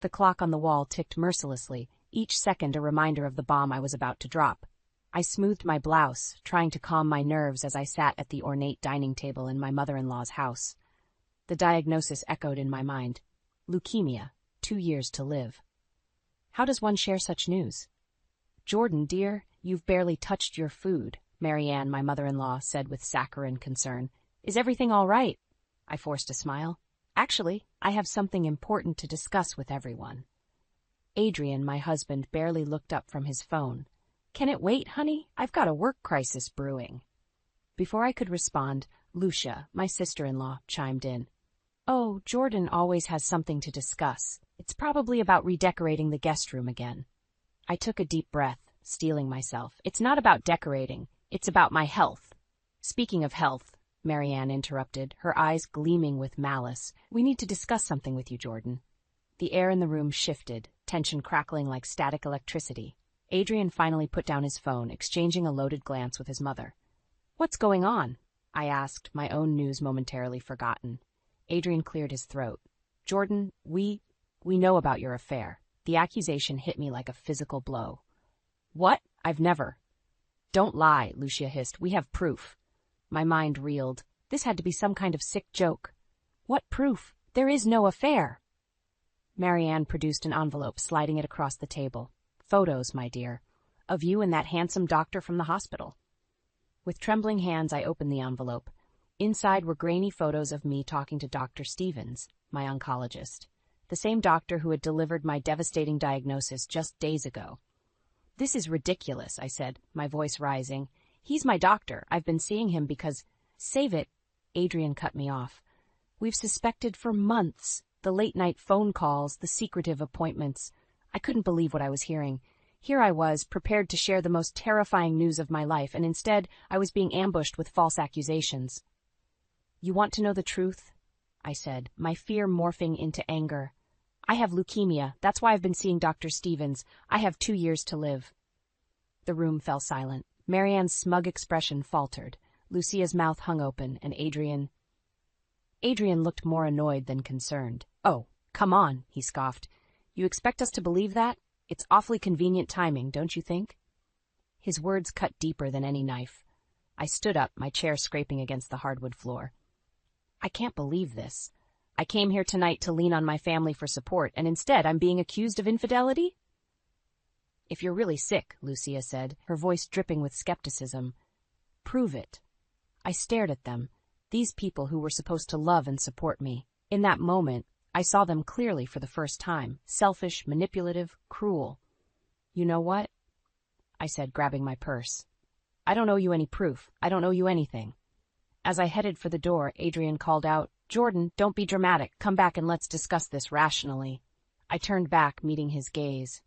The clock on the wall ticked mercilessly, each second a reminder of the bomb I was about to drop. I smoothed my blouse, trying to calm my nerves as I sat at the ornate dining table in my mother-in-law's house. The diagnosis echoed in my mind. Leukemia, 2 years to live. How does one share such news? "Jordan, dear, you've barely touched your food," Marianne, my mother-in-law, said with saccharine concern. "Is everything all right?" I forced a smile. "Actually, I have something important to discuss with everyone." Adrian, my husband, barely looked up from his phone. "Can it wait, honey? I've got a work crisis brewing." Before I could respond, Lucia, my sister-in-law, chimed in. "Oh, Jordan always has something to discuss. It's probably about redecorating the guest room again." I took a deep breath, steeling myself. "It's not about decorating. It's about my health." "Speaking of health," Marianne interrupted, her eyes gleaming with malice, "we need to discuss something with you, Jordan." The air in the room shifted, tension crackling like static electricity. Adrian finally put down his phone, exchanging a loaded glance with his mother. "What's going on?" I asked, my own news momentarily forgotten. Adrian cleared his throat. "Jordan, we know about your affair." The accusation hit me like a physical blow. "What? I've never." "Don't lie," Lucia hissed. "We have proof." My mind reeled. This had to be some kind of sick joke. "What proof? There is no affair." Marianne produced an envelope, sliding it across the table. "Photos, my dear, of you and that handsome doctor from the hospital." With trembling hands, I opened the envelope. Inside were grainy photos of me talking to Dr. Stevens, my oncologist, the same doctor who had delivered my devastating diagnosis just days ago. "This is ridiculous," I said, my voice rising. "He's my doctor. I've been seeing him because—" "Save it," Adrian cut me off. "We've suspected for months. The late-night phone calls, the secretive appointments. I couldn't believe what I was hearing. Here I was, prepared to share the most terrifying news of my life, and instead I was being ambushed with false accusations." "You want to know the truth?" I said, my fear morphing into anger. "I have leukemia. That's why I've been seeing Dr. Stevens. I have 2 years to live." The room fell silent. Marianne's smug expression faltered. Lucia's mouth hung open, and Adrian looked more annoyed than concerned. "Oh, come on," he scoffed. "You expect us to believe that? It's awfully convenient timing, don't you think?" His words cut deeper than any knife. I stood up, my chair scraping against the hardwood floor. "I can't believe this. I came here tonight to lean on my family for support, and instead I'm being accused of infidelity?" "If you're really sick," Lucia said, her voice dripping with skepticism, "prove it." I stared at them, these people who were supposed to love and support me. In that moment, I saw them clearly for the first time, selfish, manipulative, cruel. "You know what?" I said, grabbing my purse. "I don't owe you any proof. I don't owe you anything." As I headed for the door, Adrian called out, "Jordan, don't be dramatic. Come back and let's discuss this rationally." I turned back, meeting his gaze.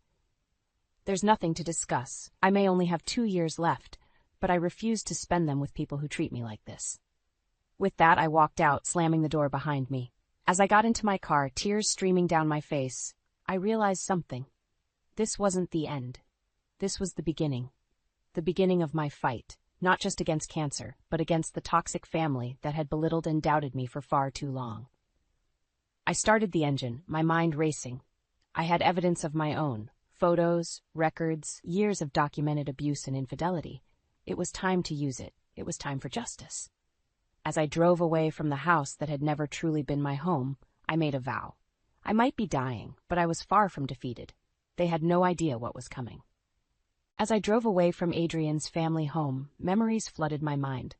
"There's nothing to discuss. I may only have 2 years left, but I refuse to spend them with people who treat me like this." With that, I walked out, slamming the door behind me. As I got into my car, tears streaming down my face, I realized something. This wasn't the end. This was the beginning of my fight, not just against cancer, but against the toxic family that had belittled and doubted me for far too long. I started the engine, my mind racing. I had evidence of my own, photos, records, years of documented abuse and infidelity. It was time to use it. It was time for justice. As I drove away from the house that had never truly been my home, I made a vow. I might be dying, but I was far from defeated. They had no idea what was coming. As I drove away from Adrian's family home, memories flooded my mind.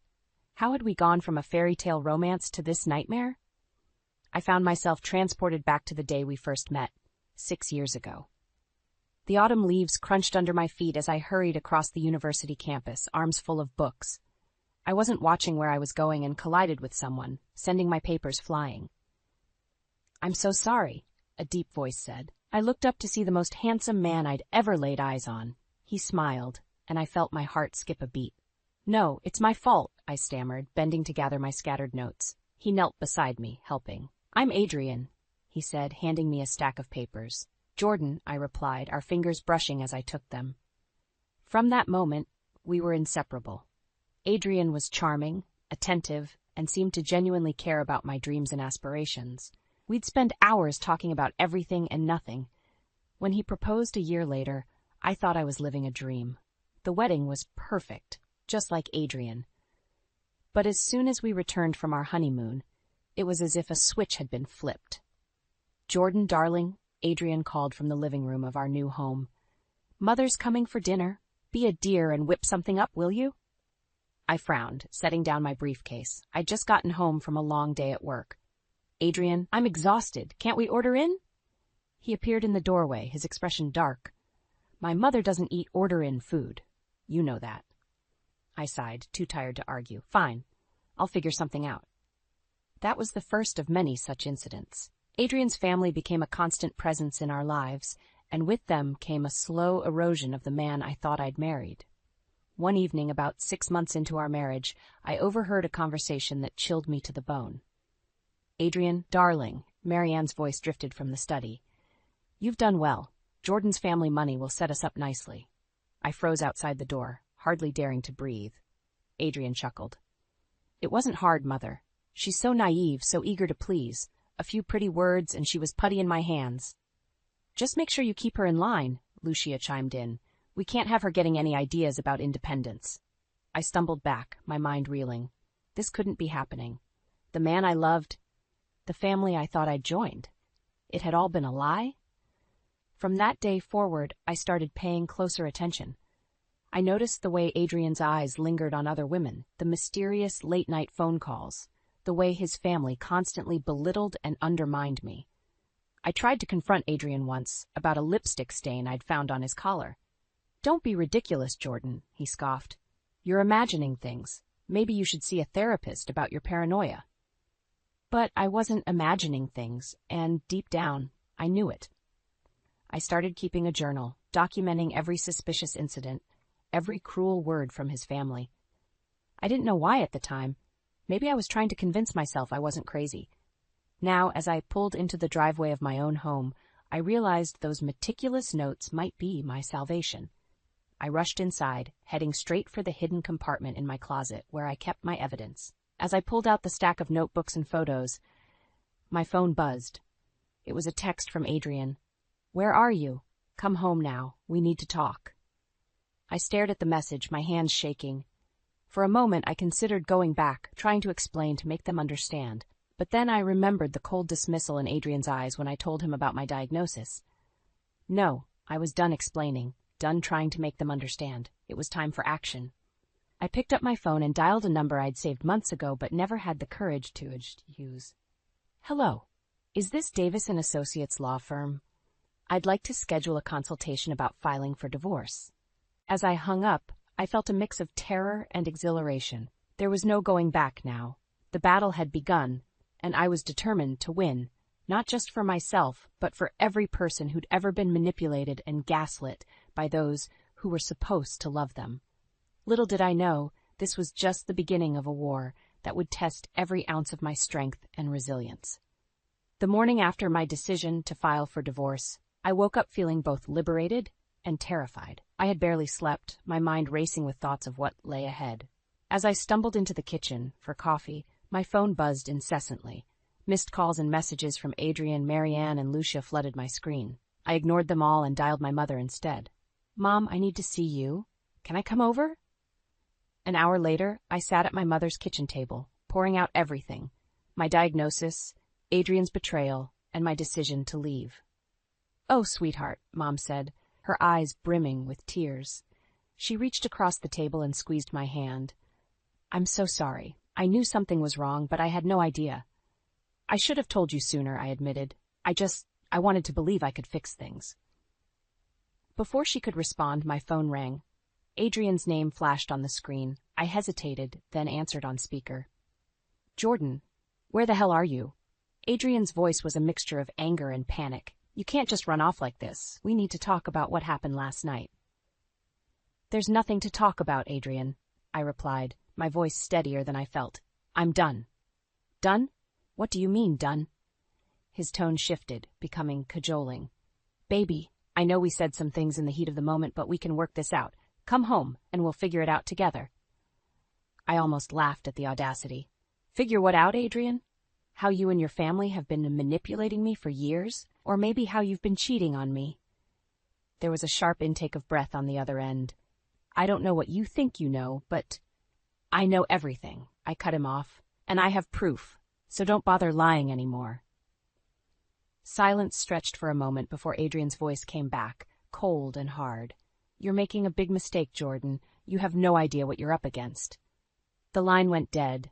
How had we gone from a fairy tale romance to this nightmare? I found myself transported back to the day we first met, 6 years ago. The autumn leaves crunched under my feet as I hurried across the university campus, arms full of books. I wasn't watching where I was going and collided with someone, sending my papers flying. "I'm so sorry," a deep voice said. I looked up to see the most handsome man I'd ever laid eyes on. He smiled, and I felt my heart skip a beat. "No, it's my fault," I stammered, bending to gather my scattered notes. He knelt beside me, helping. "I'm Adrian," he said, handing me a stack of papers. "Jordan," I replied, our fingers brushing as I took them. From that moment, we were inseparable. Adrian was charming, attentive, and seemed to genuinely care about my dreams and aspirations. We'd spend hours talking about everything and nothing. When he proposed a year later, I thought I was living a dream. The wedding was perfect, just like Adrian. But as soon as we returned from our honeymoon, it was as if a switch had been flipped. "Jordan, darling," Adrian called from the living room of our new home. "Mother's coming for dinner. Be a dear and whip something up, will you?" I frowned, setting down my briefcase. I'd just gotten home from a long day at work. "Adrian, I'm exhausted. Can't we order in?" He appeared in the doorway, his expression dark. "My mother doesn't eat order-in food. You know that." I sighed, too tired to argue. "Fine. I'll figure something out." That was the first of many such incidents. Adrian's family became a constant presence in our lives, and with them came a slow erosion of the man I thought I'd married. One evening, about 6 months into our marriage, I overheard a conversation that chilled me to the bone. "Adrian, darling," Marianne's voice drifted from the study. "You've done well. Jordan's family money will set us up nicely." I froze outside the door, hardly daring to breathe. Adrian chuckled. "It wasn't hard, Mother. She's so naive, so eager to please. A few pretty words, and she was putty in my hands." "Just make sure you keep her in line," Lucia chimed in. "We can't have her getting any ideas about independence." I stumbled back, my mind reeling. This couldn't be happening. The man I loved, the family I thought I'd joined. It had all been a lie? From that day forward, I started paying closer attention. I noticed the way Adrian's eyes lingered on other women, the mysterious late-night phone calls, the way his family constantly belittled and undermined me. I tried to confront Adrian once about a lipstick stain I'd found on his collar. "Don't be ridiculous, Jordan," he scoffed. "You're imagining things. Maybe you should see a therapist about your paranoia." But I wasn't imagining things, and deep down, I knew it. I started keeping a journal, documenting every suspicious incident, every cruel word from his family. I didn't know why at the time. Maybe I was trying to convince myself I wasn't crazy. Now, as I pulled into the driveway of my own home, I realized those meticulous notes might be my salvation. I rushed inside, heading straight for the hidden compartment in my closet where I kept my evidence. As I pulled out the stack of notebooks and photos, my phone buzzed. It was a text from Adrian. "Where are you? Come home now. We need to talk." I stared at the message, my hands shaking. For a moment, I considered going back, trying to explain to make them understand. But then I remembered the cold dismissal in Adrian's eyes when I told him about my diagnosis. No, I was done explaining, done trying to make them understand. It was time for action. I picked up my phone and dialed a number I'd saved months ago but never had the courage to use. "Hello. Is this Davis & Associates law firm? I'd like to schedule a consultation about filing for divorce." As I hung up, I felt a mix of terror and exhilaration. There was no going back now. The battle had begun, and I was determined to win, not just for myself, but for every person who'd ever been manipulated and gaslit by those who were supposed to love them. Little did I know, this was just the beginning of a war that would test every ounce of my strength and resilience. The morning after my decision to file for divorce, I woke up feeling both liberated and terrified. I had barely slept, my mind racing with thoughts of what lay ahead. As I stumbled into the kitchen for coffee, my phone buzzed incessantly. Missed calls and messages from Adrian, Marianne, and Lucia flooded my screen. I ignored them all and dialed my mother instead. "Mom, I need to see you. Can I come over?" An hour later, I sat at my mother's kitchen table, pouring out everything: my diagnosis, Adrian's betrayal, and my decision to leave. "Oh, sweetheart," Mom said, her eyes brimming with tears. She reached across the table and squeezed my hand. "I'm so sorry. I knew something was wrong, but I had no idea." "I should have told you sooner," I admitted. I wanted to believe I could fix things." Before she could respond, my phone rang. Adrian's name flashed on the screen. I hesitated, then answered on speaker. "Jordan, where the hell are you?" Adrian's voice was a mixture of anger and panic. "You can't just run off like this. We need to talk about what happened last night." "There's nothing to talk about, Adrian," I replied, my voice steadier than I felt. "I'm done." "Done? What do you mean, done?" His tone shifted, becoming cajoling. "Baby, I know we said some things in the heat of the moment, but we can work this out. Come home, and we'll figure it out together." I almost laughed at the audacity. "Figure what out, Adrian? How you and your family have been manipulating me for years, or maybe how you've been cheating on me." There was a sharp intake of breath on the other end. "I don't know what you think you know, but I know everything," I cut him off, "and I have proof, so don't bother lying anymore." Silence stretched for a moment before Adrian's voice came back, cold and hard. "You're making a big mistake, Jordan. You have no idea what you're up against." The line went dead.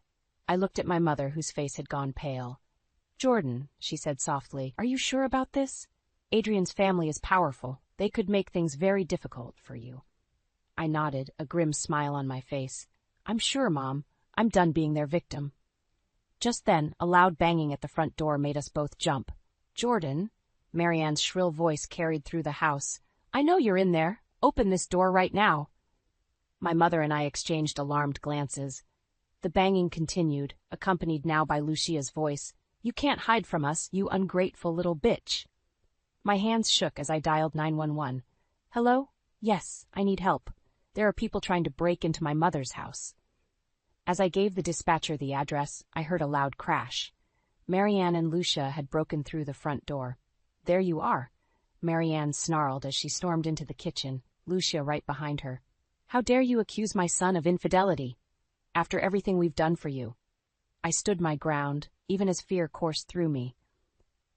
I looked at my mother, whose face had gone pale. "Jordan," she said softly, "are you sure about this? Adrian's family is powerful. They could make things very difficult for you." I nodded, a grim smile on my face. "I'm sure, Mom. I'm done being their victim." Just then, a loud banging at the front door made us both jump. "Jordan," Marianne's shrill voice carried through the house, "I know you're in there. Open this door right now." My mother and I exchanged alarmed glances. The banging continued, accompanied now by Lucia's voice. "You can't hide from us, you ungrateful little bitch." My hands shook as I dialed 911. "Hello? Yes, I need help. There are people trying to break into my mother's house." As I gave the dispatcher the address, I heard a loud crash. Marianne and Lucia had broken through the front door. "There you are," Marianne snarled as she stormed into the kitchen, Lucia right behind her. "How dare you accuse my son of infidelity? After everything we've done for you." I stood my ground, even as fear coursed through me.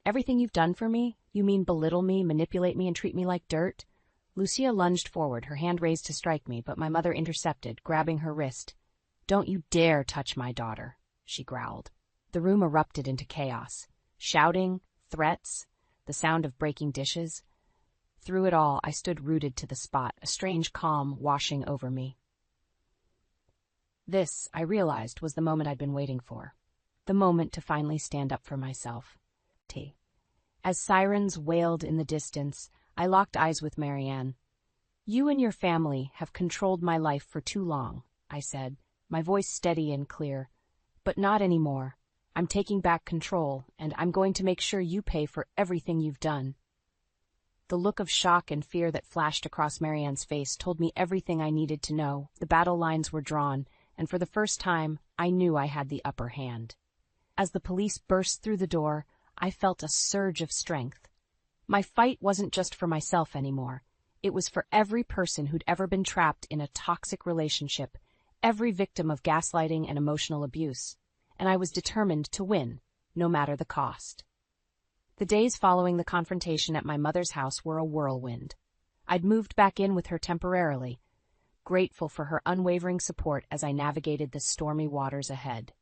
"Everything you've done for me? You mean belittle me, manipulate me, and treat me like dirt?" Lucia lunged forward, her hand raised to strike me, but my mother intercepted, grabbing her wrist. "Don't you dare touch my daughter," she growled. The room erupted into chaos. Shouting, threats, the sound of breaking dishes. Through it all, I stood rooted to the spot, a strange calm washing over me. This, I realized, was the moment I'd been waiting for. The moment to finally stand up for myself. As sirens wailed in the distance, I locked eyes with Marianne. "You and your family have controlled my life for too long," I said, my voice steady and clear. "But not anymore. I'm taking back control, and I'm going to make sure you pay for everything you've done." The look of shock and fear that flashed across Marianne's face told me everything I needed to know. The battle lines were drawn, and for the first time, I knew I had the upper hand. As the police burst through the door, I felt a surge of strength. My fight wasn't just for myself anymore. It was for every person who'd ever been trapped in a toxic relationship, every victim of gaslighting and emotional abuse. And I was determined to win, no matter the cost. The days following the confrontation at my mother's house were a whirlwind. I'd moved back in with her temporarily, grateful for her unwavering support as I navigated the stormy waters ahead.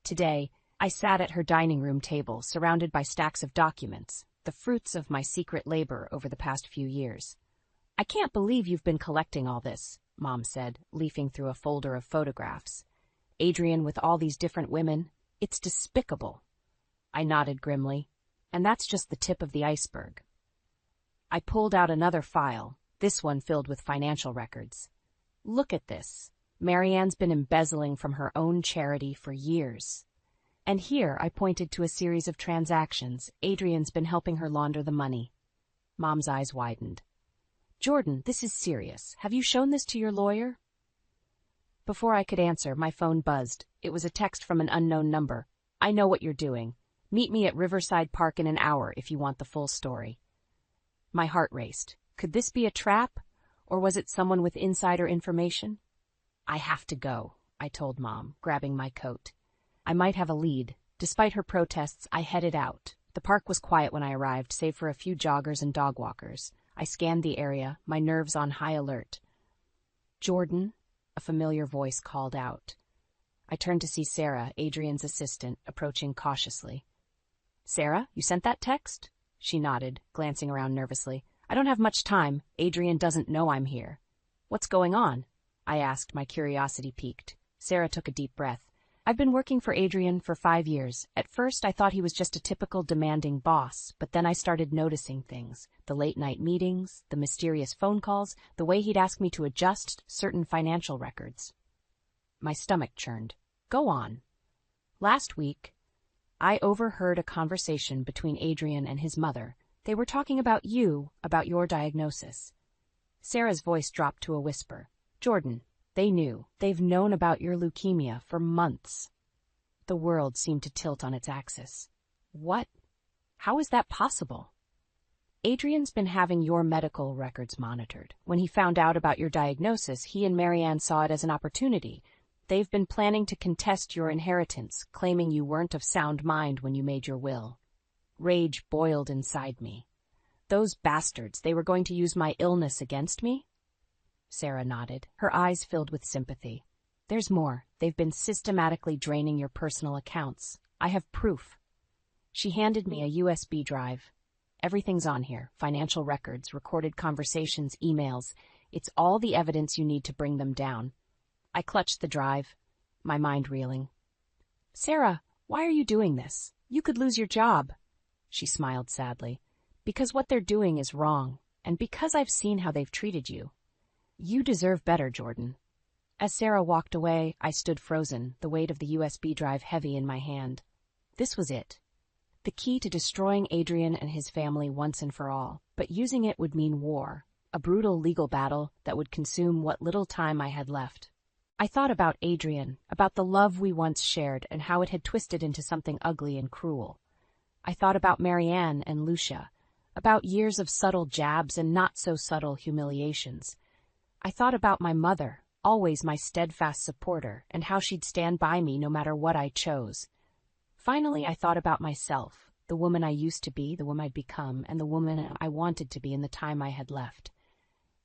Today, I sat at her dining room table, surrounded by stacks of documents, the fruits of my secret labor over the past few years. "I can't believe you've been collecting all this," Mom said, leafing through a folder of photographs. "Adrian with all these different women. It's despicable." I nodded grimly. "And that's just the tip of the iceberg." I pulled out another file, this one filled with financial records. "Look at this. Marianne's been embezzling from her own charity for years. And here I pointed to a series of transactions. Adrian's been helping her launder the money." Mom's eyes widened. "Jordan, this is serious. Have you shown this to your lawyer?" Before I could answer, my phone buzzed. It was a text from an unknown number. "I know what you're doing. Meet me at Riverside Park in an hour if you want the full story." My heart raced. Could this be a trap? Or was it someone with insider information? "I have to go," I told Mom, grabbing my coat. I might have a lead. Despite her protests, I headed out. The park was quiet when I arrived, save for a few joggers and dog walkers. I scanned the area, my nerves on high alert. "Jordan," a familiar voice called out. I turned to see Sarah, Adrian's assistant, approaching cautiously. "Sarah, you sent that text?" She nodded, glancing around nervously. "I don't have much time. Adrian doesn't know I'm here." "What's going on?" I asked, my curiosity piqued. Sarah took a deep breath. "I've been working for Adrian for 5 years. At first, I thought he was just a typical demanding boss, but then I started noticing things. The late-night meetings, the mysterious phone calls, the way he'd ask me to adjust certain financial records." My stomach churned. "Go on." "Last week, I overheard a conversation between Adrian and his mother. They were talking about you, about your diagnosis." Sarah's voice dropped to a whisper. "Jordan, they knew. They've known about your leukemia for months." The world seemed to tilt on its axis. What? How is that possible? Adrian's been having your medical records monitored. When he found out about your diagnosis, he and Marianne saw it as an opportunity. They've been planning to contest your inheritance, claiming you weren't of sound mind when you made your will. Rage boiled inside me. Those bastards, they were going to use my illness against me? Sarah nodded, her eyes filled with sympathy. There's more. They've been systematically draining your personal accounts. I have proof. She handed me a USB drive. Everything's on here. Financial records, recorded conversations, emails. It's all the evidence you need to bring them down. I clutched the drive, my mind reeling. Sarah, why are you doing this? You could lose your job. She smiled sadly. Because what they're doing is wrong, and because I've seen how they've treated you. You deserve better, Jordan. As Sarah walked away, I stood frozen, the weight of the USB drive heavy in my hand. This was it. The key to destroying Adrian and his family once and for all, but using it would mean war, a brutal legal battle that would consume what little time I had left. I thought about Adrian, about the love we once shared and how it had twisted into something ugly and cruel. I thought about Marianne and Lucia, about years of subtle jabs and not-so-subtle humiliations. I thought about my mother, always my steadfast supporter, and how she'd stand by me no matter what I chose. Finally, I thought about myself, the woman I used to be, the woman I'd become, and the woman I wanted to be in the time I had left.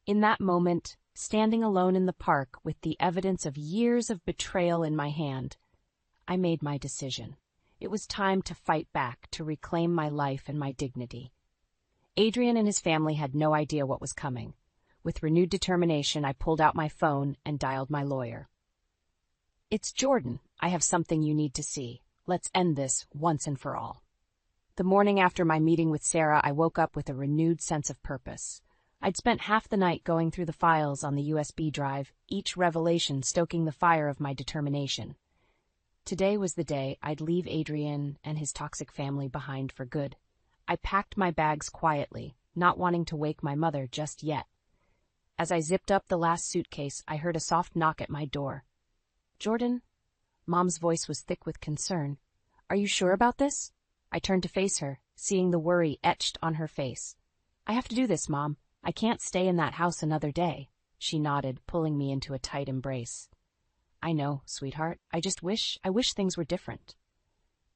In that moment, standing alone in the park with the evidence of years of betrayal in my hand, I made my decision. It was time to fight back, to reclaim my life and my dignity. Adrian and his family had no idea what was coming. With renewed determination, I pulled out my phone and dialed my lawyer. It's Jordan. I have something you need to see. Let's end this once and for all. The morning after my meeting with Sarah, I woke up with a renewed sense of purpose. I'd spent half the night going through the files on the USB drive, each revelation stoking the fire of my determination. Today was the day I'd leave Adrian and his toxic family behind for good. I packed my bags quietly, not wanting to wake my mother just yet. As I zipped up the last suitcase, I heard a soft knock at my door. Jordan? Mom's voice was thick with concern. Are you sure about this? I turned to face her, seeing the worry etched on her face. I have to do this, Mom. I can't stay in that house another day. She nodded, pulling me into a tight embrace. I know, sweetheart. I wish things were different.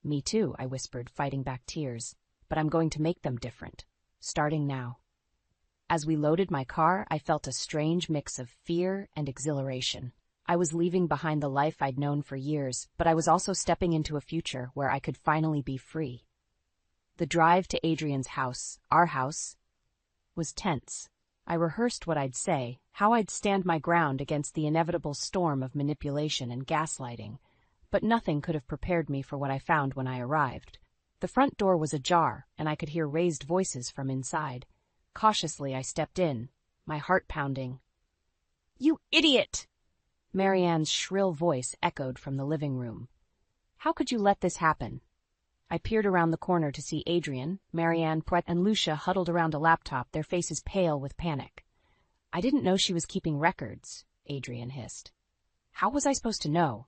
Me too, I whispered, fighting back tears. But I'm going to make them different. Starting now. As we loaded my car, I felt a strange mix of fear and exhilaration. I was leaving behind the life I'd known for years, but I was also stepping into a future where I could finally be free. The drive to Adrian's house, our house, was tense. I rehearsed what I'd say, how I'd stand my ground against the inevitable storm of manipulation and gaslighting, but nothing could have prepared me for what I found when I arrived. The front door was ajar, and I could hear raised voices from inside. Cautiously, I stepped in, my heart pounding. You idiot! Marianne's shrill voice echoed from the living room. How could you let this happen? I peered around the corner to see Adrian, Marianne, Pret, and Lucia huddled around a laptop, their faces pale with panic. I didn't know she was keeping records, Adrian hissed. How was I supposed to know?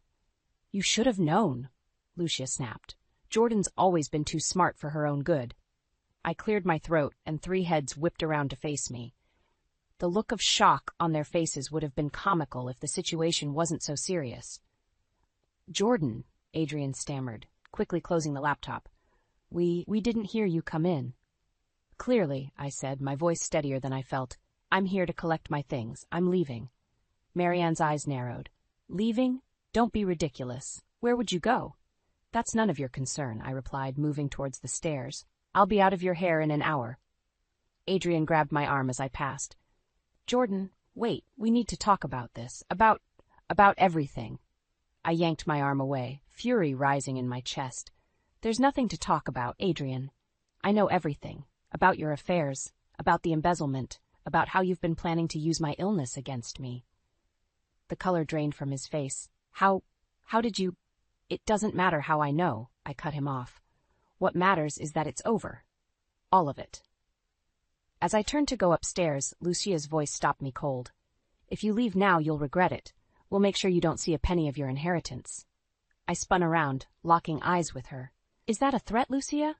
You should have known, Lucia snapped. Jordan's always been too smart for her own good. I cleared my throat, and 3 heads whipped around to face me. The look of shock on their faces would have been comical if the situation wasn't so serious. Jordan, Adrian stammered, quickly closing the laptop. We didn't hear you come in. Clearly, I said, my voice steadier than I felt. I'm here to collect my things. I'm leaving. Marianne's eyes narrowed. Leaving? Don't be ridiculous. Where would you go? That's none of your concern, I replied, moving towards the stairs. I'll be out of your hair in an hour. Adrian grabbed my arm as I passed. Jordan, wait, we need to talk about this. About everything. I yanked my arm away, fury rising in my chest. There's nothing to talk about, Adrian. I know everything. About your affairs, about the embezzlement, about how you've been planning to use my illness against me. The color drained from his face. How did you... It doesn't matter how I know, I cut him off. What matters is that it's over. All of it. As I turned to go upstairs, Lucia's voice stopped me cold. If you leave now, you'll regret it. We'll make sure you don't see a penny of your inheritance. I spun around, locking eyes with her. Is that a threat, Lucia?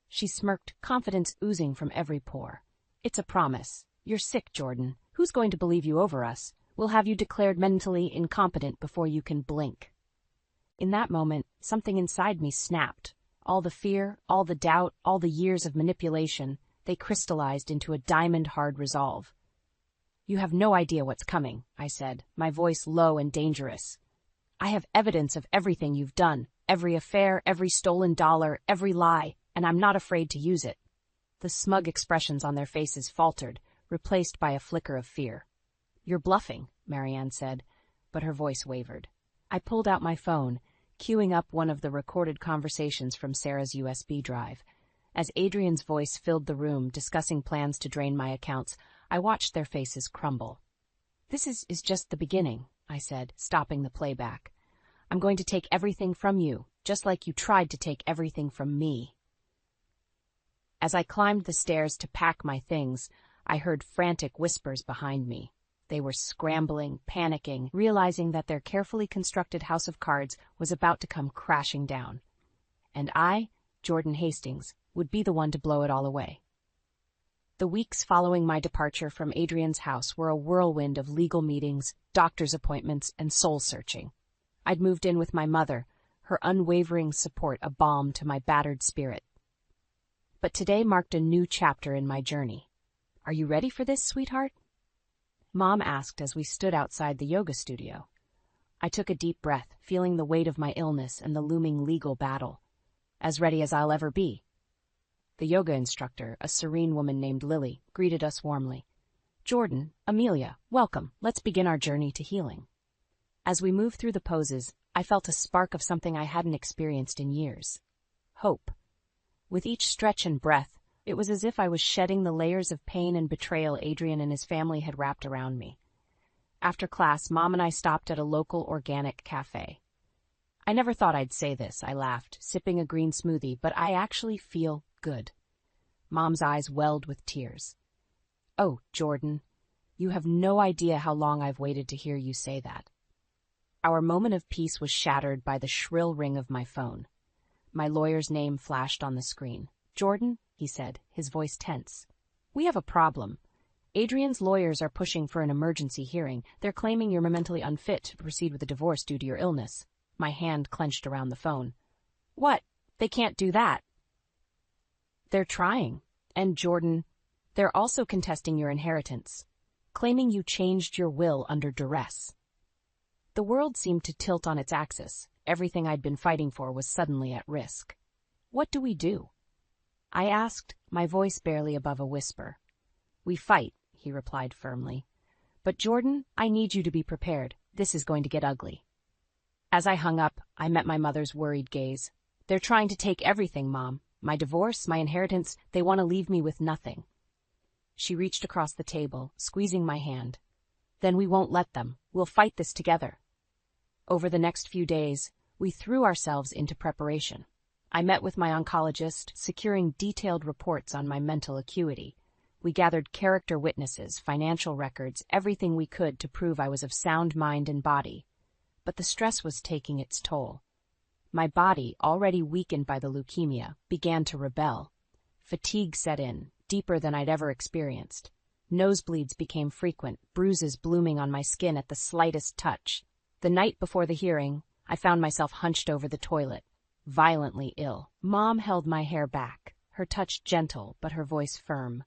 She smirked, confidence oozing from every pore. It's a promise. You're sick, Jordan. Who's going to believe you over us? We'll have you declared mentally incompetent before you can blink. In that moment, something inside me snapped. All the fear, all the doubt, all the years of manipulation, they crystallized into a diamond-hard resolve. You have no idea what's coming, I said, my voice low and dangerous. I have evidence of everything you've done, every affair, every stolen dollar, every lie, and I'm not afraid to use it. The smug expressions on their faces faltered, replaced by a flicker of fear. You're bluffing, Marianne said, but her voice wavered. I pulled out my phone, queuing up one of the recorded conversations from Sarah's USB drive. As Adrian's voice filled the room, discussing plans to drain my accounts, I watched their faces crumble. This is just the beginning, I said, stopping the playback. I'm going to take everything from you, just like you tried to take everything from me. As I climbed the stairs to pack my things, I heard frantic whispers behind me. They were scrambling, panicking, realizing that their carefully constructed house of cards was about to come crashing down. And I, Jordan Hastings, would be the one to blow it all away. The weeks following my departure from Adrian's house were a whirlwind of legal meetings, doctor's appointments, and soul-searching. I'd moved in with my mother, her unwavering support a balm to my battered spirit. But today marked a new chapter in my journey. Are you ready for this, sweetheart? Mom asked as we stood outside the yoga studio. I took a deep breath, feeling the weight of my illness and the looming legal battle. As ready as I'll ever be. The yoga instructor, a serene woman named Lily, greeted us warmly. Jordan, Amelia, welcome. Let's begin our journey to healing. As we moved through the poses, I felt a spark of something I hadn't experienced in years. Hope. With each stretch and breath, it was as if I was shedding the layers of pain and betrayal Adrian and his family had wrapped around me. After class, Mom and I stopped at a local organic cafe. I never thought I'd say this, I laughed, sipping a green smoothie, but I actually feel good. Mom's eyes welled with tears. Oh, Jordan, you have no idea how long I've waited to hear you say that. Our moment of peace was shattered by the shrill ring of my phone. My lawyer's name flashed on the screen. Jordan, he said, his voice tense. We have a problem. Adrian's lawyers are pushing for an emergency hearing. They're claiming you're mentally unfit to proceed with a divorce due to your illness. My hand clenched around the phone. What? They can't do that. They're trying. And Jordan, they're also contesting your inheritance, claiming you changed your will under duress. The world seemed to tilt on its axis. Everything I'd been fighting for was suddenly at risk. What do we do? I asked, my voice barely above a whisper. We fight, he replied firmly. But Jordan, I need you to be prepared. This is going to get ugly. As I hung up, I met my mother's worried gaze. They're trying to take everything, Mom. My divorce, my inheritance, they want to leave me with nothing. She reached across the table, squeezing my hand. Then we won't let them. We'll fight this together. Over the next few days, we threw ourselves into preparation. I met with my oncologist, securing detailed reports on my mental acuity. We gathered character witnesses, financial records, everything we could to prove I was of sound mind and body. But the stress was taking its toll. My body, already weakened by the leukemia, began to rebel. Fatigue set in, deeper than I'd ever experienced. Nosebleeds became frequent, bruises blooming on my skin at the slightest touch. The night before the hearing, I found myself hunched over the toilet, violently ill. Mom held my hair back, her touch gentle but her voice firm.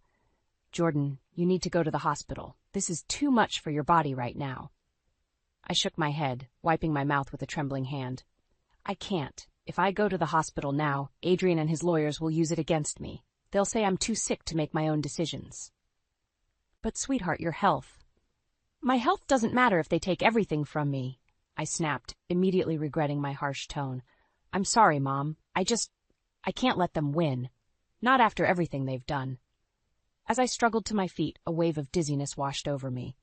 Jordan, you need to go to the hospital. This is too much for your body right now. I shook my head, wiping my mouth with a trembling hand. I can't. If I go to the hospital now, Adrian and his lawyers will use it against me. They'll say I'm too sick to make my own decisions. But sweetheart, your health. My health doesn't matter if they take everything from me, I snapped, immediately regretting my harsh tone. I'm sorry, Mom. I can't let them win. Not after everything they've done. As I struggled to my feet, a wave of dizziness washed over me.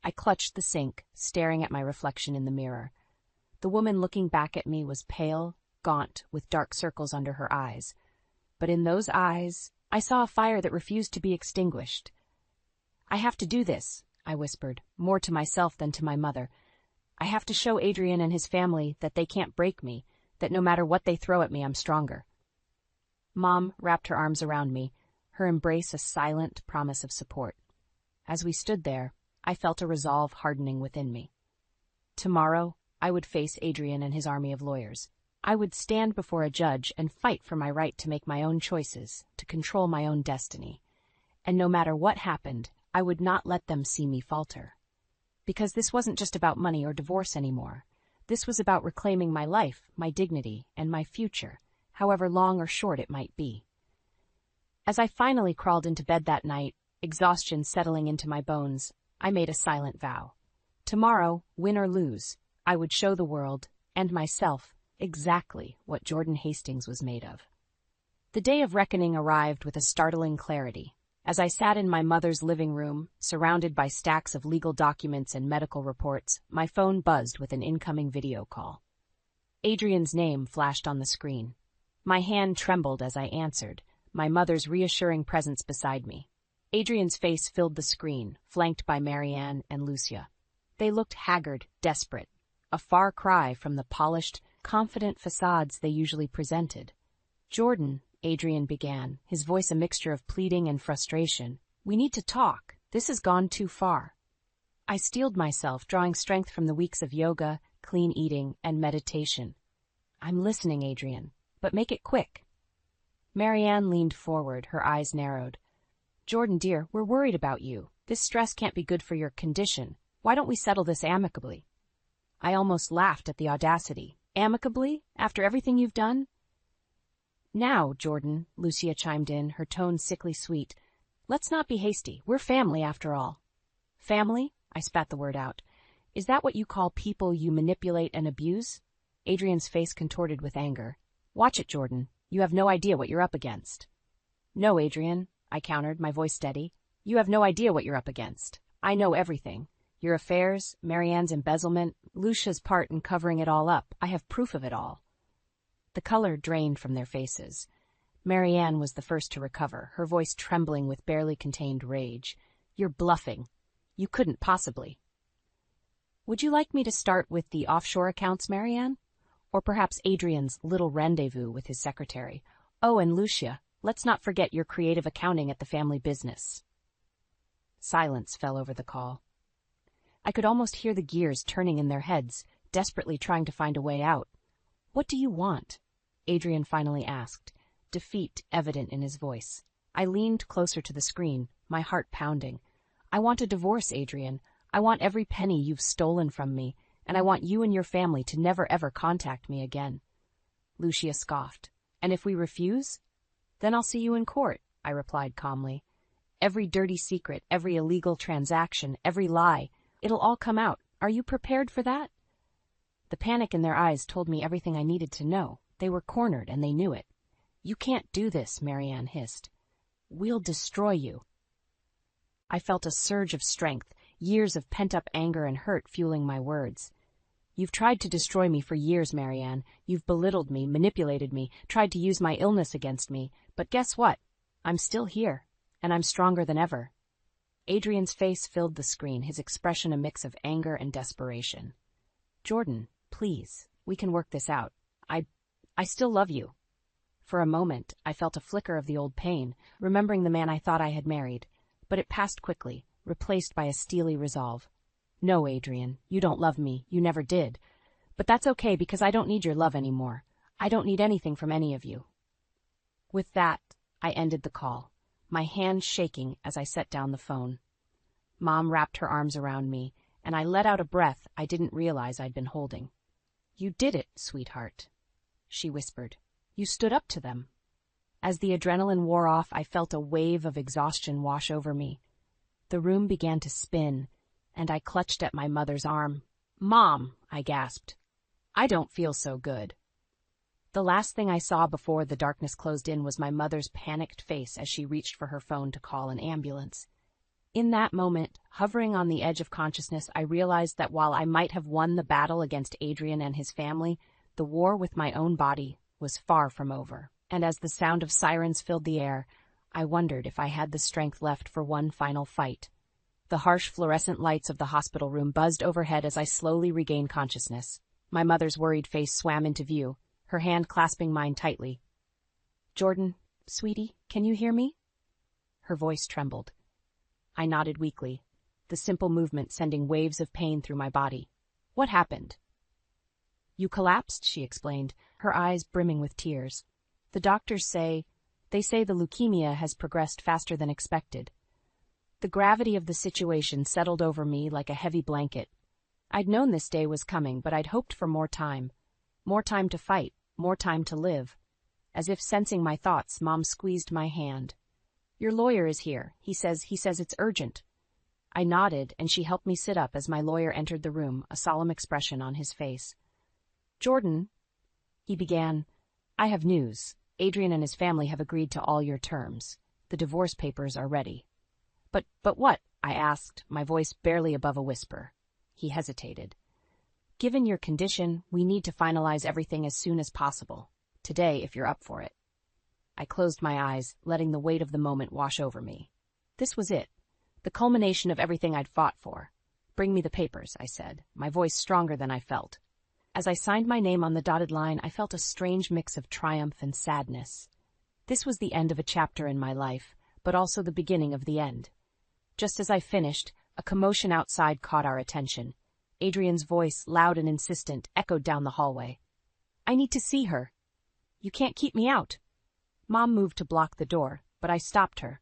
I clutched the sink, staring at my reflection in the mirror. The woman looking back at me was pale, gaunt, with dark circles under her eyes. But in those eyes, I saw a fire that refused to be extinguished. I have to do this, I whispered, more to myself than to my mother. I have to show Adrian and his family that they can't break me, that no matter what they throw at me, I'm stronger. Mom wrapped her arms around me, her embrace a silent promise of support. As we stood there, I felt a resolve hardening within me. Tomorrow, I would face Adrian and his army of lawyers. I would stand before a judge and fight for my right to make my own choices, to control my own destiny. And no matter what happened, I would not let them see me falter. Because this wasn't just about money or divorce anymore. This was about reclaiming my life, my dignity, and my future, however long or short it might be. As I finally crawled into bed that night, exhaustion settling into my bones, I made a silent vow. Tomorrow, win or lose, I would show the world, and myself, exactly what Jordan Hastings was made of. The day of reckoning arrived with a startling clarity. As I sat in my mother's living room, surrounded by stacks of legal documents and medical reports, my phone buzzed with an incoming video call. Adrian's name flashed on the screen. My hand trembled as I answered, my mother's reassuring presence beside me. Adrian's face filled the screen, flanked by Marianne and Lucia. They looked haggard, desperate, a far cry from the polished, confident facades they usually presented. "Jordan," Adrian began, his voice a mixture of pleading and frustration. "We need to talk. This has gone too far." I steeled myself, drawing strength from the weeks of yoga, clean eating, and meditation. "I'm listening, Adrian, but make it quick." Marianne leaned forward, her eyes narrowed. "Jordan, dear, we're worried about you. This stress can't be good for your condition. Why don't we settle this amicably?" I almost laughed at the audacity. "Amicably? After everything you've done?" "Now, Jordan," Lucia chimed in, her tone sickly sweet. "Let's not be hasty. We're family, after all." "Family?" I spat the word out. "Is that what you call people you manipulate and abuse?" Adrian's face contorted with anger. "Watch it, Jordan. You have no idea what you're up against." "No, Adrian," I countered, my voice steady. "You have no idea what you're up against. I know everything. Your affairs, Marianne's embezzlement, Lucia's part in covering it all up. I have proof of it all." The color drained from their faces. Marianne was the first to recover, her voice trembling with barely contained rage. "You're bluffing. You couldn't possibly." "Would you like me to start with the offshore accounts, Marianne? Or perhaps Adrian's little rendezvous with his secretary? Oh, and Lucia, let's not forget your creative accounting at the family business." Silence fell over the call. I could almost hear the gears turning in their heads, desperately trying to find a way out. "What do you want?" Adrian finally asked, defeat evident in his voice. I leaned closer to the screen, my heart pounding. "I want a divorce, Adrian. I want every penny you've stolen from me, and I want you and your family to never ever contact me again." Lucia scoffed. "And if we refuse?" "Then I'll see you in court," I replied calmly. "Every dirty secret, every illegal transaction, every lie, it'll all come out. Are you prepared for that?" The panic in their eyes told me everything I needed to know. They were cornered, and they knew it. "You can't do this," Marianne hissed. "We'll destroy you." I felt a surge of strength, years of pent-up anger and hurt fueling my words. "You've tried to destroy me for years, Marianne. You've belittled me, manipulated me, tried to use my illness against me. But guess what? I'm still here, and I'm stronger than ever." Adrian's face filled the screen, his expression a mix of anger and desperation. "Jordan, please, we can work this out. I still love you." For a moment, I felt a flicker of the old pain, remembering the man I thought I had married, but it passed quickly, replaced by a steely resolve. "No, Adrian, you don't love me. You never did. But that's okay because I don't need your love anymore. I don't need anything from any of you." With that, I ended the call, my hand shaking as I set down the phone. Mom wrapped her arms around me, and I let out a breath I didn't realize I'd been holding. "You did it, sweetheart," she whispered. "You stood up to them." As the adrenaline wore off, I felt a wave of exhaustion wash over me. The room began to spin, and I clutched at my mother's arm. "Mom," I gasped. "I don't feel so good." The last thing I saw before the darkness closed in was my mother's panicked face as she reached for her phone to call an ambulance. In that moment, hovering on the edge of consciousness, I realized that while I might have won the battle against Adrian and his family, the war with my own body was far from over. And as the sound of sirens filled the air, I wondered if I had the strength left for one final fight. The harsh fluorescent lights of the hospital room buzzed overhead as I slowly regained consciousness. My mother's worried face swam into view, her hand clasping mine tightly. "Jordan, sweetie, can you hear me?" Her voice trembled. I nodded weakly, the simple movement sending waves of pain through my body. "What happened?" "You collapsed," she explained, her eyes brimming with tears. "The doctors say the leukemia has progressed faster than expected." The gravity of the situation settled over me like a heavy blanket. I'd known this day was coming, but I'd hoped for more time. More time to fight, more time to live. As if sensing my thoughts, Mom squeezed my hand. "Your lawyer is here. He says it's urgent." I nodded, and she helped me sit up as my lawyer entered the room, a solemn expression on his face. "Jordan," he began, "I have news. Adrian and his family have agreed to all your terms. The divorce papers are ready." But what?" I asked, my voice barely above a whisper. He hesitated. "Given your condition, we need to finalize everything as soon as possible. Today, if you're up for it." I closed my eyes, letting the weight of the moment wash over me. This was it, the culmination of everything I'd fought for. "Bring me the papers," I said, my voice stronger than I felt. As I signed my name on the dotted line, I felt a strange mix of triumph and sadness. This was the end of a chapter in my life, but also the beginning of the end. Just as I finished, a commotion outside caught our attention. Adrian's voice, loud and insistent, echoed down the hallway. "I need to see her." "You can't keep me out." Mom moved to block the door, but I stopped her.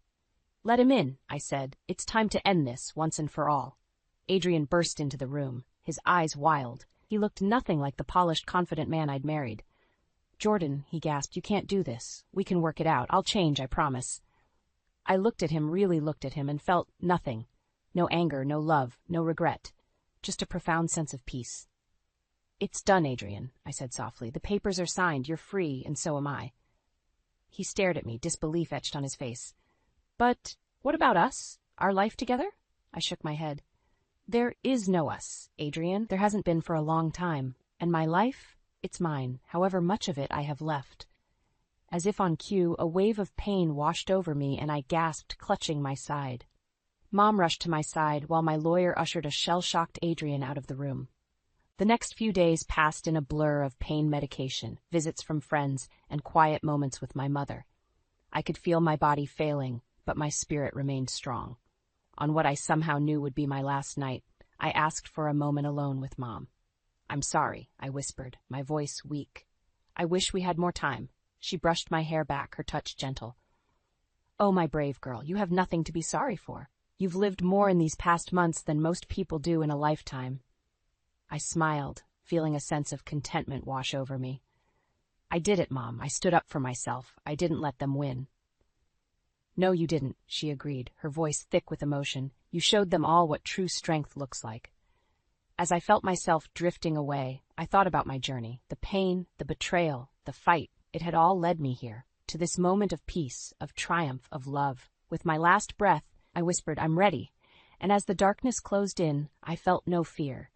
"Let him in," I said. "It's time to end this, once and for all." Adrian burst into the room, his eyes wild. He looked nothing like the polished, confident man I'd married. "Jordan," he gasped, "you can't do this. We can work it out. I'll change, I promise." I looked at him, really looked at him, and felt nothing. No anger, no love, no regret. Just a profound sense of peace. "It's done, Adrian," I said softly. "The papers are signed, you're free, and so am I." He stared at me, disbelief etched on his face. "But what about us? Our life together?" I shook my head. "There is no us, Adrian. There hasn't been for a long time. And my life? It's mine, however much of it I have left." As if on cue, a wave of pain washed over me, and I gasped, clutching my side. Mom rushed to my side, while my lawyer ushered a shell-shocked Adrian out of the room. The next few days passed in a blur of pain medication, visits from friends, and quiet moments with my mother. I could feel my body failing, but my spirit remained strong. On what I somehow knew would be my last night, I asked for a moment alone with Mom. "I'm sorry," I whispered, my voice weak. "I wish we had more time." She brushed my hair back, her touch gentle. "Oh, my brave girl, you have nothing to be sorry for. You've lived more in these past months than most people do in a lifetime." I smiled, feeling a sense of contentment wash over me. "I did it, Mom. I stood up for myself. I didn't let them win." "No, you didn't," she agreed, her voice thick with emotion. "You showed them all what true strength looks like." As I felt myself drifting away, I thought about my journey, the pain, the betrayal, the fight. It had all led me here, to this moment of peace, of triumph, of love. With my last breath, I whispered, "I'm ready." And as the darkness closed in, I felt no fear,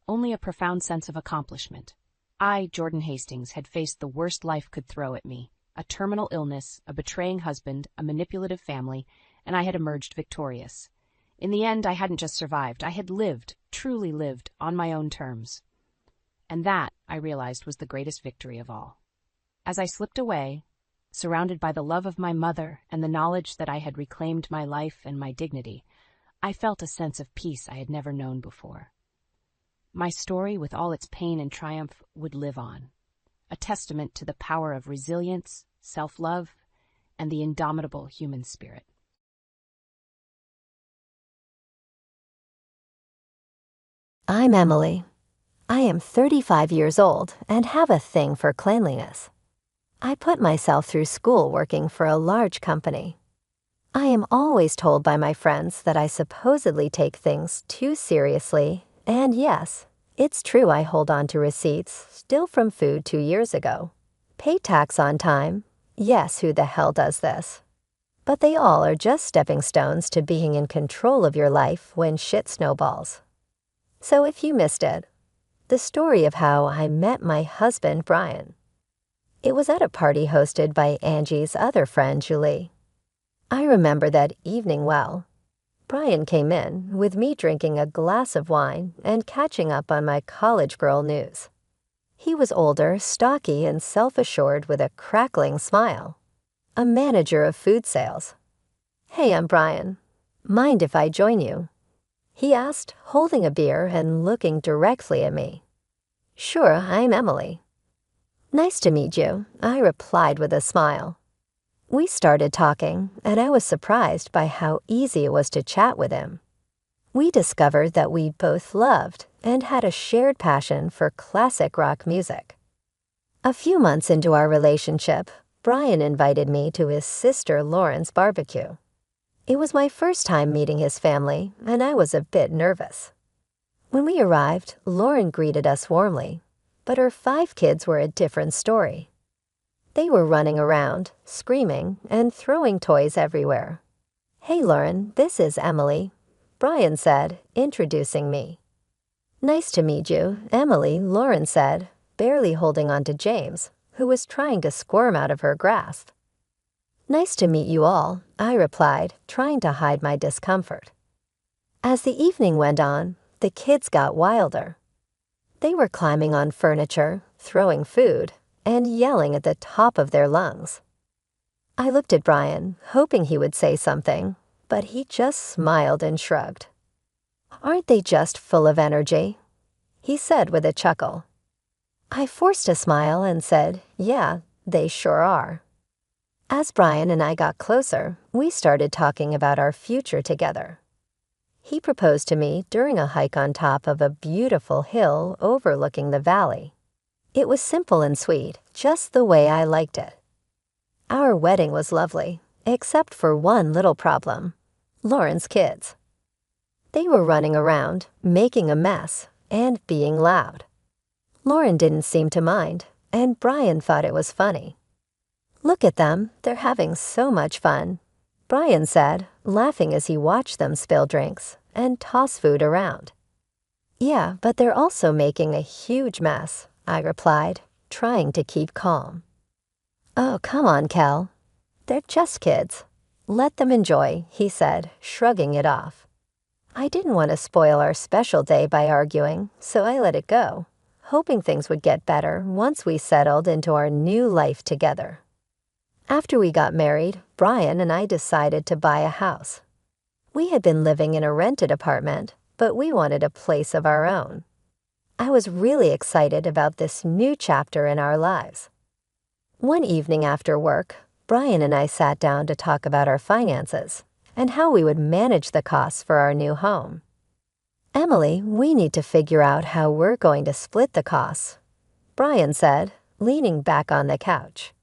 only a profound sense of accomplishment. I, Jordan Hastings, had faced the worst life could throw at me. A terminal illness, a betraying husband, a manipulative family, and I had emerged victorious. In the end, I hadn't just survived, I had lived, truly lived, on my own terms. And that, I realized, was the greatest victory of all. As I slipped away, surrounded by the love of my mother and the knowledge that I had reclaimed my life and my dignity, I felt a sense of peace I had never known before. My story, with all its pain and triumph, would live on, a testament to the power of resilience, self-love, and the indomitable human spirit. I'm Emily. I am 35 years old and have a thing for cleanliness. I put myself through school working for a large company. I am always told by my friends that I supposedly take things too seriously, and yes, it's true I hold on to receipts, still from food 2 years ago. Pay tax on time. Yes, who the hell does this? But they all are just stepping stones to being in control of your life when shit snowballs. So if you missed it, the story of how I met my husband, Brian. It was at a party hosted by Angie's other friend, Julie. I remember that evening well. Brian came in, with me drinking a glass of wine and catching up on my college girl news. He was older, stocky, and self-assured with a crackling smile. A manager of food sales. "Hey, I'm Brian. Mind if I join you?" he asked, holding a beer and looking directly at me. "Sure, I'm Emily." "Nice to meet you," I replied with a smile. We started talking, and I was surprised by how easy it was to chat with him. We discovered that we both loved and had a shared passion for classic rock music. A few months into our relationship, Brian invited me to his sister Lauren's barbecue. It was my first time meeting his family, and I was a bit nervous. When we arrived, Lauren greeted us warmly, but her 5 kids were a different story. They were running around, screaming, and throwing toys everywhere. "Hey, Lauren, this is Emily," Brian said, introducing me. "Nice to meet you, Emily," Lauren said, barely holding on to James, who was trying to squirm out of her grasp. "Nice to meet you all," I replied, trying to hide my discomfort. As the evening went on, the kids got wilder. They were climbing on furniture, throwing food, and yelling at the top of their lungs. I looked at Brian, hoping he would say something, but he just smiled and shrugged. "Aren't they just full of energy?" he said with a chuckle. I forced a smile and said, "Yeah, they sure are." As Brian and I got closer, we started talking about our future together. He proposed to me during a hike on top of a beautiful hill overlooking the valley. It was simple and sweet, just the way I liked it. Our wedding was lovely, except for one little problem: Lauren's kids. They were running around, making a mess, and being loud. Lauren didn't seem to mind, and Brian thought it was funny. "Look at them, they're having so much fun," Brian said, laughing as he watched them spill drinks and toss food around. "Yeah, but they're also making a huge mess," I replied, trying to keep calm. "Oh, come on, Kel. They're just kids. Let them enjoy," he said, shrugging it off. I didn't want to spoil our special day by arguing, so I let it go, hoping things would get better once we settled into our new life together. After we got married, Brian and I decided to buy a house. We had been living in a rented apartment, but we wanted a place of our own. I was really excited about this new chapter in our lives. One evening after work, Brian and I sat down to talk about our finances and how we would manage the costs for our new home. "Emily, we need to figure out how we're going to split the costs," Brian said, leaning back on the couch.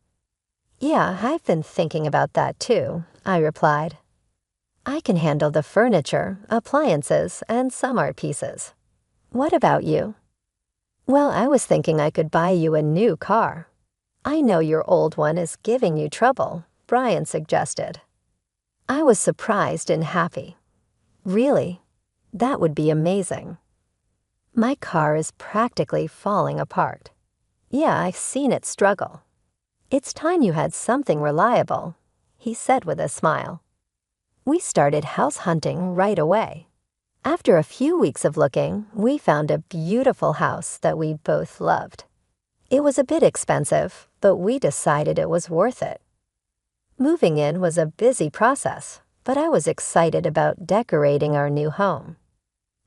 "Yeah, I've been thinking about that too," I replied. "I can handle the furniture, appliances, and some art pieces. What about you?" "Well, I was thinking I could buy you a new car." "I know your old one is giving you trouble," Brian suggested. I was surprised and happy. "Really? That would be amazing." "My car is practically falling apart." "Yeah, I've seen it struggle." "It's time you had something reliable," he said with a smile. We started house hunting right away. After a few weeks of looking, we found a beautiful house that we both loved. It was a bit expensive, but we decided it was worth it. Moving in was a busy process, but I was excited about decorating our new home.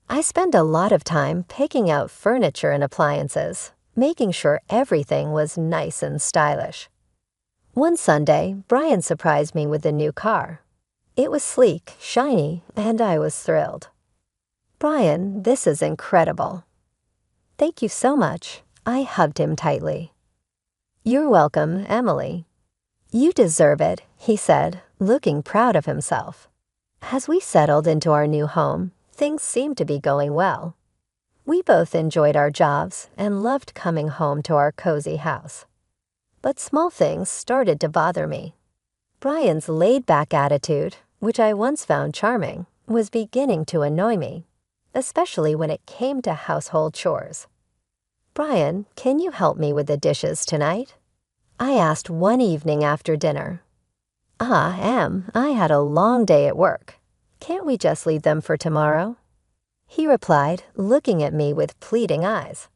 I spent a lot of time picking out furniture and appliances, making sure everything was nice and stylish. One Sunday, Brian surprised me with a new car. It was sleek, shiny, and I was thrilled. "Brian, this is incredible." "Thank you so much." I hugged him tightly. "You're welcome, Emily." "You deserve it," he said, looking proud of himself. As we settled into our new home, things seemed to be going well. We both enjoyed our jobs and loved coming home to our cozy house. But small things started to bother me. Brian's laid-back attitude, which I once found charming, was beginning to annoy me, especially when it came to household chores. "Brian, can you help me with the dishes tonight?" I asked one evening after dinner. I had a long day at work. Can't we just leave them for tomorrow?" He replied, looking at me with pleading eyes.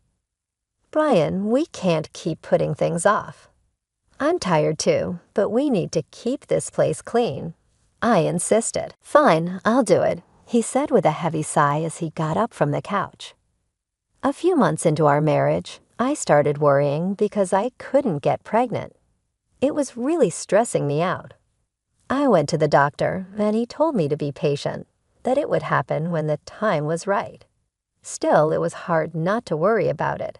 "Brian, we can't keep putting things off." "I'm tired too, but we need to keep this place clean." I insisted. "Fine, I'll do it," he said with a heavy sigh as he got up from the couch. A few months into our marriage, I started worrying because I couldn't get pregnant. It was really stressing me out. I went to the doctor, and he told me to be patient, that it would happen when the time was right. Still, it was hard not to worry about it.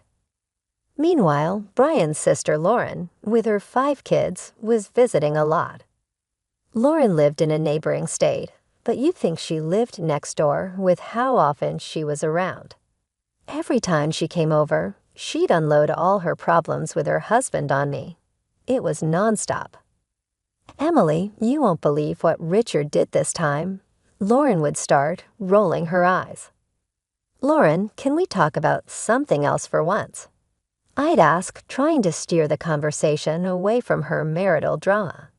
Meanwhile, Brian's sister Lauren, with her 5 kids, was visiting a lot. Lauren lived in a neighboring state, but you'd think she lived next door with how often she was around. Every time she came over, she'd unload all her problems with her husband on me. It was nonstop. "Emily, you won't believe what Richard did this time." Lauren would start, rolling her eyes. "Lauren, can we talk about something else for once?" I'd ask, trying to steer the conversation away from her marital drama.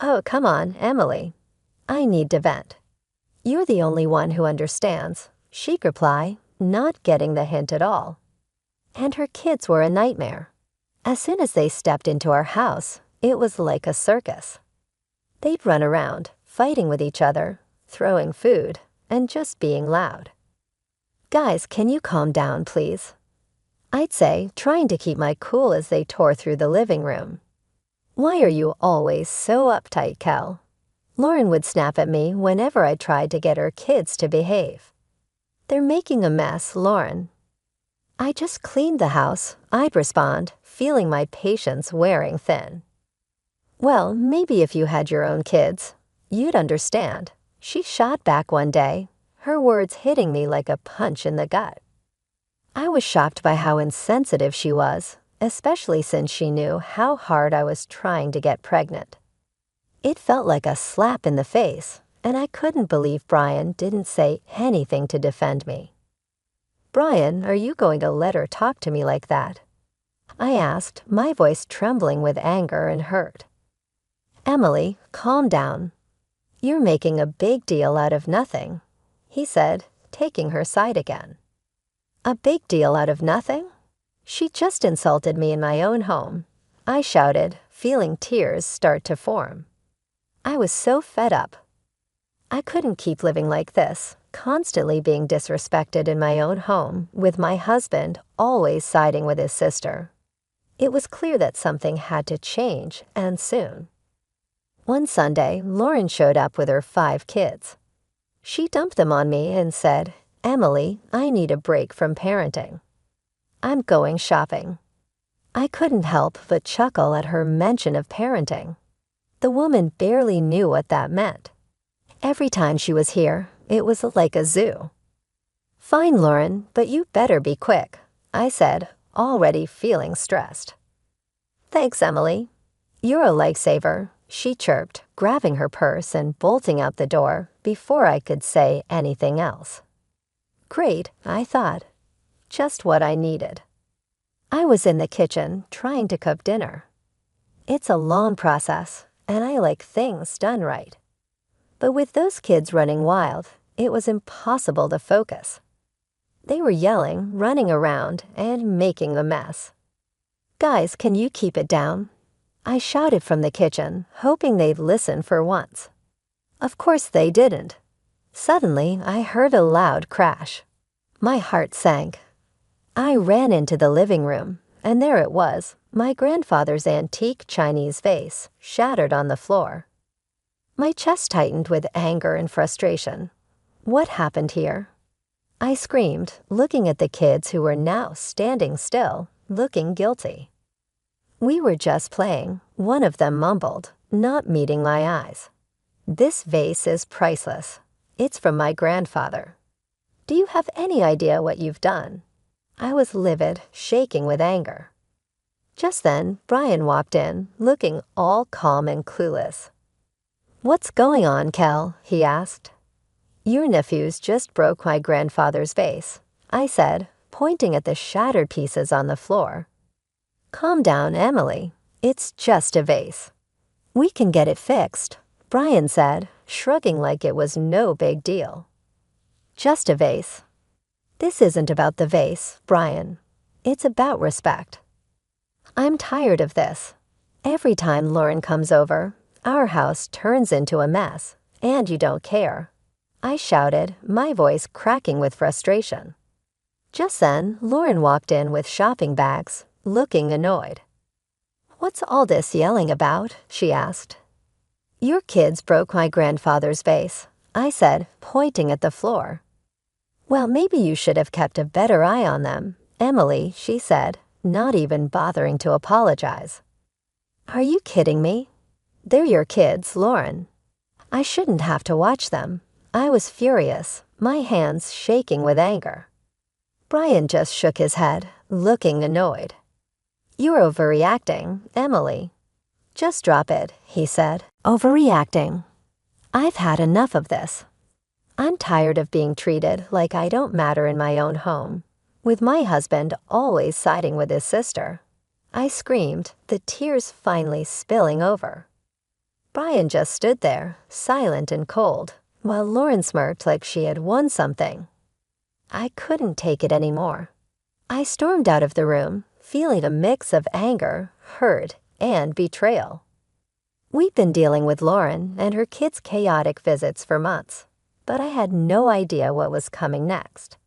"Oh, come on, Emily. I need to vent." "You're the only one who understands," she'd reply, not getting the hint at all. And her kids were a nightmare. As soon as they stepped into our house, it was like a circus. They'd run around, fighting with each other, throwing food, and just being loud. "Guys, can you calm down, please?" I'd say, trying to keep my cool as they tore through the living room. "Why are you always so uptight, Kel?" Lauren would snap at me whenever I tried to get her kids to behave. "They're making a mess, Lauren." "I just cleaned the house," I'd respond, feeling my patience wearing thin. "Well, maybe if you had your own kids, you'd understand," she shot back one day, her words hitting me like a punch in the gut. I was shocked by how insensitive she was, especially since she knew how hard I was trying to get pregnant. It felt like a slap in the face, and I couldn't believe Brian didn't say anything to defend me. "Brian, are you going to let her talk to me like that?" I asked, my voice trembling with anger and hurt. "Emily, calm down. You're making a big deal out of nothing," he said, taking her side again. "A big deal out of nothing? She just insulted me in my own home," I shouted, feeling tears start to form. I was so fed up. I couldn't keep living like this, constantly being disrespected in my own home, with my husband always siding with his sister. It was clear that something had to change, and soon. One Sunday, Lauren showed up with her 5 kids. She dumped them on me and said, "Emily, I need a break from parenting. I'm going shopping." I couldn't help but chuckle at her mention of parenting. The woman barely knew what that meant. Every time she was here, it was like a zoo. "Fine, Lauren, but you better be quick," I said, already feeling stressed. "Thanks, Emily. You're a lifesaver," she chirped, grabbing her purse and bolting out the door before I could say anything else. Great, I thought. Just what I needed. I was in the kitchen trying to cook dinner. It's a long process, and I like things done right. But with those kids running wild, it was impossible to focus. They were yelling, running around, and making a mess. "Guys, can you keep it down?" I shouted from the kitchen, hoping they'd listen for once. Of course they didn't. Suddenly, I heard a loud crash. My heart sank. I ran into the living room, and there it was, my grandfather's antique Chinese vase, shattered on the floor. My chest tightened with anger and frustration. What happened here? I screamed, looking at the kids who were now standing still, looking guilty. "We were just playing," one of them mumbled, not meeting my eyes. "This vase is priceless. It's from my grandfather. Do you have any idea what you've done?" I was livid, shaking with anger. Just then, Brian walked in, looking all calm and clueless. "What's going on, Kel?" he asked. "Your nephews just broke my grandfather's vase," I said, pointing at the shattered pieces on the floor. "Calm down, Emily. It's just a vase." "We can get it fixed," Brian said, shrugging like it was no big deal. "Just a vase." "This isn't about the vase, Brian. It's about respect. I'm tired of this. Every time Lauren comes over, our house turns into a mess, and you don't care. I shouted, my voice cracking with frustration. Just then, Lauren walked in with shopping bags, looking annoyed. "What's all this yelling about?" she asked. "Your kids broke my grandfather's vase," I said, pointing at the floor. "Well, maybe you should have kept a better eye on them, Emily," she said, not even bothering to apologize. "Are you kidding me? They're your kids, Lauren. I shouldn't have to watch them." I was furious, my hands shaking with anger. Brian just shook his head, looking annoyed. "You're overreacting, Emily." "Just drop it," he said. "Overreacting. I've had enough of this. I'm tired of being treated like I don't matter in my own home, with my husband always siding with his sister." I screamed, the tears finally spilling over. Brian just stood there, silent and cold, while Lauren smirked like she had won something. I couldn't take it anymore. I stormed out of the room, feeling a mix of anger, hurt, and betrayal. We'd been dealing with Lauren and her kids' chaotic visits for months, but I had no idea what was coming next.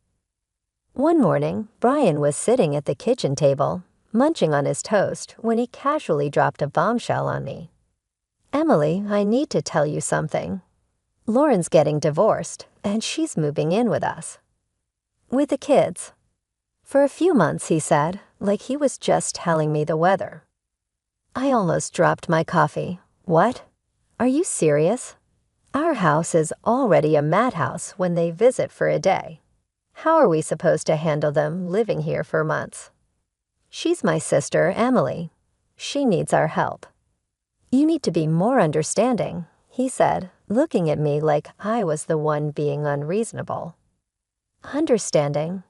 One morning, Brian was sitting at the kitchen table, munching on his toast, when he casually dropped a bombshell on me. "Emily, I need to tell you something. Lauren's getting divorced, and she's moving in with us. With the kids." "For a few months," he said, like he was just telling me the weather. I almost dropped my coffee. "What? Are you serious? Our house is already a madhouse when they visit for a day. How are we supposed to handle them living here for months?" "She's my sister, Emily. She needs our help." "You need to be more understanding," he said, looking at me like I was the one being unreasonable. "Understanding?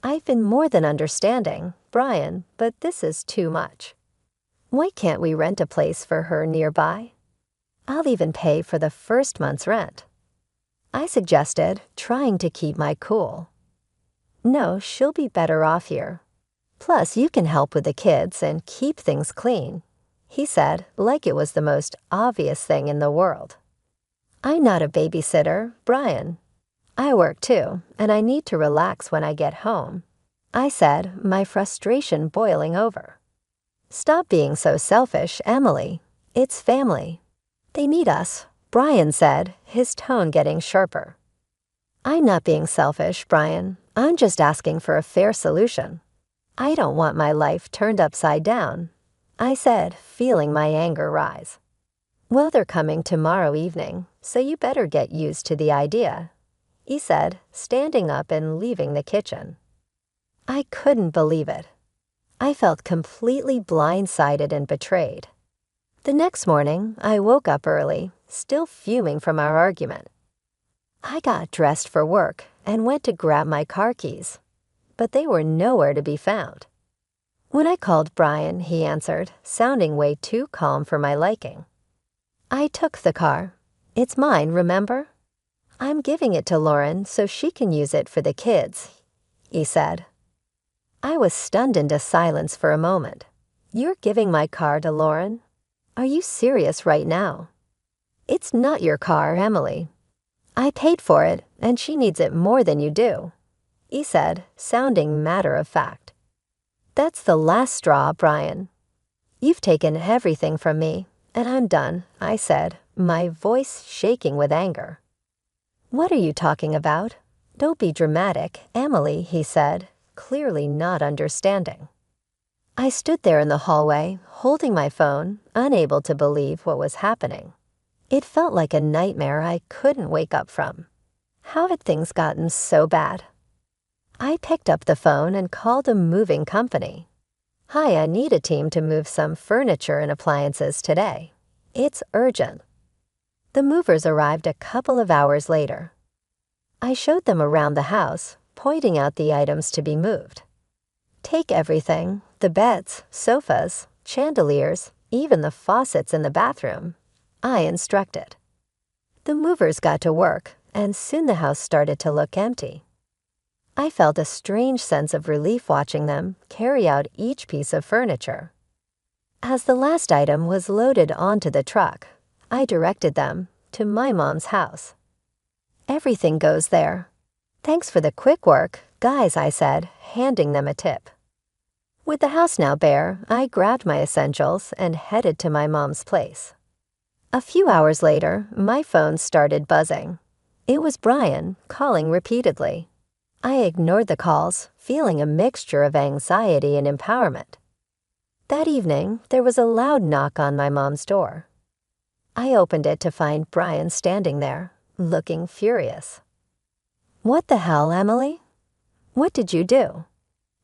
I've been more than understanding, Brian, but this is too much. Why can't we rent a place for her nearby? I'll even pay for the first month's rent," I suggested, trying to keep my cool. "No, she'll be better off here. Plus, you can help with the kids and keep things clean," he said, like it was the most obvious thing in the world. "I'm not a babysitter, Brian. I work too, and I need to relax when I get home," I said, my frustration boiling over. "Stop being so selfish, Emily. It's family. They need us," Brian said, his tone getting sharper. "I'm not being selfish, Brian. I'm just asking for a fair solution. I don't want my life turned upside down," I said, feeling my anger rise. "Well, they're coming tomorrow evening, so you better get used to the idea," he said, standing up and leaving the kitchen. I couldn't believe it. I felt completely blindsided and betrayed. The next morning, I woke up early, still fuming from our argument. I got dressed for work and went to grab my car keys, but they were nowhere to be found. When I called Brian, he answered, sounding way too calm for my liking. "I took the car. It's mine, remember? I'm giving it to Lauren so she can use it for the kids," he said. I was stunned into silence for a moment. "You're giving my car to Lauren? Are you serious right now?" "It's not your car, Emily. I paid for it, and she needs it more than you do," he said, sounding matter-of-fact. "That's the last straw, Brian. You've taken everything from me, and I'm done," I said, my voice shaking with anger. "What are you talking about? Don't be dramatic, Emily," he said, clearly not understanding. I stood there in the hallway, holding my phone, unable to believe what was happening. It felt like a nightmare I couldn't wake up from. How had things gotten so bad? I picked up the phone and called a moving company. "Hi, I need a team to move some furniture and appliances today. It's urgent." The movers arrived a couple of hours later. I showed them around the house, pointing out the items to be moved. "Take everything, the beds, sofas, chandeliers, even the faucets in the bathroom," I instructed. The movers got to work, and soon the house started to look empty. I felt a strange sense of relief watching them carry out each piece of furniture. As the last item was loaded onto the truck, I directed them to my mom's house. "Everything goes there. Thanks for the quick work, guys," I said, handing them a tip. With the house now bare, I grabbed my essentials and headed to my mom's place. A few hours later, my phone started buzzing. It was Brian, calling repeatedly. I ignored the calls, feeling a mixture of anxiety and empowerment. That evening, there was a loud knock on my mom's door. I opened it to find Brian standing there, looking furious. "What the hell, Emily? What did you do?"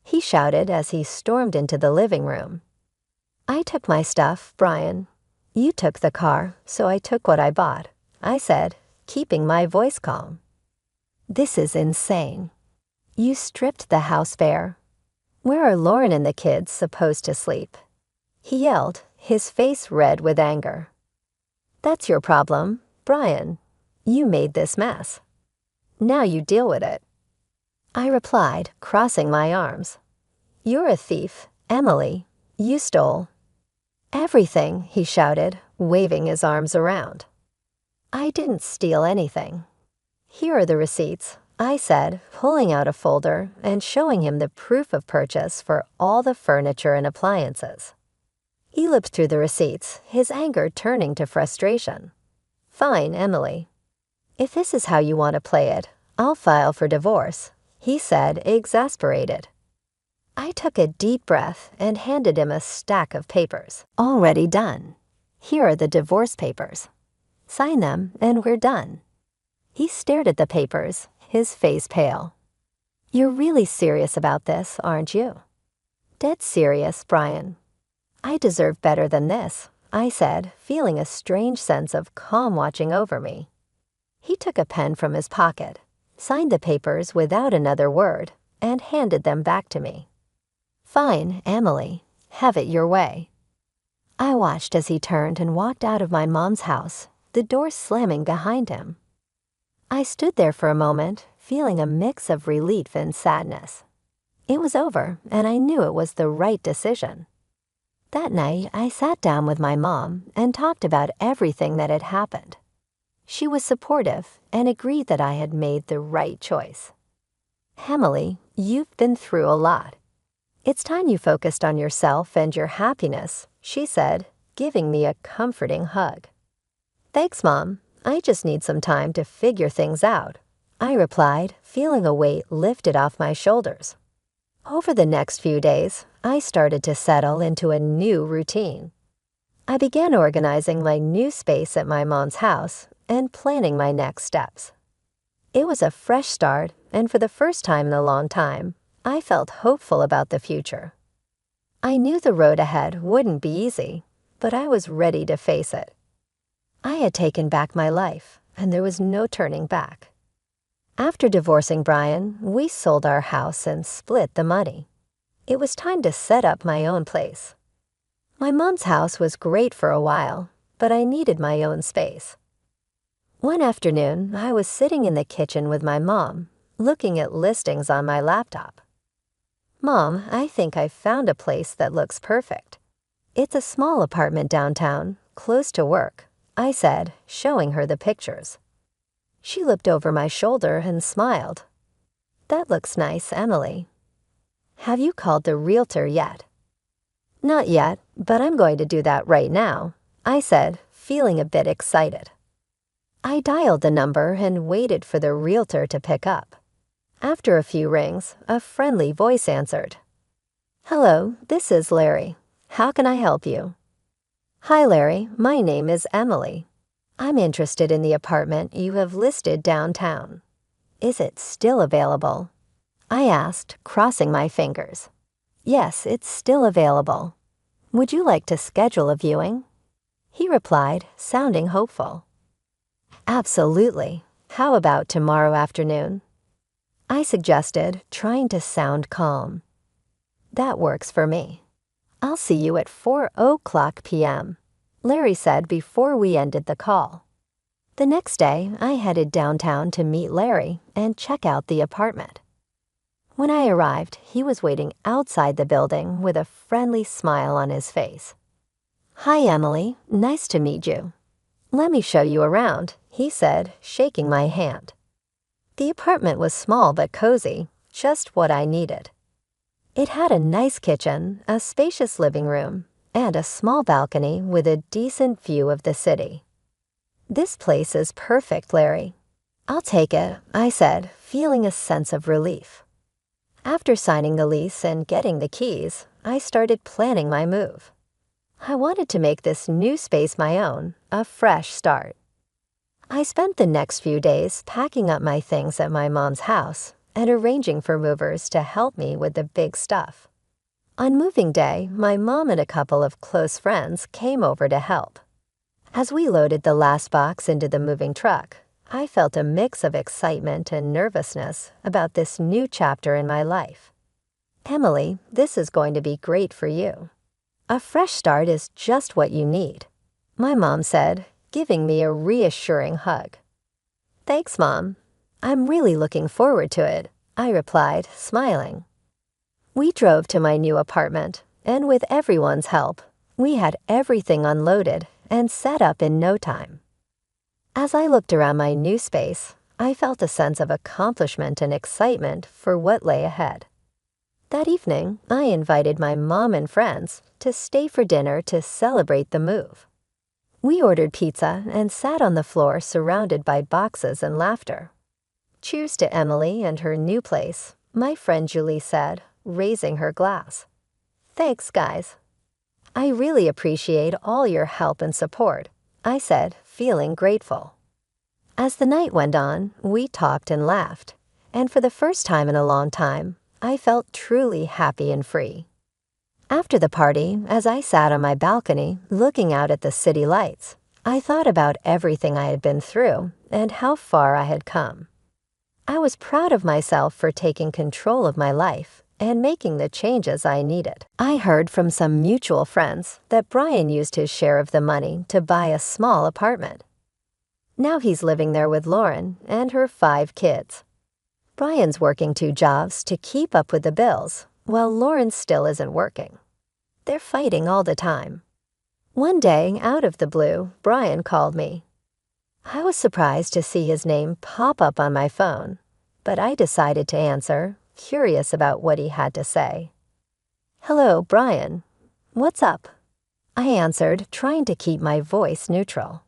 he shouted as he stormed into the living room. "I took my stuff, Brian. You took the car, so I took what I bought," I said, keeping my voice calm. "This is insane. You stripped the house bare. Where are Lauren and the kids supposed to sleep?" he yelled, his face red with anger. "That's your problem, Brian. You made this mess. Now you deal with it." I replied, crossing my arms. "You're a thief, Emily. You stole." "Everything," he shouted, waving his arms around. "I didn't steal anything. Here are the receipts," I said, pulling out a folder and showing him the proof of purchase for all the furniture and appliances. He looked through the receipts, his anger turning to frustration. "Fine, Emily. If this is how you want to play it, I'll file for divorce," he said, exasperated. I took a deep breath and handed him a stack of papers. "Already done. Here are the divorce papers. Sign them and we're done." He stared at the papers, his face pale. "You're really serious about this, aren't you?" "Dead serious, Brian. I deserve better than this," I said, feeling a strange sense of calm watching over me. He took a pen from his pocket, signed the papers without another word, and handed them back to me. "Fine, Emily. Have it your way." I watched as he turned and walked out of my mom's house, the door slamming behind him. I stood there for a moment, feeling a mix of relief and sadness. It was over, and I knew it was the right decision. That night, I sat down with my mom and talked about everything that had happened. She was supportive and agreed that I had made the right choice. "Emily, you've been through a lot. It's time you focused on yourself and your happiness," she said, giving me a comforting hug. "Thanks, Mom. I just need some time to figure things out," I replied, feeling a weight lifted off my shoulders. Over the next few days, I started to settle into a new routine. I began organizing my new space at my mom's house and planning my next steps. It was a fresh start, and for the first time in a long time, I felt hopeful about the future. I knew the road ahead wouldn't be easy, but I was ready to face it. I had taken back my life, and there was no turning back. After divorcing Brian, we sold our house and split the money. It was time to set up my own place. My mom's house was great for a while, but I needed my own space. One afternoon, I was sitting in the kitchen with my mom, looking at listings on my laptop. "Mom, I think I've found a place that looks perfect. It's a small apartment downtown, close to work," I said, showing her the pictures. She looked over my shoulder and smiled. "That looks nice, Emily. Have you called the realtor yet?" "Not yet, but I'm going to do that right now," I said, feeling a bit excited. I dialed the number and waited for the realtor to pick up. After a few rings, a friendly voice answered. "Hello, this is Larry. How can I help you?" "Hi, Larry. My name is Emily. I'm interested in the apartment you have listed downtown. Is it still available?" I asked, crossing my fingers. "Yes, it's still available. Would you like to schedule a viewing?" He replied, sounding hopeful. "Absolutely. How about tomorrow afternoon?" I suggested, trying to sound calm. "That works for me. I'll see you at 4:00 p.m., Larry said before we ended the call. The next day, I headed downtown to meet Larry and check out the apartment. When I arrived, he was waiting outside the building with a friendly smile on his face. "Hi, Emily. Nice to meet you. Let me show you around," he said, shaking my hand. The apartment was small but cozy, just what I needed. It had a nice kitchen, a spacious living room, and a small balcony with a decent view of the city. "This place is perfect, Larry." "I'll take it," I said, feeling a sense of relief. After signing the lease and getting the keys, I started planning my move. I wanted to make this new space my own, a fresh start. I spent the next few days packing up my things at my mom's house and arranging for movers to help me with the big stuff. On moving day, my mom and a couple of close friends came over to help. As we loaded the last box into the moving truck, I felt a mix of excitement and nervousness about this new chapter in my life. "Emily, this is going to be great for you. A fresh start is just what you need," my mom said, giving me a reassuring hug. "Thanks, Mom. I'm really looking forward to it," I replied, smiling. We drove to my new apartment, and with everyone's help, we had everything unloaded and set up in no time. As I looked around my new space, I felt a sense of accomplishment and excitement for what lay ahead. That evening, I invited my mom and friends to stay for dinner to celebrate the move. We ordered pizza and sat on the floor surrounded by boxes and laughter. "Cheers to Emily and her new place," my friend Julie said, raising her glass. "Thanks, guys." "I really appreciate all your help and support," I said, feeling grateful. As the night went on, we talked and laughed, and for the first time in a long time, I felt truly happy and free. After the party, as I sat on my balcony looking out at the city lights, I thought about everything I had been through and how far I had come. I was proud of myself for taking control of my life and making the changes I needed. I heard from some mutual friends that Brian used his share of the money to buy a small apartment. Now he's living there with Lauren and her 5 kids. Brian's working 2 jobs to keep up with the bills, while Lauren still isn't working. They're fighting all the time. One day, out of the blue, Brian called me. I was surprised to see his name pop up on my phone, but I decided to answer, curious about what he had to say. "Hello, Brian. What's up?" I answered, trying to keep my voice neutral.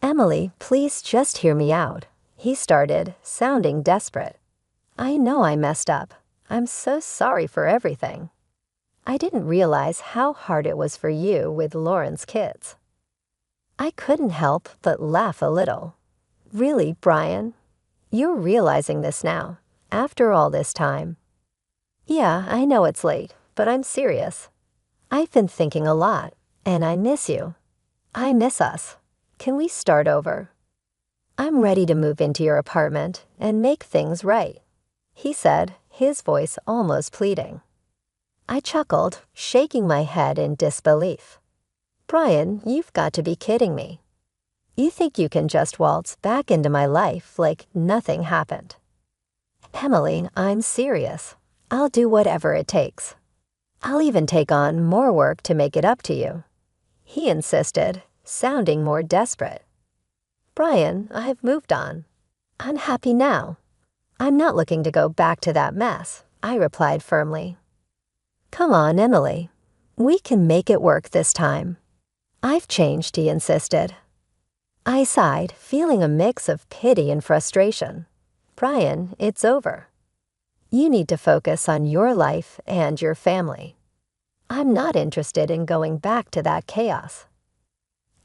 "Emily, please just hear me out," he started, sounding desperate. "I know I messed up. I'm so sorry for everything. I didn't realize how hard it was for you with Lauren's kids." I couldn't help but laugh a little. "Really, Brian? You're realizing this now, after all this time?" "Yeah, I know it's late, but I'm serious. I've been thinking a lot, and I miss you. I miss us. Can we start over? I'm ready to move into your apartment and make things right," he said, his voice almost pleading. I chuckled, shaking my head in disbelief. "Brian, you've got to be kidding me. You think you can just waltz back into my life like nothing happened?" "Emily, I'm serious. I'll do whatever it takes. I'll even take on more work to make it up to you," he insisted, sounding more desperate. "Brian, I've moved on. I'm happy now. I'm not looking to go back to that mess," I replied firmly. "Come on, Emily. We can make it work this time." "I've changed," he insisted. I sighed, feeling a mix of pity and frustration. "Brian, it's over. You need to focus on your life and your family. I'm not interested in going back to that chaos."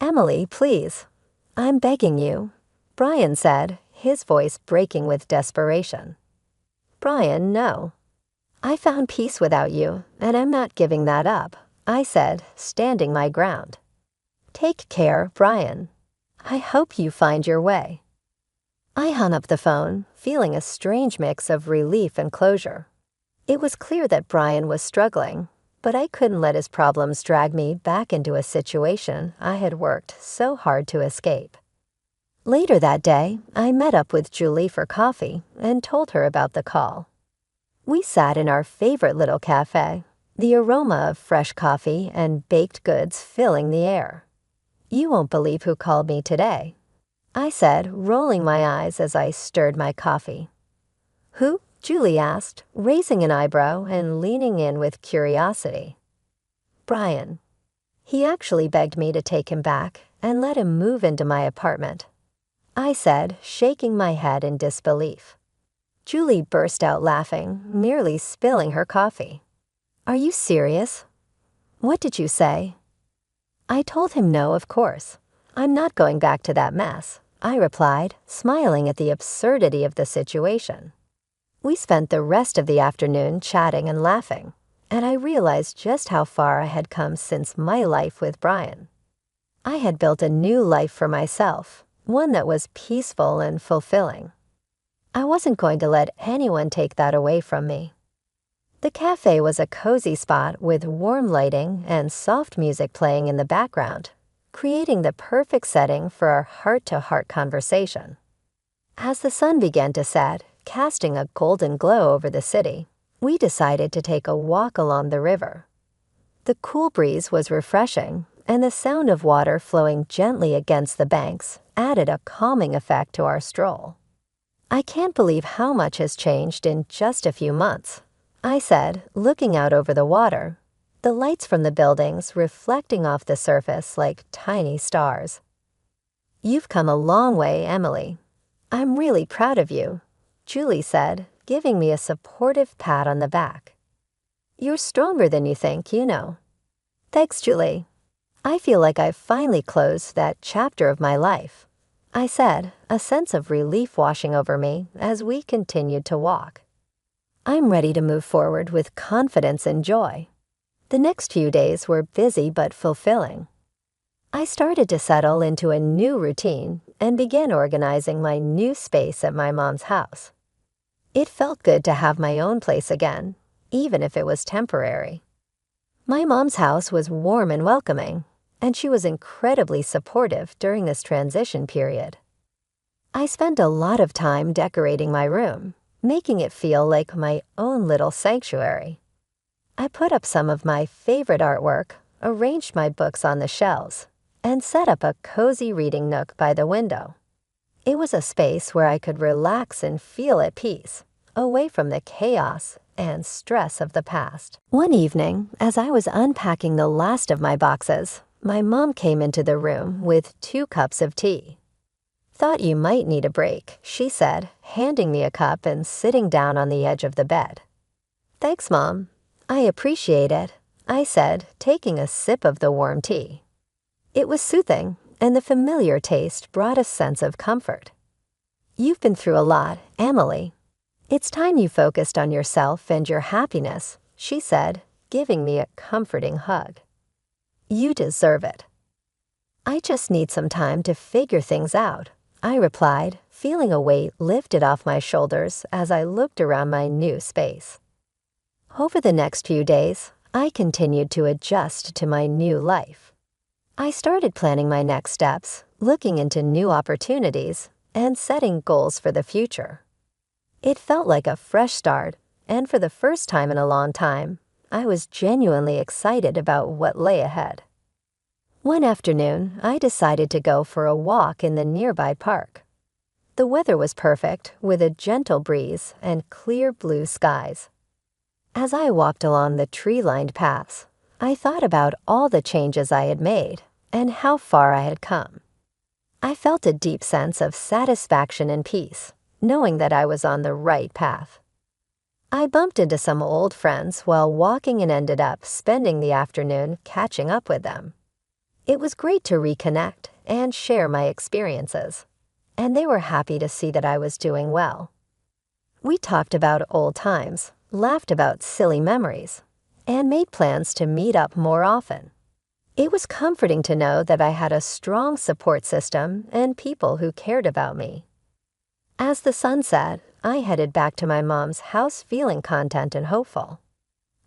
"Emily, please. I'm begging you," Brian said, his voice breaking with desperation. "Brian, no. I found peace without you, and I'm not giving that up," I said, standing my ground. "Take care, Brian. I hope you find your way." I hung up the phone, feeling a strange mix of relief and closure. It was clear that Brian was struggling, but I couldn't let his problems drag me back into a situation I had worked so hard to escape. Later that day, I met up with Julie for coffee and told her about the call. We sat in our favorite little cafe, the aroma of fresh coffee and baked goods filling the air. "You won't believe who called me today," I said, rolling my eyes as I stirred my coffee. "Who?" Julie asked, raising an eyebrow and leaning in with curiosity. "Brian. He actually begged me to take him back and let him move into my apartment," I said, shaking my head in disbelief. Julie burst out laughing, nearly spilling her coffee. "Are you serious? What did you say?" I told him no, of course. "I'm not going back to that mess," I replied, smiling at the absurdity of the situation. We spent the rest of the afternoon chatting and laughing, and I realized just how far I had come since my life with Brian. I had built a new life for myself, one that was peaceful and fulfilling. I wasn't going to let anyone take that away from me. The cafe was a cozy spot with warm lighting and soft music playing in the background, creating the perfect setting for our heart-to-heart conversation. As the sun began to set, casting a golden glow over the city, we decided to take a walk along the river. The cool breeze was refreshing, and the sound of water flowing gently against the banks added a calming effect to our stroll. "I can't believe how much has changed in just a few months," I said, looking out over the water, the lights from the buildings reflecting off the surface like tiny stars. "You've come a long way, Emily. I'm really proud of you," Julie said, giving me a supportive pat on the back. "You're stronger than you think, you know." "Thanks, Julie. I feel like I've finally closed that chapter of my life," I said, a sense of relief washing over me as we continued to walk. "I'm ready to move forward with confidence and joy." The next few days were busy but fulfilling. I started to settle into a new routine and began organizing my new space at my mom's house. It felt good to have my own place again, even if it was temporary. My mom's house was warm and welcoming, and she was incredibly supportive during this transition period. I spent a lot of time decorating my room, making it feel like my own little sanctuary. I put up some of my favorite artwork, arranged my books on the shelves, and set up a cozy reading nook by the window. It was a space where I could relax and feel at peace, away from the chaos and stress of the past. One evening, as I was unpacking the last of my boxes, my mom came into the room with 2 cups of tea. "Thought you might need a break," she said, handing me a cup and sitting down on the edge of the bed. "Thanks, Mom. I appreciate it," I said, taking a sip of the warm tea. It was soothing, and the familiar taste brought a sense of comfort. "You've been through a lot, Emily. It's time you focused on yourself and your happiness," she said, giving me a comforting hug. "You deserve it." "I just need some time to figure things out," I replied, feeling a weight lifted off my shoulders as I looked around my new space. Over the next few days, I continued to adjust to my new life. I started planning my next steps, looking into new opportunities, and setting goals for the future. It felt like a fresh start, and for the first time in a long time, I was genuinely excited about what lay ahead. One afternoon, I decided to go for a walk in the nearby park. The weather was perfect, with a gentle breeze and clear blue skies. As I walked along the tree-lined paths, I thought about all the changes I had made and how far I had come. I felt a deep sense of satisfaction and peace, knowing that I was on the right path. I bumped into some old friends while walking and ended up spending the afternoon catching up with them. It was great to reconnect and share my experiences, and they were happy to see that I was doing well. We talked about old times, laughed about silly memories, and made plans to meet up more often. It was comforting to know that I had a strong support system and people who cared about me. As the sun set, I headed back to my mom's house feeling content and hopeful.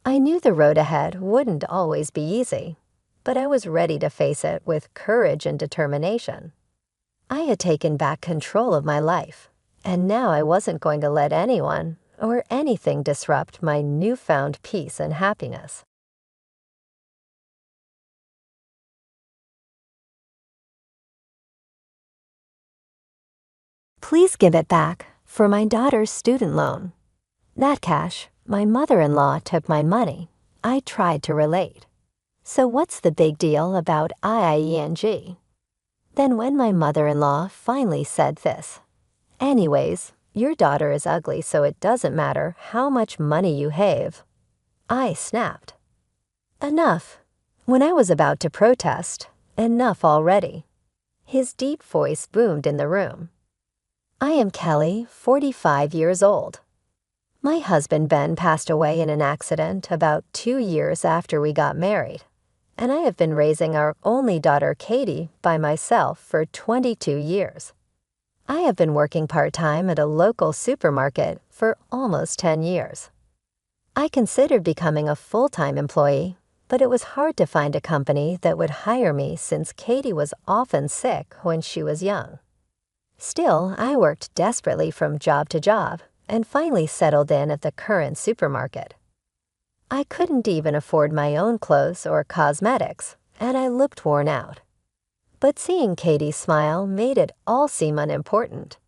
I knew the road ahead wouldn't always be easy, but I was ready to face it with courage and determination. I had taken back control of my life, and now I wasn't going to let anyone, or anything disrupt my newfound peace and happiness. Please give it back for my daughter's student loan. That cash, my mother-in-law took my money. I tried to relate. So what's the big deal about IIENG? Then when my mother-in-law finally said this, anyways, your daughter is ugly, so it doesn't matter how much money you have, I snapped. Enough. When I was about to protest, enough already. His deep voice boomed in the room. I am Kelly, 45 years old. My husband Ben passed away in an accident about 2 years after we got married, and I have been raising our only daughter Katie by myself for 22 years. I have been working part-time at a local supermarket for almost 10 years. I considered becoming a full-time employee, but it was hard to find a company that would hire me since Katie was often sick when she was young. Still, I worked desperately from job to job and finally settled in at the current supermarket. I couldn't even afford my own clothes or cosmetics, and I looked worn out. But seeing Katie smile made it all seem unimportant.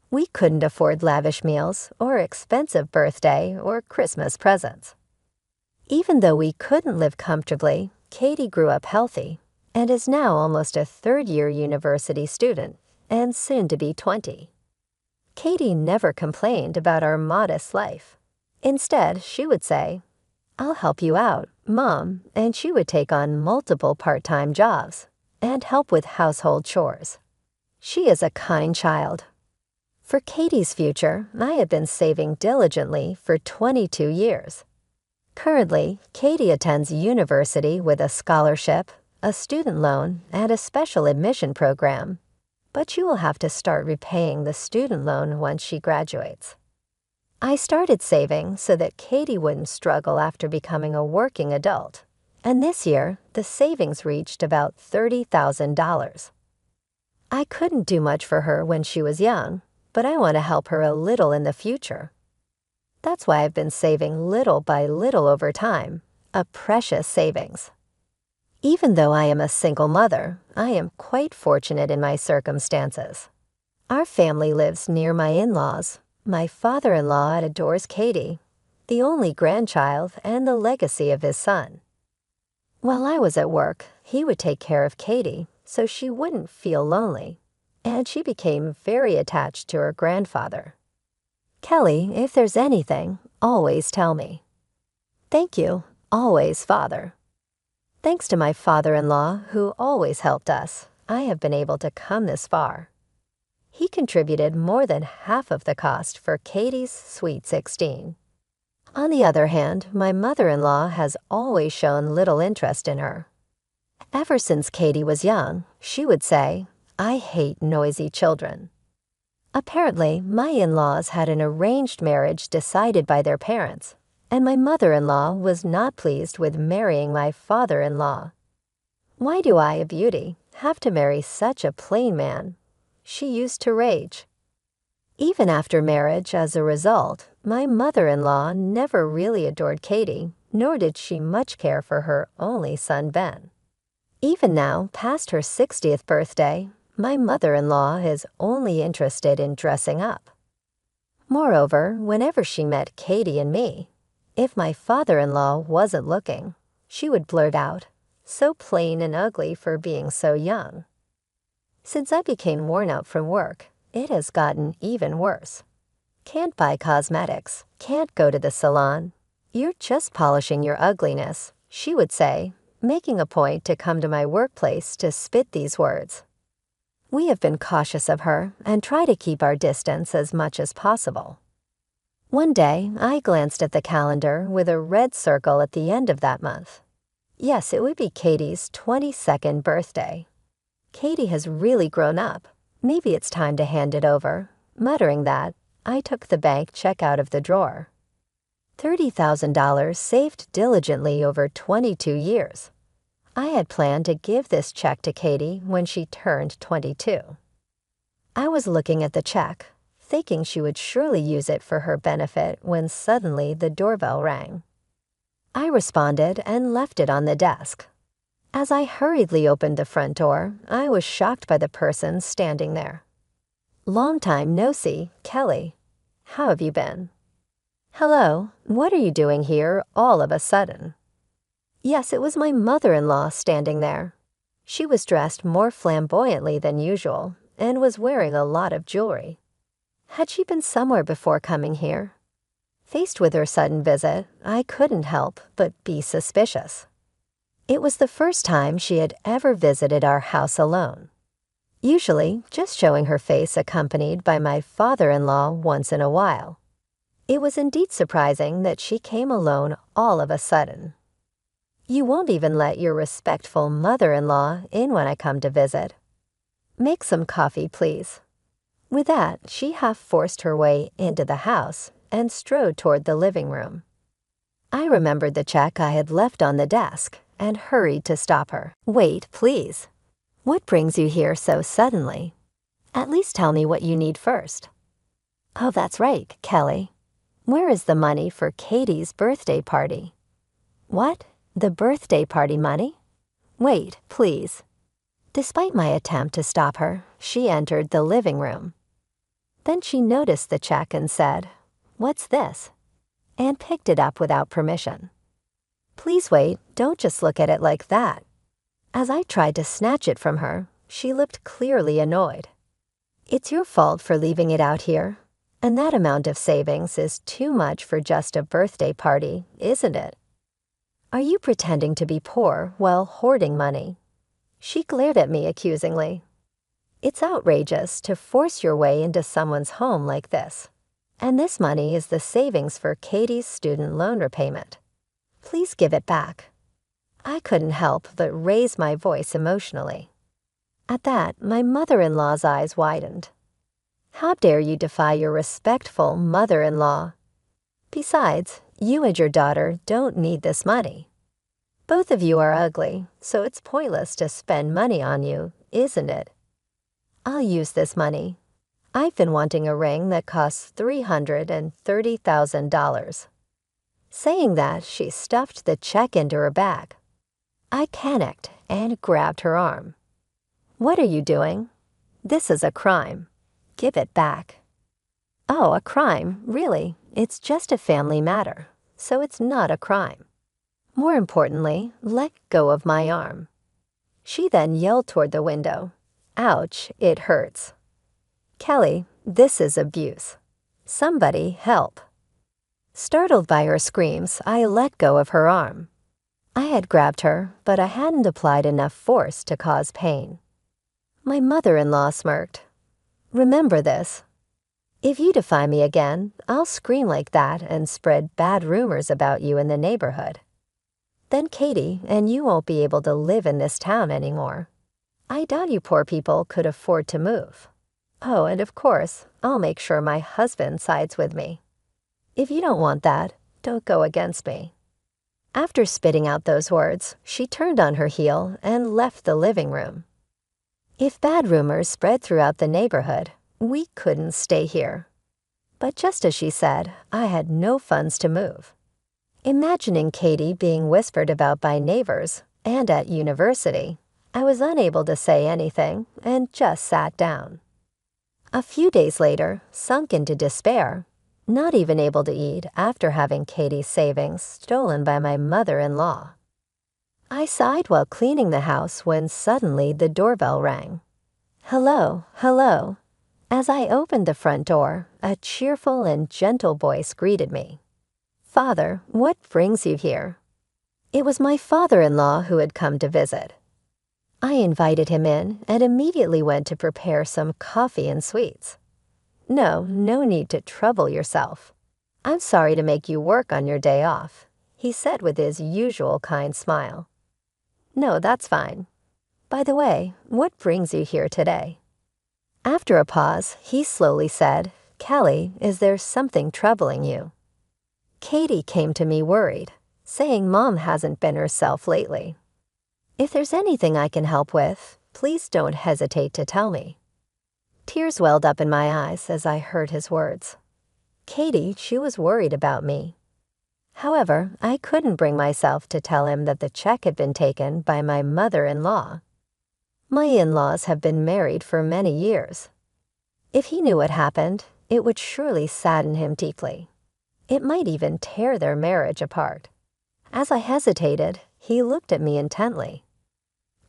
We couldn't afford lavish meals or expensive birthday or Christmas presents. Even though we couldn't live comfortably, Katie grew up healthy and is now almost a third-year university student and soon to be 20. Katie never complained about our modest life. Instead, she would say, "I'll help you out, Mom," and she would take on multiple part-time jobs and help with household chores. She is a kind child. For Katie's future, I have been saving diligently for 22 years. Currently, Katie attends university with a scholarship, a student loan, and a special admission program. But you will have to start repaying the student loan once she graduates. I started saving so that Katie wouldn't struggle after becoming a working adult, and this year, the savings reached about $30,000. I couldn't do much for her when she was young, but I want to help her a little in the future. That's why I've been saving little by little over time, a precious savings. Even though I am a single mother, I am quite fortunate in my circumstances. Our family lives near my in-laws. My father-in-law adores Katie, the only grandchild and the legacy of his son. While I was at work, he would take care of Katie so she wouldn't feel lonely, and she became very attached to her grandfather. Kelly, if there's anything, always tell me. Thank you, always, Father. Thanks to my father-in-law, who always helped us, I have been able to come this far. He contributed more than half of the cost for Katie's Sweet 16. On the other hand, my mother-in-law has always shown little interest in her. Ever since Katie was young, she would say, "I hate noisy children." Apparently, my in-laws had an arranged marriage decided by their parents, and my mother-in-law was not pleased with marrying my father-in-law. Why do I, a beauty, have to marry such a plain man? She used to rage. Even after marriage, as a result, my mother-in-law never really adored Katie, nor did she much care for her only son, Ben. Even now, past her 60th birthday, my mother-in-law is only interested in dressing up. Moreover, whenever she met Katie and me, if my father-in-law wasn't looking, she would blurt out, "So plain and ugly for being so young." Since I became worn out from work, it has gotten even worse. Can't buy cosmetics, can't go to the salon. "You're just polishing your ugliness," she would say, making a point to come to my workplace to spit these words. We have been cautious of her and try to keep our distance as much as possible. One day, I glanced at the calendar with a red circle at the end of that month. Yes, it would be Katie's 22nd birthday. Katie has really grown up. Maybe it's time to hand it over. Muttering that, I took the bank check out of the drawer. $30,000 saved diligently over 22 years. I had planned to give this check to Katie when she turned 22. I was looking at the check, thinking she would surely use it for her benefit when suddenly the doorbell rang. I responded and left it on the desk. As I hurriedly opened the front door, I was shocked by the person standing there. "Long time no see, Kelly. How have you been?" "Hello, what are you doing here all of a sudden?" Yes, it was my mother-in-law standing there. She was dressed more flamboyantly than usual and was wearing a lot of jewelry. Had she been somewhere before coming here? Faced with her sudden visit, I couldn't help but be suspicious. It was the first time she had ever visited our house alone. Usually, just showing her face accompanied by my father-in-law once in a while. It was indeed surprising that she came alone all of a sudden. "You won't even let your respectful mother-in-law in when I come to visit. Make some coffee, please." With that, she half forced her way into the house and strode toward the living room. I remembered the check I had left on the desk and hurried to stop her. "Wait, please. What brings you here so suddenly? At least tell me what you need first." "Oh, that's right, Kelly. Where is the money for Katie's birthday party?" "What? The birthday party money? Wait, please." Despite my attempt to stop her, she entered the living room. Then she noticed the check and said, "What's this?" and picked it up without permission. "Please wait, don't just look at it like that." As I tried to snatch it from her, she looked clearly annoyed. "It's your fault for leaving it out here, and that amount of savings is too much for just a birthday party, isn't it? Are you pretending to be poor while hoarding money?" She glared at me accusingly. "It's outrageous to force your way into someone's home like this. And this money is the savings for Katie's student loan repayment. Please give it back." I couldn't help but raise my voice emotionally. At that, my mother-in-law's eyes widened. "How dare you defy your respectful mother-in-law? Besides, you and your daughter don't need this money. Both of you are ugly, so it's pointless to spend money on you, isn't it? I'll use this money. I've been wanting a ring that costs $330,000. Saying that, she stuffed the check into her bag. I panicked and grabbed her arm. "What are you doing? This is a crime. Give it back." "Oh, a crime? Really? It's just a family matter, so it's not a crime. More importantly, let go of my arm." She then yelled toward the window. "Ouch, it hurts." "Kelly, this is abuse. Somebody help." Startled by her screams, I let go of her arm. I had grabbed her, but I hadn't applied enough force to cause pain. My mother-in-law smirked. "Remember this. If you defy me again, I'll scream like that and spread bad rumors about you in the neighborhood. Then Katie and you won't be able to live in this town anymore. I doubt you poor people could afford to move. Oh, and of course, I'll make sure my husband sides with me. If you don't want that, don't go against me." After spitting out those words, she turned on her heel and left the living room. If bad rumors spread throughout the neighborhood, we couldn't stay here. But just as she said, I had no funds to move. Imagining Katie being whispered about by neighbors and at university, I was unable to say anything and just sat down. A few days later, sunk into despair, not even able to eat after having Katie's savings stolen by my mother-in-law. I sighed while cleaning the house when suddenly the doorbell rang. "Hello, hello." As I opened the front door, a cheerful and gentle voice greeted me. "Father, what brings you here?" It was my father-in-law who had come to visit. I invited him in and immediately went to prepare some coffee and sweets. No need to trouble yourself. I'm sorry to make you work on your day off," he said with his usual kind smile. "No, that's fine. By the way, what brings you here today?" After a pause, he slowly said, "Kelly, is there something troubling you?" Katie came to me worried, saying Mom hasn't been herself lately. "If there's anything I can help with, please don't hesitate to tell me." Tears welled up in my eyes as I heard his words. Katie, she was worried about me. However, I couldn't bring myself to tell him that the check had been taken by my mother-in-law. My in-laws have been married for many years. If he knew what happened, it would surely sadden him deeply. It might even tear their marriage apart. As I hesitated, he looked at me intently.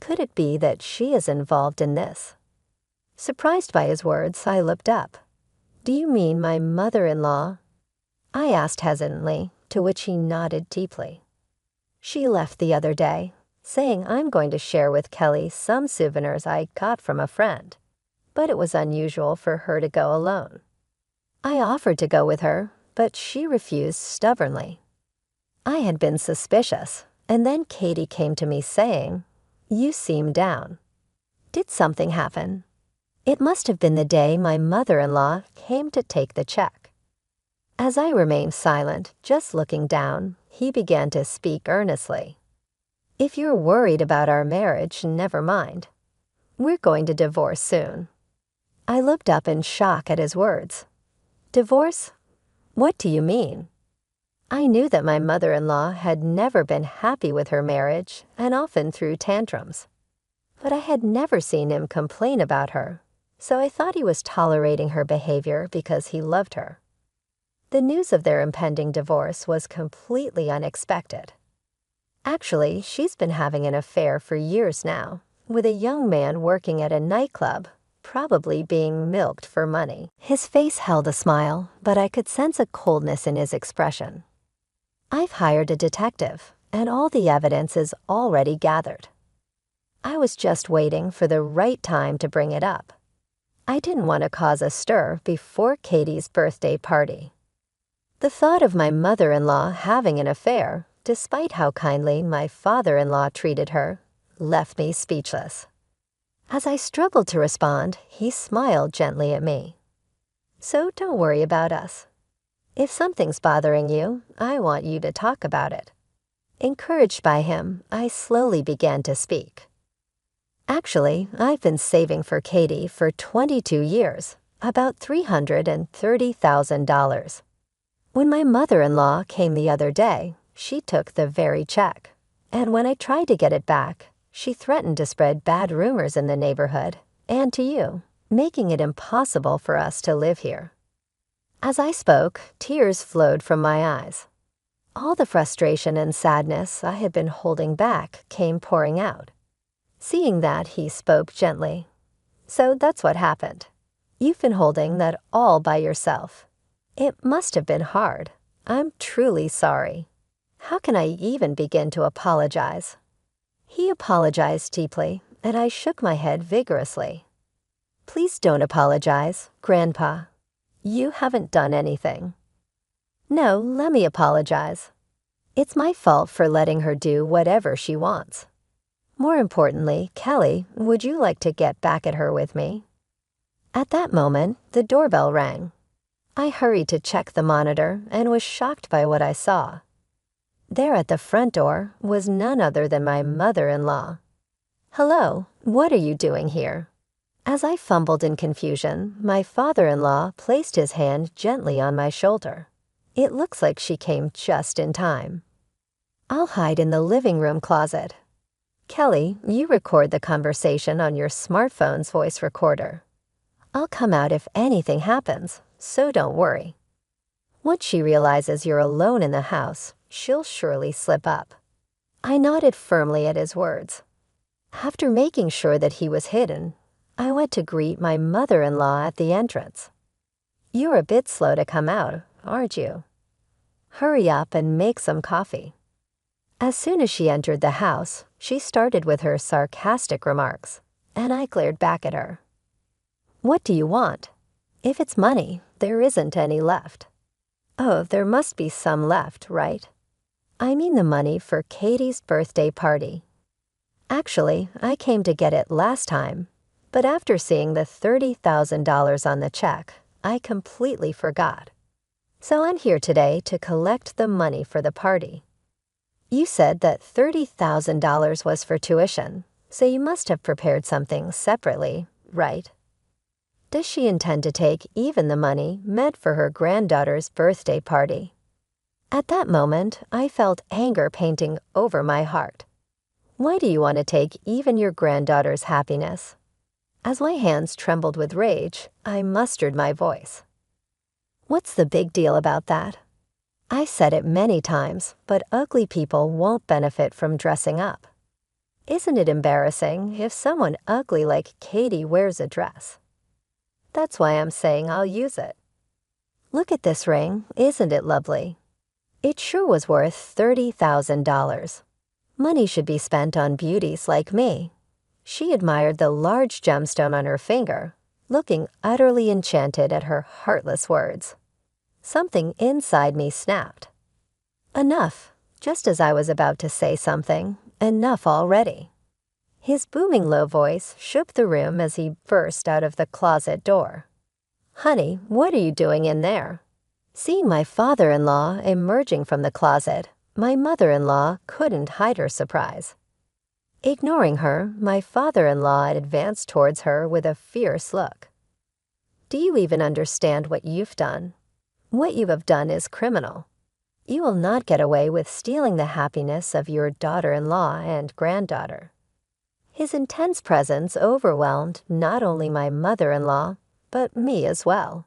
Could it be that she is involved in this? Surprised by his words, I looked up. "Do you mean my mother-in-law?" I asked hesitantly, to which he nodded deeply. "She left the other day, saying I'm going to share with Kelly some souvenirs I got from a friend, but it was unusual for her to go alone. I offered to go with her, but she refused stubbornly. I had been suspicious, and then Katie came to me saying, 'You seem down.' Did something happen? It must have been the day my mother-in-law came to take the check." As I remained silent, just looking down, he began to speak earnestly. "If you're worried about our marriage, never mind. We're going to divorce soon." I looked up in shock at his words. "Divorce? What do you mean?" I knew that my mother-in-law had never been happy with her marriage and often threw tantrums. But I had never seen him complain about her, so I thought he was tolerating her behavior because he loved her. The news of their impending divorce was completely unexpected. Actually, she's been having an affair for years now, with a young man working at a nightclub, probably being milked for money. His face held a smile, but I could sense a coldness in his expression. "I've hired a detective, and all the evidence is already gathered. I was just waiting for the right time to bring it up. I didn't want to cause a stir before Katie's birthday party." The thought of my mother-in-law having an affair, despite how kindly my father-in-law treated her, left me speechless. As I struggled to respond, he smiled gently at me. "So don't worry about us. If something's bothering you, I want you to talk about it." Encouraged by him, I slowly began to speak. "Actually, I've been saving for Katie for 22 years, about $330,000. When my mother-in-law came the other day, she took the very check, and when I tried to get it back, she threatened to spread bad rumors in the neighborhood and to you, making it impossible for us to live here." As I spoke, tears flowed from my eyes. All the frustration and sadness I had been holding back came pouring out. Seeing that, he spoke gently. "So that's what happened. You've been holding that all by yourself. It must have been hard. I'm truly sorry. How can I even begin to apologize?" He apologized deeply, and I shook my head vigorously. "Please don't apologize, Grandpa. You haven't done anything." "No, let me apologize. It's my fault for letting her do whatever she wants. More importantly, Kelly, would you like to get back at her with me?" At that moment, the doorbell rang. I hurried to check the monitor and was shocked by what I saw. There at the front door was none other than my mother-in-law. "Hello, what are you doing here?" As I fumbled in confusion, my father-in-law placed his hand gently on my shoulder. It looks like she came just in time. "I'll hide in the living room closet. Kelly, you record the conversation on your smartphone's voice recorder. I'll come out if anything happens, so don't worry. Once she realizes you're alone in the house, she'll surely slip up." I nodded firmly at his words. After making sure that he was hidden, I went to greet my mother-in-law at the entrance. "You're a bit slow to come out, aren't you? Hurry up and make some coffee." As soon as she entered the house, she started with her sarcastic remarks, and I glared back at her. "What do you want? If it's money, there isn't any left." "Oh, there must be some left, right?" "I mean the money for Katie's birthday party. Actually, I came to get it last time, but after seeing the $30,000 on the check, I completely forgot. So I'm here today to collect the money for the party." "You said that $30,000 was for tuition, so you must have prepared something separately, right?" Does she intend to take even the money meant for her granddaughter's birthday party? At that moment, I felt anger painting over my heart. Why do you want to take even your granddaughter's happiness? As my hands trembled with rage, I mustered my voice. What's the big deal about that? I said it many times, but ugly people won't benefit from dressing up. Isn't it embarrassing if someone ugly like Katie wears a dress? That's why I'm saying I'll use it. Look at this ring, isn't it lovely? It sure was worth $30,000. Money should be spent on beauties like me. She admired the large gemstone on her finger, looking utterly enchanted at her heartless words. Something inside me snapped. Enough, just as I was about to say something, enough already. His booming low voice shook the room as he burst out of the closet door. Honey, what are you doing in there? Seeing my father-in-law emerging from the closet, my mother-in-law couldn't hide her surprise. Ignoring her, my father-in-law advanced towards her with a fierce look. Do you even understand what you've done? What you have done is criminal. You will not get away with stealing the happiness of your daughter-in-law and granddaughter. His intense presence overwhelmed not only my mother-in-law, but me as well.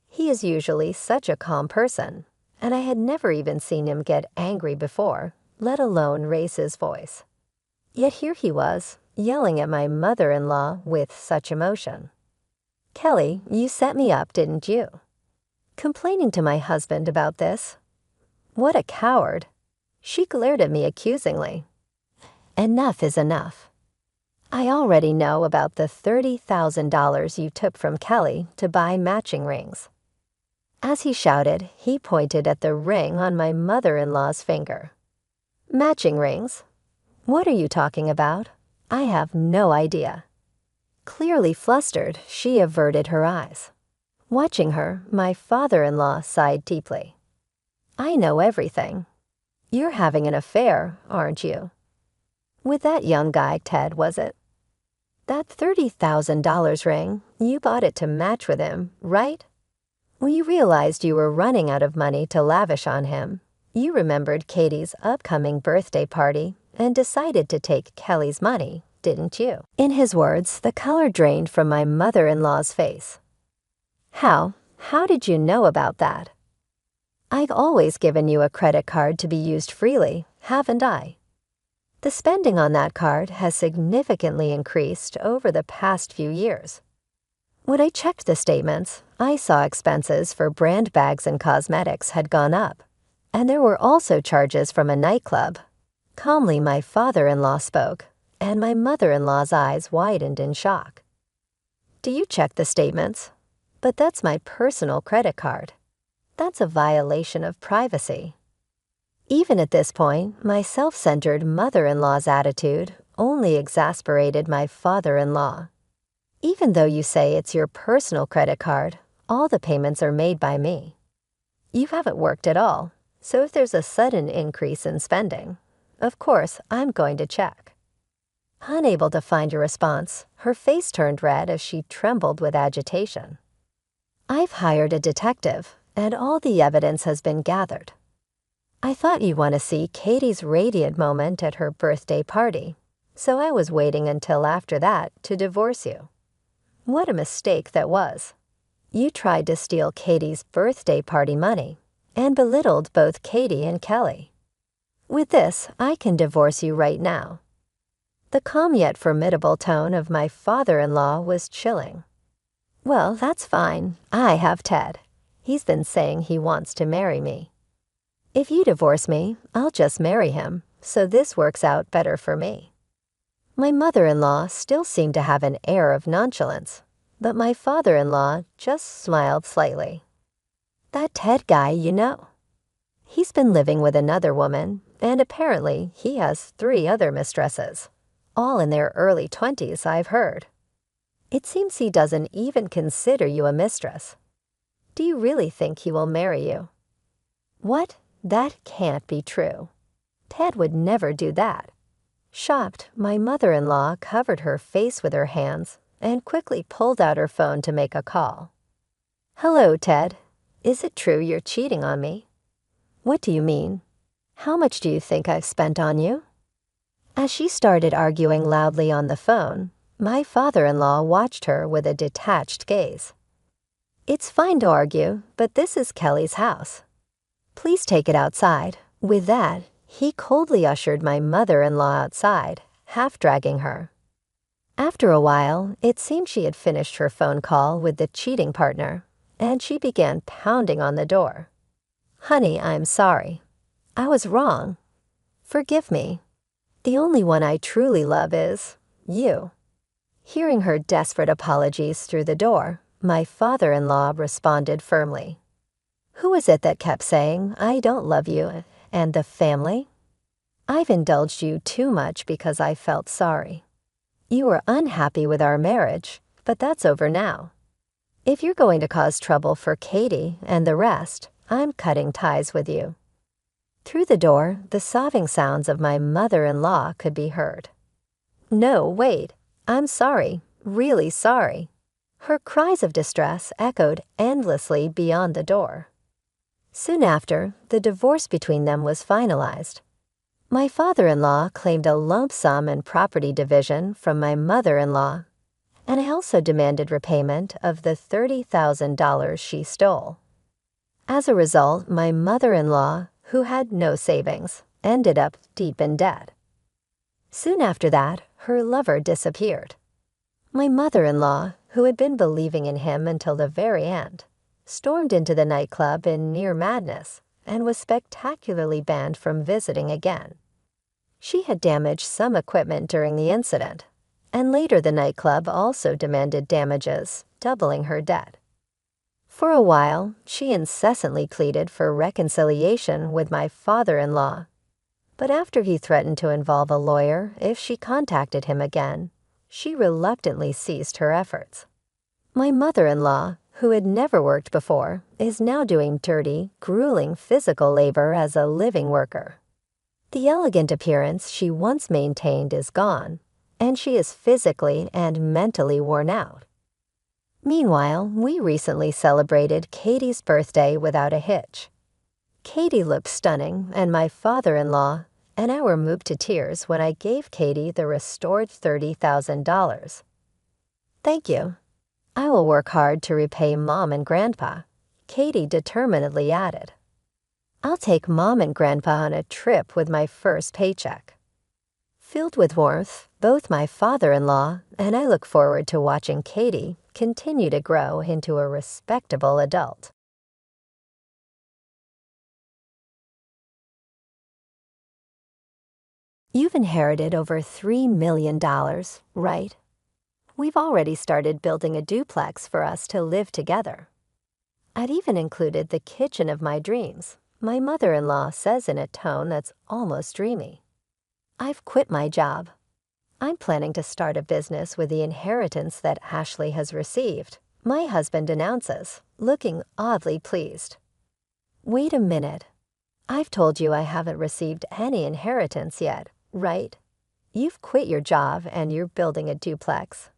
He is usually such a calm person, and I had never even seen him get angry before, let alone raise his voice. Yet here he was, yelling at my mother-in-law with such emotion. Kelly, you set me up, didn't you? Complaining to my husband about this? What a coward. She glared at me accusingly. Enough is enough. I already know about the $30,000 you took from Kelly to buy matching rings. As he shouted, he pointed at the ring on my mother-in-law's finger. Matching rings? What are you talking about? I have no idea. Clearly flustered, she averted her eyes. Watching her, my father-in-law sighed deeply. I know everything. You're having an affair, aren't you? With that young guy, Ted, was it? That $30,000 ring, you bought it to match with him, right? When you realized you were running out of money to lavish on him, you remembered Katie's upcoming birthday party and decided to take Kelly's money, didn't you? In his words, the color drained from my mother-in-law's face. How did you know about that? I've always given you a credit card to be used freely, haven't I? The spending on that card has significantly increased over the past few years. When I checked the statements, I saw expenses for brand bags and cosmetics had gone up, and there were also charges from a nightclub. Calmly, my father-in-law spoke, and my mother-in-law's eyes widened in shock. Do you check the statements? But that's my personal credit card. That's a violation of privacy. Even at this point, my self-centered mother-in-law's attitude only exasperated my father-in-law. Even though you say it's your personal credit card, all the payments are made by me. You haven't worked at all, so if there's a sudden increase in spending, of course, I'm going to check. Unable to find a response, her face turned red as she trembled with agitation. I've hired a detective, and all the evidence has been gathered. I thought you'd want to see Katie's radiant moment at her birthday party, so I was waiting until after that to divorce you. What a mistake that was. You tried to steal Katie's birthday party money and belittled both Katie and Kelly. With this, I can divorce you right now. The calm yet formidable tone of my father-in-law was chilling. Well, that's fine. I have Ted. He's been saying he wants to marry me. If you divorce me, I'll just marry him, so this works out better for me. My mother-in-law still seemed to have an air of nonchalance, but my father-in-law just smiled slightly. That Ted guy, you know. He's been living with another woman, and apparently he has 3 other mistresses, all in their early 20s, I've heard. It seems he doesn't even consider you a mistress. Do you really think he will marry you? What? That can't be true. Ted would never do that. Shocked, my mother-in-law covered her face with her hands and quickly pulled out her phone to make a call. "Hello, Ted. Is it true you're cheating on me?" "What do you mean? How much do you think I've spent on you?" As she started arguing loudly on the phone, my father-in-law watched her with a detached gaze. "It's fine to argue, but this is Kelly's house. Please take it outside." With that, he coldly ushered my mother-in-law outside, half-dragging her. After a while, it seemed she had finished her phone call with the cheating partner, and she began pounding on the door. "Honey, I'm sorry. I was wrong. Forgive me. The only one I truly love is you." Hearing her desperate apologies through the door, my father-in-law responded firmly. "Who is it that kept saying, 'I don't love you,' and the family? I've indulged you too much because I felt sorry. You were unhappy with our marriage, but that's over now. If you're going to cause trouble for Katie and the rest, I'm cutting ties with you." Through the door, the sobbing sounds of my mother-in-law could be heard. "No, wait. I'm sorry, really sorry." Her cries of distress echoed endlessly beyond the door. Soon after, the divorce between them was finalized. My father-in-law claimed a lump sum in property division from my mother-in-law, and I also demanded repayment of the $30,000 she stole. As a result, my mother-in-law, who had no savings, ended up deep in debt. Soon after that, her lover disappeared. My mother-in-law, who had been believing in him until the very end, stormed into the nightclub in near madness and was spectacularly banned from visiting again. She had damaged some equipment during the incident, and later the nightclub also demanded damages, doubling her debt. For a while, she incessantly pleaded for reconciliation with my father-in-law, but after he threatened to involve a lawyer if she contacted him again, she reluctantly ceased her efforts. My mother-in-law, who had never worked before, is now doing dirty, grueling physical labor as a living worker. The elegant appearance she once maintained is gone, and she is physically and mentally worn out. Meanwhile, we recently celebrated Katie's birthday without a hitch. Katie looked stunning, and my father-in-law and I were moved to tears when I gave Katie the restored $30,000. "Thank you. I will work hard to repay Mom and Grandpa," Katie determinedly added. "I'll take Mom and Grandpa on a trip with my first paycheck." Filled with warmth, both my father-in-law and I look forward to watching Katie continue to grow into a respectable adult. You've inherited over $3 million, right? We've already started building a duplex for us to live together. I've even included the kitchen of my dreams, my mother-in-law says in a tone that's almost dreamy. I've quit my job. I'm planning to start a business with the inheritance that Ashley has received, my husband announces, looking oddly pleased. Wait a minute. I've told you I haven't received any inheritance yet, right? You've quit your job and you're building a duplex.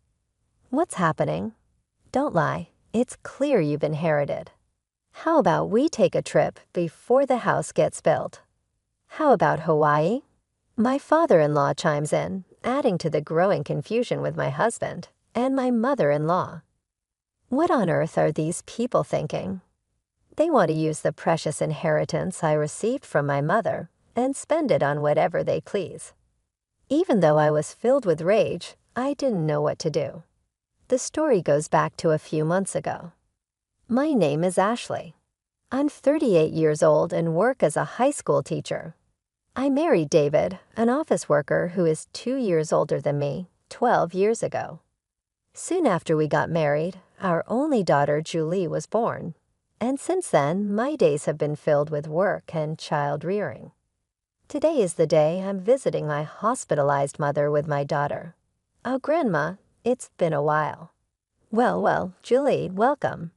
What's happening? Don't lie. It's clear you've inherited. How about we take a trip before the house gets built? How about Hawaii? My father-in-law chimes in, adding to the growing confusion with my husband and my mother-in-law. What on earth are these people thinking? They want to use the precious inheritance I received from my mother and spend it on whatever they please. Even though I was filled with rage, I didn't know what to do. The story goes back to a few months ago. My name is Ashley. I'm 38 years old and work as a high school teacher. I married David, an office worker who is 2 years older than me, 12 years ago. Soon after we got married, our only daughter Julie was born, and since then my days have been filled with work and child rearing. Today is the day I'm visiting my hospitalized mother with my daughter. "Oh, Grandma, it's been a while." Well, Julie, welcome."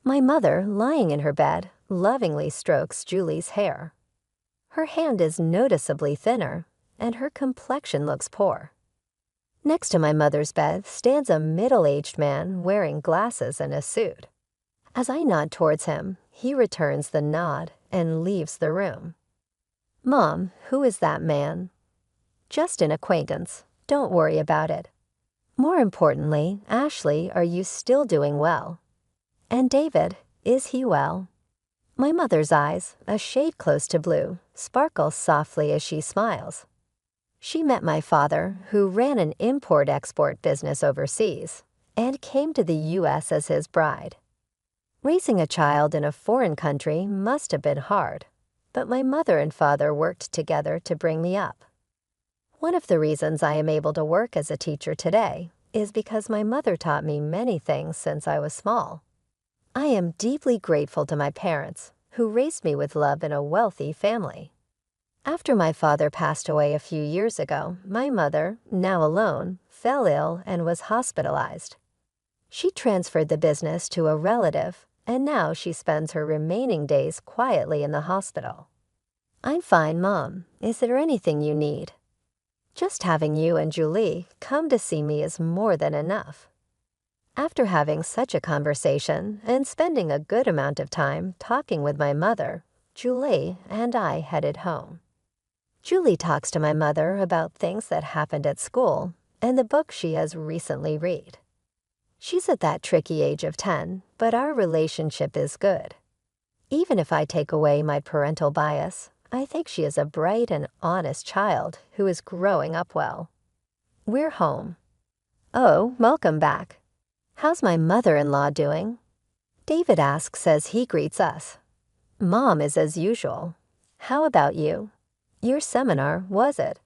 My mother, lying in her bed, lovingly strokes Julie's hair. Her hand is noticeably thinner, and her complexion looks poor. Next to my mother's bed stands a middle-aged man wearing glasses and a suit. As I nod towards him, he returns the nod and leaves the room. Mom, who is that man? Just an acquaintance. Don't worry about it. More importantly, Ashley, are you still doing well? And David, is he well? My mother's eyes, a shade close to blue, sparkle softly as she smiles. She met my father, who ran an import-export business overseas, and came to the U.S. as his bride. Raising a child in a foreign country must have been hard, but my mother and father worked together to bring me up. One of the reasons I am able to work as a teacher today is because my mother taught me many things since I was small. I am deeply grateful to my parents, who raised me with love in a wealthy family. After my father passed away a few years ago, my mother, now alone, fell ill and was hospitalized. She transferred the business to a relative, and now she spends her remaining days quietly in the hospital. I'm fine, Mom. Is there anything you need? Just having you and Julie come to see me is more than enough. After having such a conversation and spending a good amount of time talking with my mother, Julie and I headed home. Julie talks to my mother about things that happened at school and the book she has recently read. She's at that tricky age of 10, but our relationship is good. Even if I take away my parental bias, I think she is a bright and honest child who is growing up well. We're home. Oh, welcome back. How's my mother-in-law doing? David asks as he greets us. Mom is as usual. How about you? Your seminar, was it?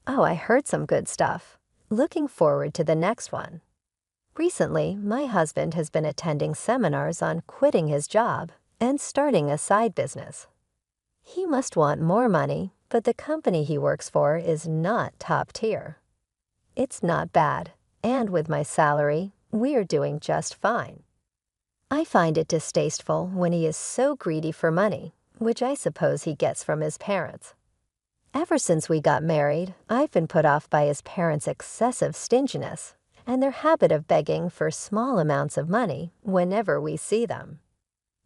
Oh, I heard some good stuff. Looking forward to the next one. Recently, my husband has been attending seminars on quitting his job and starting a side business. He must want more money, but the company he works for is not top tier. It's not bad, and with my salary, we're doing just fine. I find it distasteful when he is so greedy for money, which I suppose he gets from his parents. Ever since we got married, I've been put off by his parents' excessive stinginess and their habit of begging for small amounts of money whenever we see them.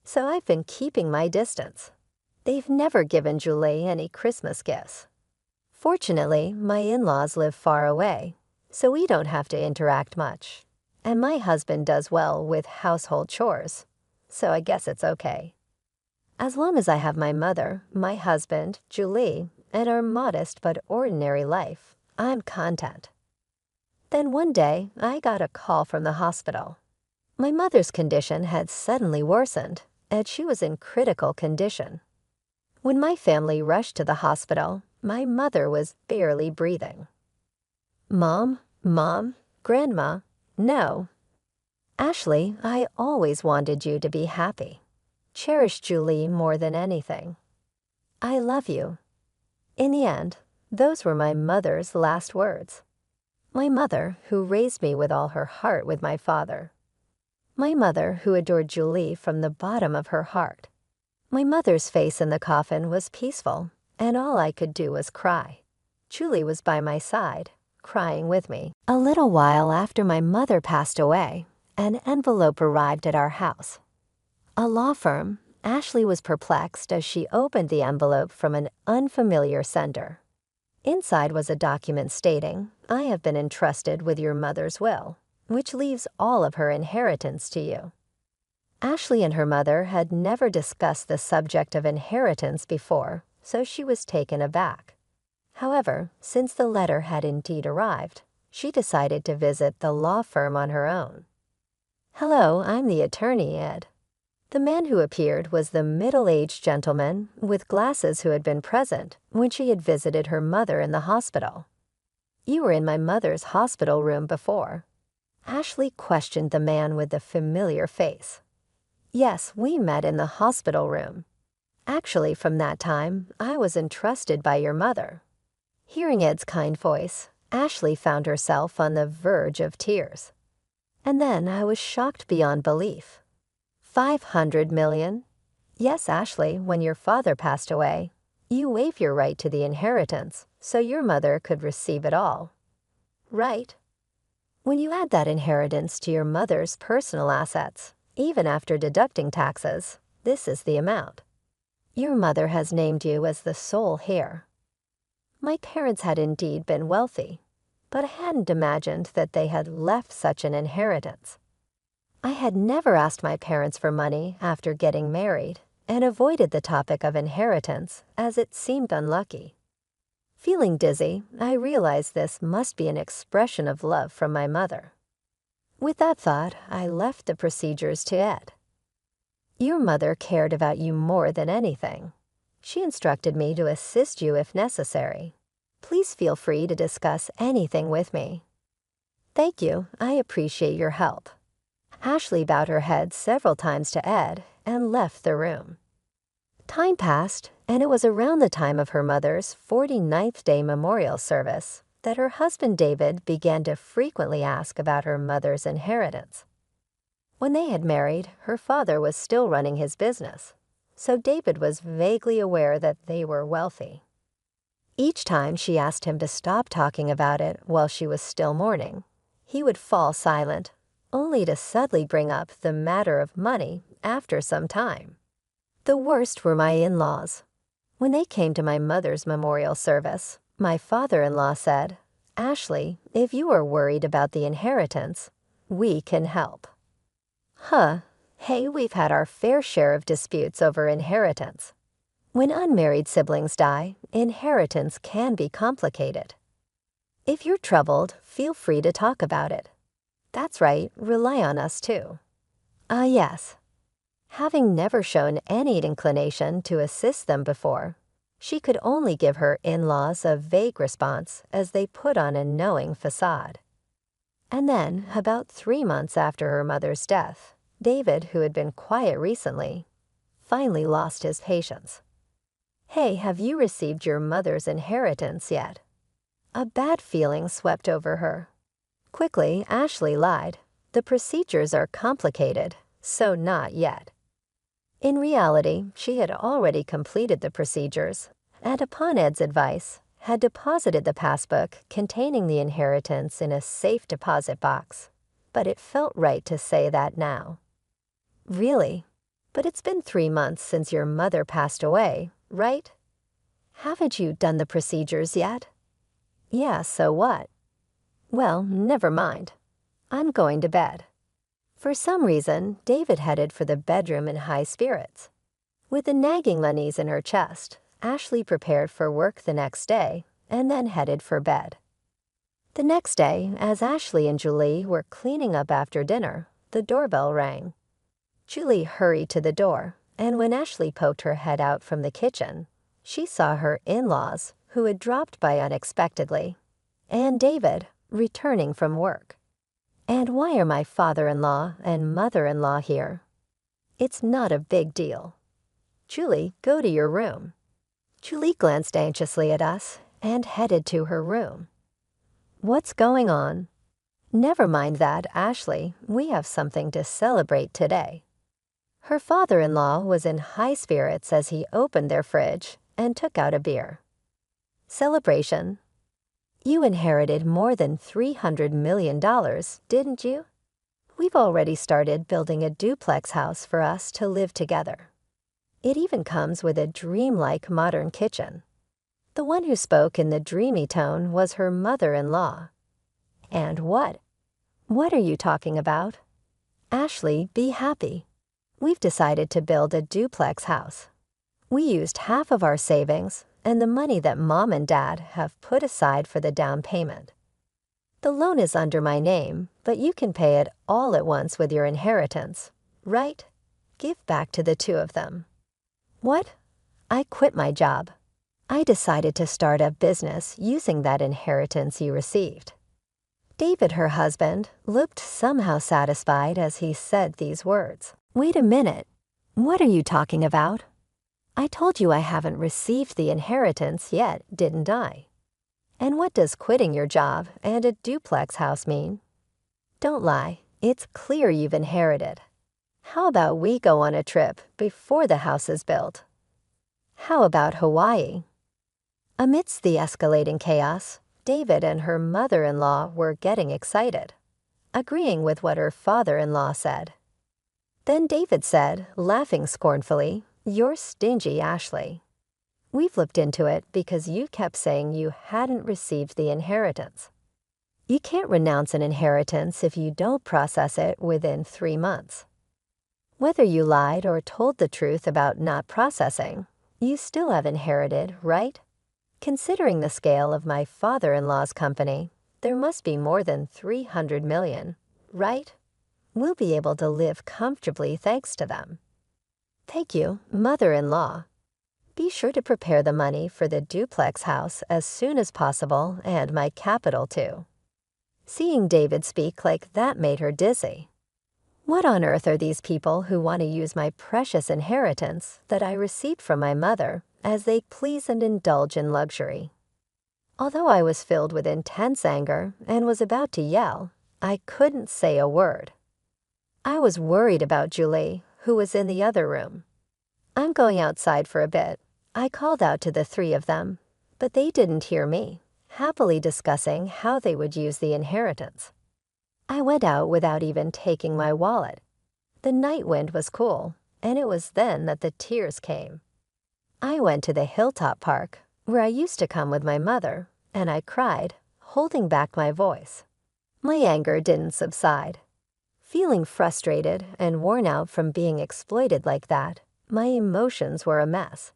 So I've been keeping my distance. They've never given Julie any Christmas gifts. Fortunately, my in-laws live far away, so we don't have to interact much. And my husband does well with household chores, so I guess it's okay. As long as I have my mother, my husband, Julie, and our modest but ordinary life, I'm content. Then one day, I got a call from the hospital. My mother's condition had suddenly worsened, and she was in critical condition. When my family rushed to the hospital, my mother was barely breathing. Mom, Grandma, no. Ashley, I always wanted you to be happy. Cherish Julie more than anything. I love you. In the end, those were my mother's last words. My mother, who raised me with all her heart with my father. My mother, who adored Julie from the bottom of her heart. My mother's face in the coffin was peaceful, and all I could do was cry. Julie was by my side, crying with me. A little while after my mother passed away, an envelope arrived at our house. A law firm. Ashley was perplexed as she opened the envelope from an unfamiliar sender. Inside was a document stating, I have been entrusted with your mother's will, which leaves all of her inheritance to you. Ashley and her mother had never discussed the subject of inheritance before, so she was taken aback. However, since the letter had indeed arrived, she decided to visit the law firm on her own. Hello, I'm the attorney, Ed. The man who appeared was the middle-aged gentleman with glasses who had been present when she had visited her mother in the hospital. You were in my mother's hospital room before. Ashley questioned the man with the familiar face. Yes, we met in the hospital room. Actually, from that time, I was entrusted by your mother. Hearing Ed's kind voice, Ashley found herself on the verge of tears. And then I was shocked beyond belief. 500 million? Yes, Ashley, when your father passed away, you waived your right to the inheritance, so your mother could receive it all. Right? When you add that inheritance to your mother's personal assets, even after deducting taxes, this is the amount. Your mother has named you as the sole heir. My parents had indeed been wealthy, but I hadn't imagined that they had left such an inheritance. I had never asked my parents for money after getting married and avoided the topic of inheritance as it seemed unlucky. Feeling dizzy, I realized this must be an expression of love from my mother. With that thought, I left the procedures to Ed. Your mother cared about you more than anything. She instructed me to assist you if necessary. Please feel free to discuss anything with me. Thank you. I appreciate your help. Ashley bowed her head several times to Ed and left the room. Time passed, and it was around the time of her mother's 49th day memorial service that her husband David began to frequently ask about her mother's inheritance. When they had married, her father was still running his business, so David was vaguely aware that they were wealthy. Each time she asked him to stop talking about it while she was still mourning, he would fall silent, only to suddenly bring up the matter of money after some time. The worst were my in-laws. When they came to my mother's memorial service, my father-in-law said, "Ashley, if you are worried about the inheritance, we can help." Hey, we've had our fair share of disputes over inheritance. When unmarried siblings die, inheritance can be complicated. If you're troubled, feel free to talk about it. That's right, rely on us too. Yes. Having never shown any inclination to assist them before, she could only give her in-laws a vague response as they put on a knowing facade. And then, about 3 months after her mother's death, David, who had been quiet recently, finally lost his patience. "Hey, have you received your mother's inheritance yet?" A bad feeling swept over her. Quickly, Ashley lied. The procedures are complicated, so not yet. In reality, she had already completed the procedures, and upon Ed's advice, had deposited the passbook containing the inheritance in a safe deposit box. But it felt right to say that now. Really? But it's been 3 months since your mother passed away, right? Haven't you done the procedures yet? Yeah, so what? Well, never mind. I'm going to bed. For some reason, David headed for the bedroom in high spirits. With the nagging unease in her chest, Ashley prepared for work the next day and then headed for bed. The next day, as Ashley and Julie were cleaning up after dinner, the doorbell rang. Julie hurried to the door, and when Ashley poked her head out from the kitchen, she saw her in-laws, who had dropped by unexpectedly, and David, returning from work. And why are my father-in-law and mother-in-law here? It's not a big deal. Julie, go to your room. Julie glanced anxiously at us and headed to her room. What's going on? Never mind that, Ashley. We have something to celebrate today. Her father-in-law was in high spirits as he opened their fridge and took out a beer. Celebration. You inherited more than $300 million, didn't you? We've already started building a duplex house for us to live together. It even comes with a dreamlike modern kitchen. The one who spoke in the dreamy tone was her mother-in-law. And what? What are you talking about? Ashley, be happy. We've decided to build a duplex house. We used half of our savings and the money that Mom and Dad have put aside for the down payment. The loan is under my name, but you can pay it all at once with your inheritance, right? Give back to the two of them. What? I quit my job. I decided to start a business using that inheritance you received. David, her husband, looked somehow satisfied as he said these words. Wait a minute. What are you talking about? I told you I haven't received the inheritance yet, didn't I? And what does quitting your job and a duplex house mean? Don't lie, it's clear you've inherited. How about we go on a trip before the house is built? How about Hawaii? Amidst the escalating chaos, David and her mother-in-law were getting excited. agreeing with what her father-in-law said. Then David said, laughing scornfully, "You're stingy, Ashley. We've looked into it because you kept saying you hadn't received the inheritance. You can't renounce an inheritance if you don't process it within 3 months. Whether you lied or told the truth about not processing, you still have inherited, right? Considering the scale of my father-in-law's company, there must be more than 300 million, right? We'll be able to live comfortably thanks to them. Thank you, mother-in-law. Be sure to prepare the money for the duplex house as soon as possible and my capital too." Seeing David speak like that made her dizzy. What on earth are these people who want to use my precious inheritance that I received from my mother as they please and indulge in luxury? Although I was filled with intense anger and was about to yell, I couldn't say a word. I was worried about Julie, who was in the other room. "I'm going outside for a bit," I called out to the 3 of them, but they didn't hear me, happily discussing how they would use the inheritance. I went out without even taking my wallet. The night wind was cool, and it was then that the tears came. I went to the Hilltop Park, where I used to come with my mother, and I cried, holding back my voice. My anger didn't subside. Feeling frustrated and worn out from being exploited like that, my emotions were a mess.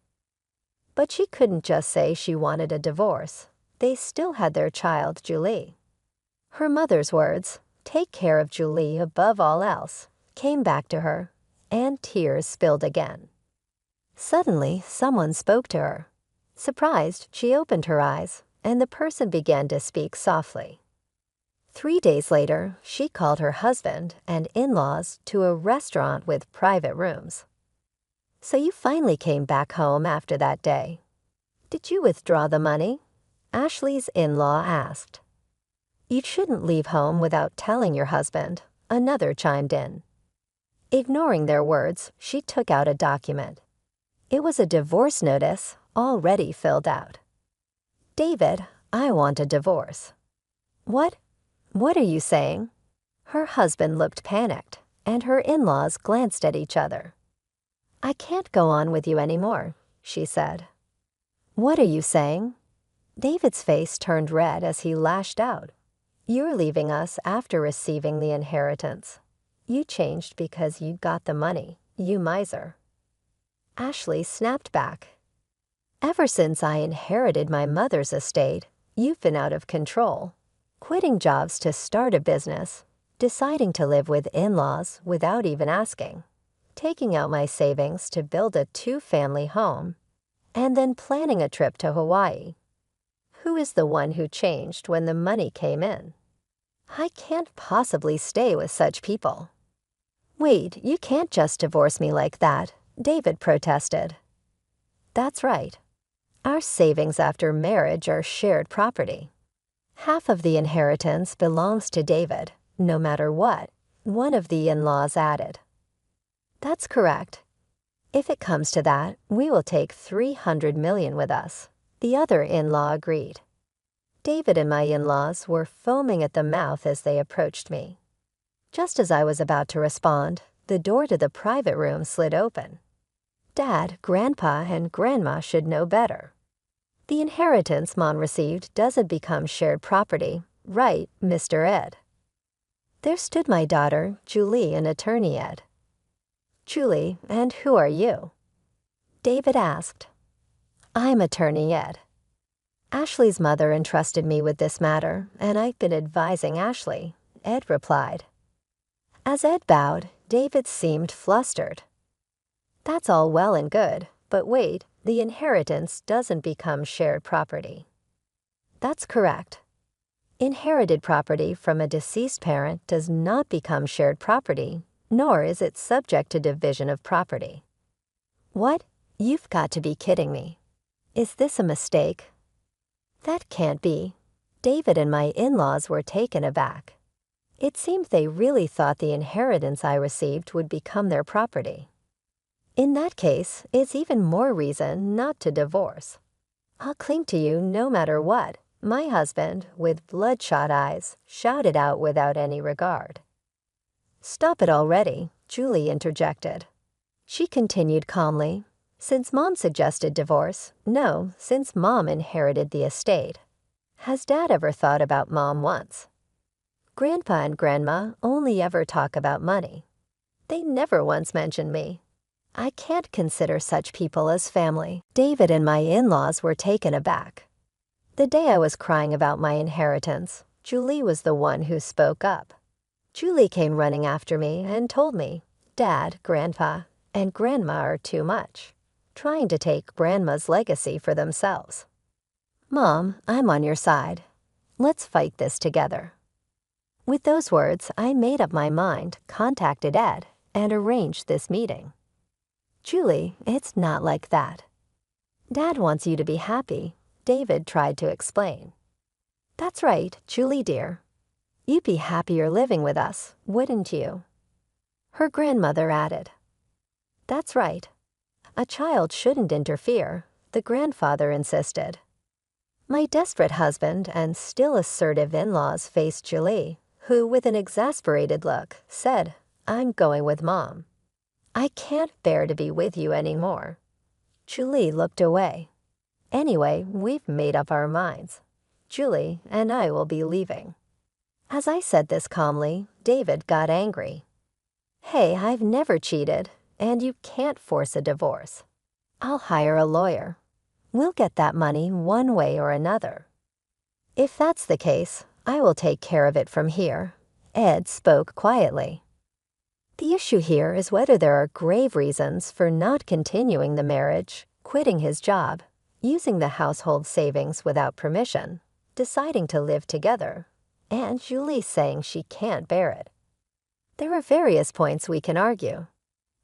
But she couldn't just say she wanted a divorce. They still had their child, Julie. Her mother's words, "Take care of Julie above all else," came back to her, and tears spilled again. Suddenly, someone spoke to her. Surprised, she opened her eyes, and the person began to speak softly. 3 days later, she called her husband and in-laws to a restaurant with private rooms. "So you finally came back home after that day. Did you withdraw the money?" Ashley's in-law asked. "You shouldn't leave home without telling your husband," another chimed in. Ignoring their words, she took out a document. It was a divorce notice, already filled out. "David, I want a divorce." "What? What are you saying?" Her husband looked panicked, and her in-laws glanced at each other. "I can't go on with you anymore," she said. "What are you saying?" David's face turned red as he lashed out. "You're leaving us after receiving the inheritance. You changed because you got the money, you miser." Ashley snapped back. "Ever since I inherited my mother's estate, you've been out of control. Quitting jobs to start a business, deciding to live with in-laws without even asking, taking out my savings to build a 2-family home, and then planning a trip to Hawaii. Who is the one who changed when the money came in? I can't possibly stay with such people." "Wait, you can't just divorce me like that," David protested. "That's right. Our savings after marriage are shared property. Half of the inheritance belongs to David, no matter what," one of the in-laws added. "That's correct. If it comes to that, we will take 300 million with us," the other in-law agreed. David and my in-laws were foaming at the mouth as they approached me. Just as I was about to respond, the door to the private room slid open. Dad, Grandpa, and Grandma should know better. "The inheritance Mom received doesn't become shared property, right, Mr. Ed?" There stood my daughter, Julie, and Attorney Ed. "Julie, and who are you?" David asked. "I'm Attorney Ed. Ashley's mother entrusted me with this matter, and I've been advising Ashley," Ed replied. As Ed bowed, David seemed flustered. "That's all well and good, but wait, the inheritance doesn't become shared property." "That's correct. Inherited property from a deceased parent does not become shared property, nor is it subject to division of property." "What? You've got to be kidding me. Is this a mistake?" "That can't be." David and my in-laws were taken aback. It seemed they really thought the inheritance I received would become their property. "In that case, it's even more reason not to divorce. I'll cling to you no matter what," My husband, with bloodshot eyes, shouted out without any regard. "Stop it already," Julie interjected. She continued calmly, "Since Mom suggested divorce, no, since Mom inherited the estate. Has Dad ever thought about Mom once? Grandpa and Grandma only ever talk about money. They never once mentioned me. I can't consider such people as family." David and my in-laws were taken aback. The day I was crying about my inheritance, Julie was the one who spoke up. Julie came running after me and told me, "Dad, Grandpa, and Grandma are too much, trying to take Grandma's legacy for themselves. Mom, I'm on your side. Let's fight this together." With those words, I made up my mind, contacted Ed, and arranged this meeting. "Julie, it's not like that. Dad wants you to be happy," David tried to explain. "That's right, Julie dear. You'd be happier living with us, wouldn't you?" Her grandmother added. "That's right. A child shouldn't interfere," the grandfather insisted. My desperate husband and still assertive in-laws faced Julie, who, with an exasperated look, said, "I'm going with Mom. I can't bear to be with you anymore." Julie looked away. "Anyway, we've made up our minds. Julie and I will be leaving." As I said this calmly, David got angry. "Hey, I've never cheated, and you can't force a divorce. I'll hire a lawyer. We'll get that money one way or another." "If that's the case, I will take care of it from here," Ed spoke quietly. "The issue here is whether there are grave reasons for not continuing the marriage, quitting his job, using the household savings without permission, deciding to live together, and Julie saying she can't bear it. There are various points we can argue.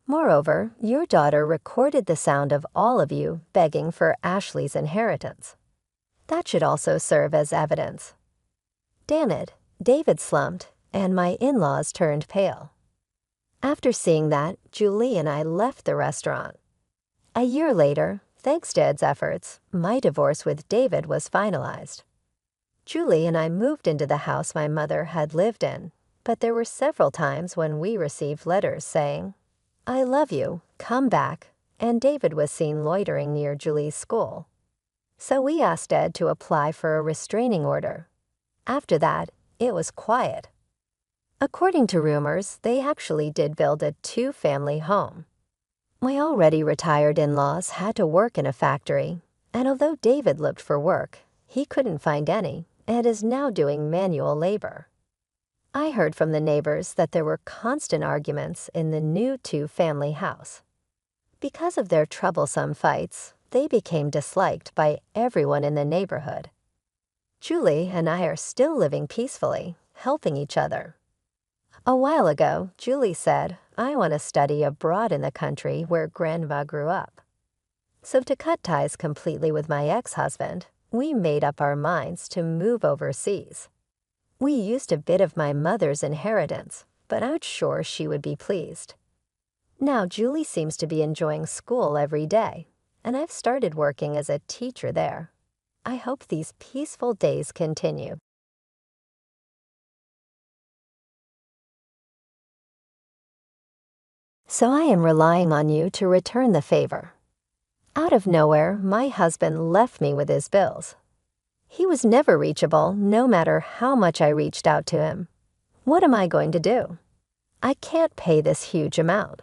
Moreover, your daughter recorded the sound of all of you begging for Ashley's inheritance. That should also serve as evidence." Damn it, David slumped, and my in-laws turned pale. After seeing that, Julie and I left the restaurant. A year later, thanks to Ed's efforts, my divorce with David was finalized. Julie and I moved into the house my mother had lived in, but there were several times when we received letters saying, "I love you, come back," and David was seen loitering near Julie's school. So we asked Ed to apply for a restraining order. After that, it was quiet. According to rumors, they actually did build a two-family home. My already retired in-laws had to work in a factory, and although David looked for work, he couldn't find any and is now doing manual labor. I heard from the neighbors that there were constant arguments in the new two-family house. Because of their troublesome fights, they became disliked by everyone in the neighborhood. Julie and I are still living peacefully, helping each other. A while ago, Julie said, "I want to study abroad in the country where Grandma grew up." So to cut ties completely with my ex-husband, we made up our minds to move overseas. We used a bit of my mother's inheritance, but I'm sure she would be pleased. Now Julie seems to be enjoying school every day, and I've started working as a teacher there. I hope these peaceful days continue. So I am relying on you to return the favor. Out of nowhere, my husband left me with his bills. He was never reachable, no matter how much I reached out to him. What am I going to do? I can't pay this huge amount.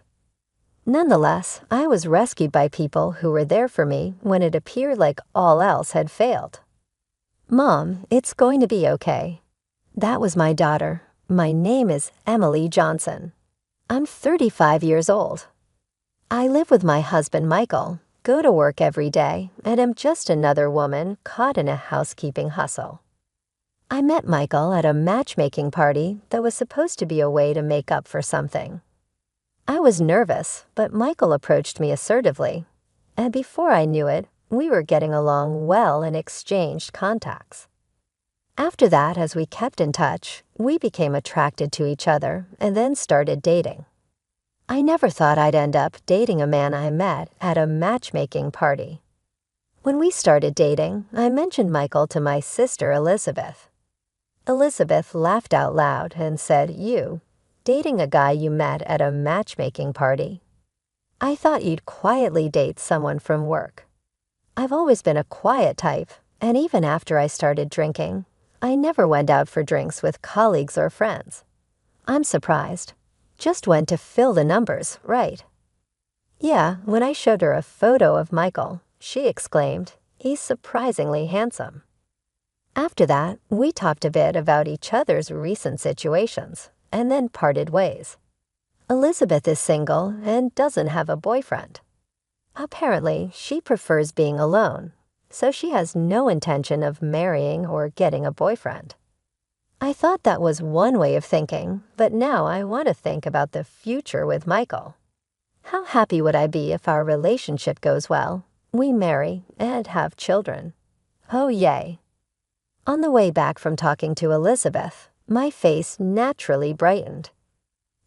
Nonetheless, I was rescued by people who were there for me when it appeared like all else had failed. "Mom, it's going to be okay." That was my daughter. My name is Emily Johnson. I'm 35 years old. I live with my husband, Michael, go to work every day, and am just another woman caught in a housekeeping hustle. I met Michael at a matchmaking party that was supposed to be a way to make up for something. I was nervous, but Michael approached me assertively, and before I knew it, we were getting along well and exchanged contacts. After that, as we kept in touch, we became attracted to each other and then started dating. I never thought I'd end up dating a man I met at a matchmaking party. When we started dating, I mentioned Michael to my sister Elizabeth. Elizabeth laughed out loud and said, "You, dating a guy you met at a matchmaking party. I thought you'd quietly date someone from work." I've always been a quiet type, and even after I started drinking, I never went out for drinks with colleagues or friends. I'm surprised. Just went to fill the numbers, right? Yeah, when I showed her a photo of Michael, she exclaimed, "He's surprisingly handsome." After that, we talked a bit about each other's recent situations, and then parted ways. Elizabeth is single and doesn't have a boyfriend. Apparently, she prefers being alone, so she has no intention of marrying or getting a boyfriend. I thought that was one way of thinking, but now I want to think about the future with Michael. How happy would I be if our relationship goes well, we marry, and have children? Oh, yay. On the way back from talking to Elizabeth, my face naturally brightened.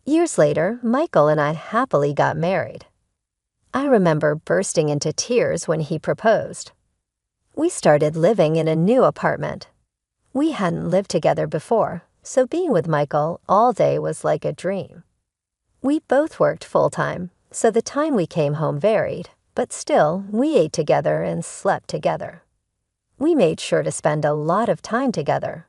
Years later, Michael and I happily got married. I remember bursting into tears when he proposed. We started living in a new apartment. We hadn't lived together before, so being with Michael all day was like a dream. We both worked full-time, so the time we came home varied, but still, we ate together and slept together. We made sure to spend a lot of time together.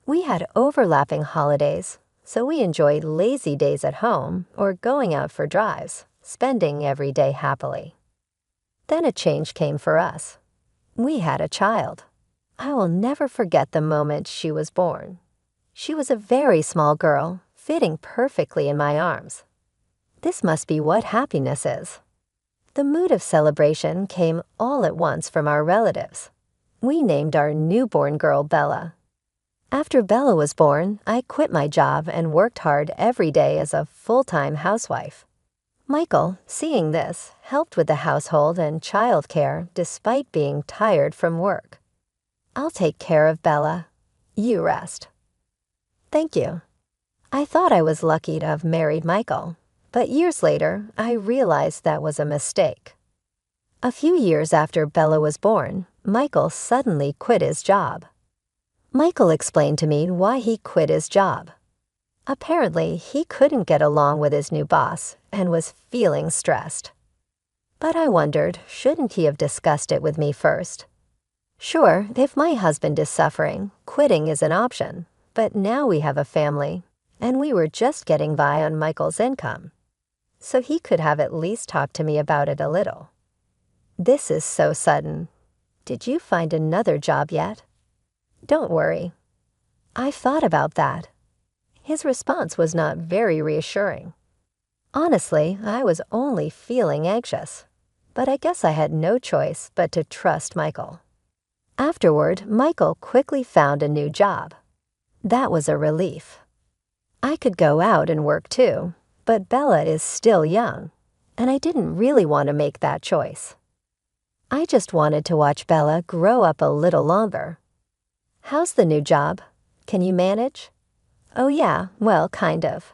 We had overlapping holidays, so we enjoyed lazy days at home or going out for drives, spending every day happily. Then a change came for us. We had a child. I will never forget the moment she was born. She was a very small girl, fitting perfectly in my arms. This must be what happiness is. The mood of celebration came all at once from our relatives. We named our newborn girl Bella. After Bella was born, I quit my job and worked hard every day as a full-time housewife. Michael, seeing this, helped with the household and child care despite being tired from work. "I'll take care of Bella. You rest." Thank you. I thought I was lucky to have married Michael, but years later, I realized that was a mistake. A few years after Bella was born, Michael suddenly quit his job. Michael explained to me why he quit his job. Apparently, he couldn't get along with his new boss and was feeling stressed. But I wondered, shouldn't he have discussed it with me first? Sure, if my husband is suffering, quitting is an option, but now we have a family, and we were just getting by on Michael's income. So he could have at least talked to me about it a little. This is so sudden. Did you find another job yet? Don't worry. I thought about that. His response was not very reassuring. Honestly, I was only feeling anxious, but I guess I had no choice but to trust Michael. Afterward, Michael quickly found a new job. That was a relief. I could go out and work too, but Bella is still young, and I didn't really want to make that choice. I just wanted to watch Bella grow up a little longer. How's the new job? Can you manage? Oh yeah, well, kind of.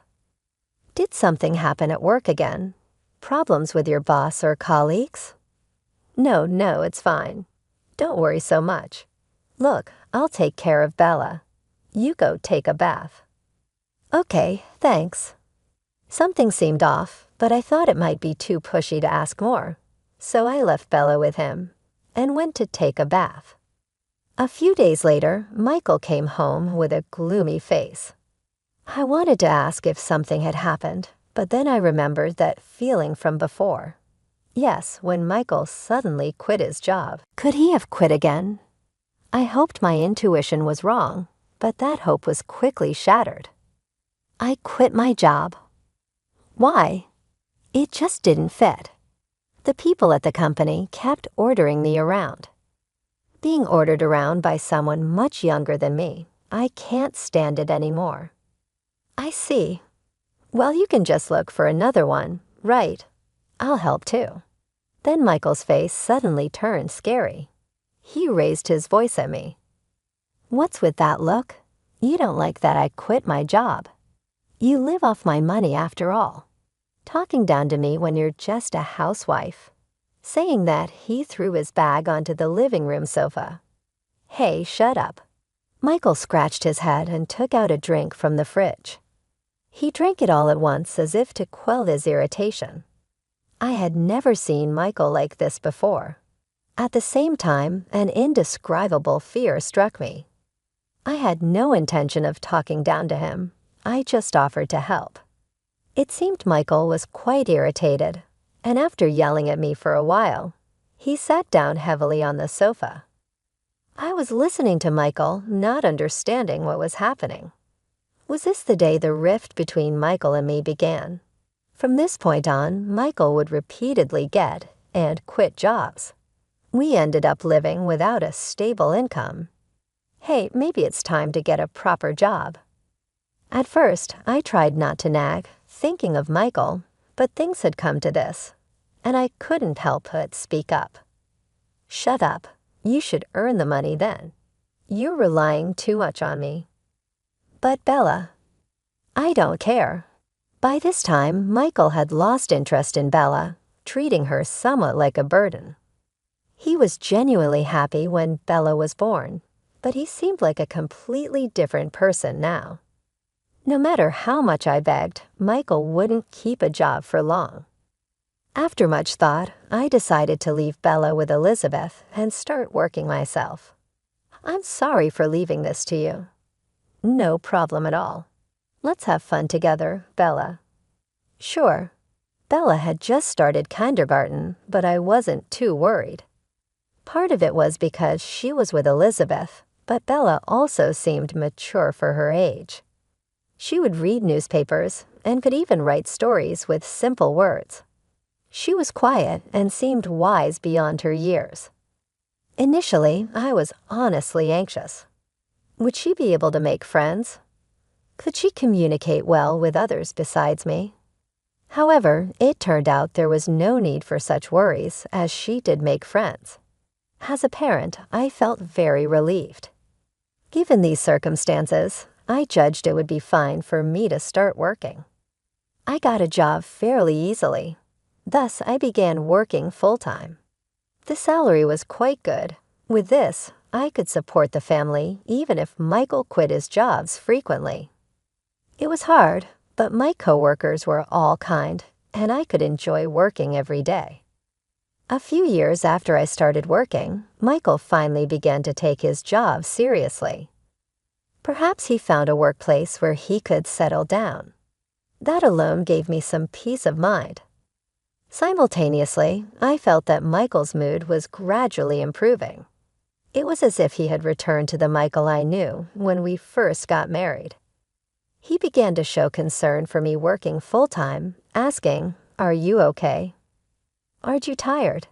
Did something happen at work again? Problems with your boss or colleagues? No, it's fine. Don't worry so much. Look, I'll take care of Bella. You go take a bath. Okay, thanks. Something seemed off, but I thought it might be too pushy to ask more, so I left Bella with him and went to take a bath. A few days later, Michael came home with a gloomy face. I wanted to ask if something had happened, but then I remembered that feeling from before. Yes, when Michael suddenly quit his job. Could he have quit again? I hoped my intuition was wrong, but that hope was quickly shattered. I quit my job. Why? It just didn't fit. The people at the company kept ordering me around. Being ordered around by someone much younger than me, I can't stand it anymore. I see. Well, you can just look for another one, right? I'll help too. Then Michael's face suddenly turned scary. He raised his voice at me. What's with that look? You don't like that I quit my job. You live off my money after all. Talking down to me when you're just a housewife. Saying that, he threw his bag onto the living room sofa. "Hey, shut up." Michael scratched his head and took out a drink from the fridge. He drank it all at once as if to quell his irritation. I had never seen Michael like this before. At the same time, an indescribable fear struck me. I had no intention of talking down to him. I just offered to help. It seemed Michael was quite irritated, and after yelling at me for a while, he sat down heavily on the sofa. I was listening to Michael, not understanding what was happening. Was this the day the rift between Michael and me began? From this point on, Michael would repeatedly get and quit jobs. We ended up living without a stable income. Hey, maybe it's time to get a proper job. At first, I tried not to nag, thinking of Michael, but things had come to this, and I couldn't help but speak up. "Shut up. You should earn the money then. You're relying too much on me." "But Bella." "I don't care." By this time, Michael had lost interest in Bella, treating her somewhat like a burden. He was genuinely happy when Bella was born, but he seemed like a completely different person now. No matter how much I begged, Michael wouldn't keep a job for long. After much thought, I decided to leave Bella with Elizabeth and start working myself. "I'm sorry for leaving this to you." "No problem at all. Let's have fun together, Bella." "Sure." Bella had just started kindergarten, but I wasn't too worried. Part of it was because she was with Elizabeth, but Bella also seemed mature for her age. She would read newspapers and could even write stories with simple words. She was quiet and seemed wise beyond her years. Initially, I was honestly anxious. Would she be able to make friends? Could she communicate well with others besides me? However, it turned out there was no need for such worries, as she did make friends. As a parent, I felt very relieved. Given these circumstances, I judged it would be fine for me to start working. I got a job fairly easily. Thus, I began working full-time. The salary was quite good. With this, I could support the family even if Michael quit his jobs frequently. It was hard, but my coworkers were all kind, and I could enjoy working every day. A few years after I started working, Michael finally began to take his job seriously. Perhaps he found a workplace where he could settle down. That alone gave me some peace of mind. Simultaneously, I felt that Michael's mood was gradually improving. It was as if he had returned to the Michael I knew when we first got married. He began to show concern for me working full-time, asking, "Are you okay? Aren't you tired?"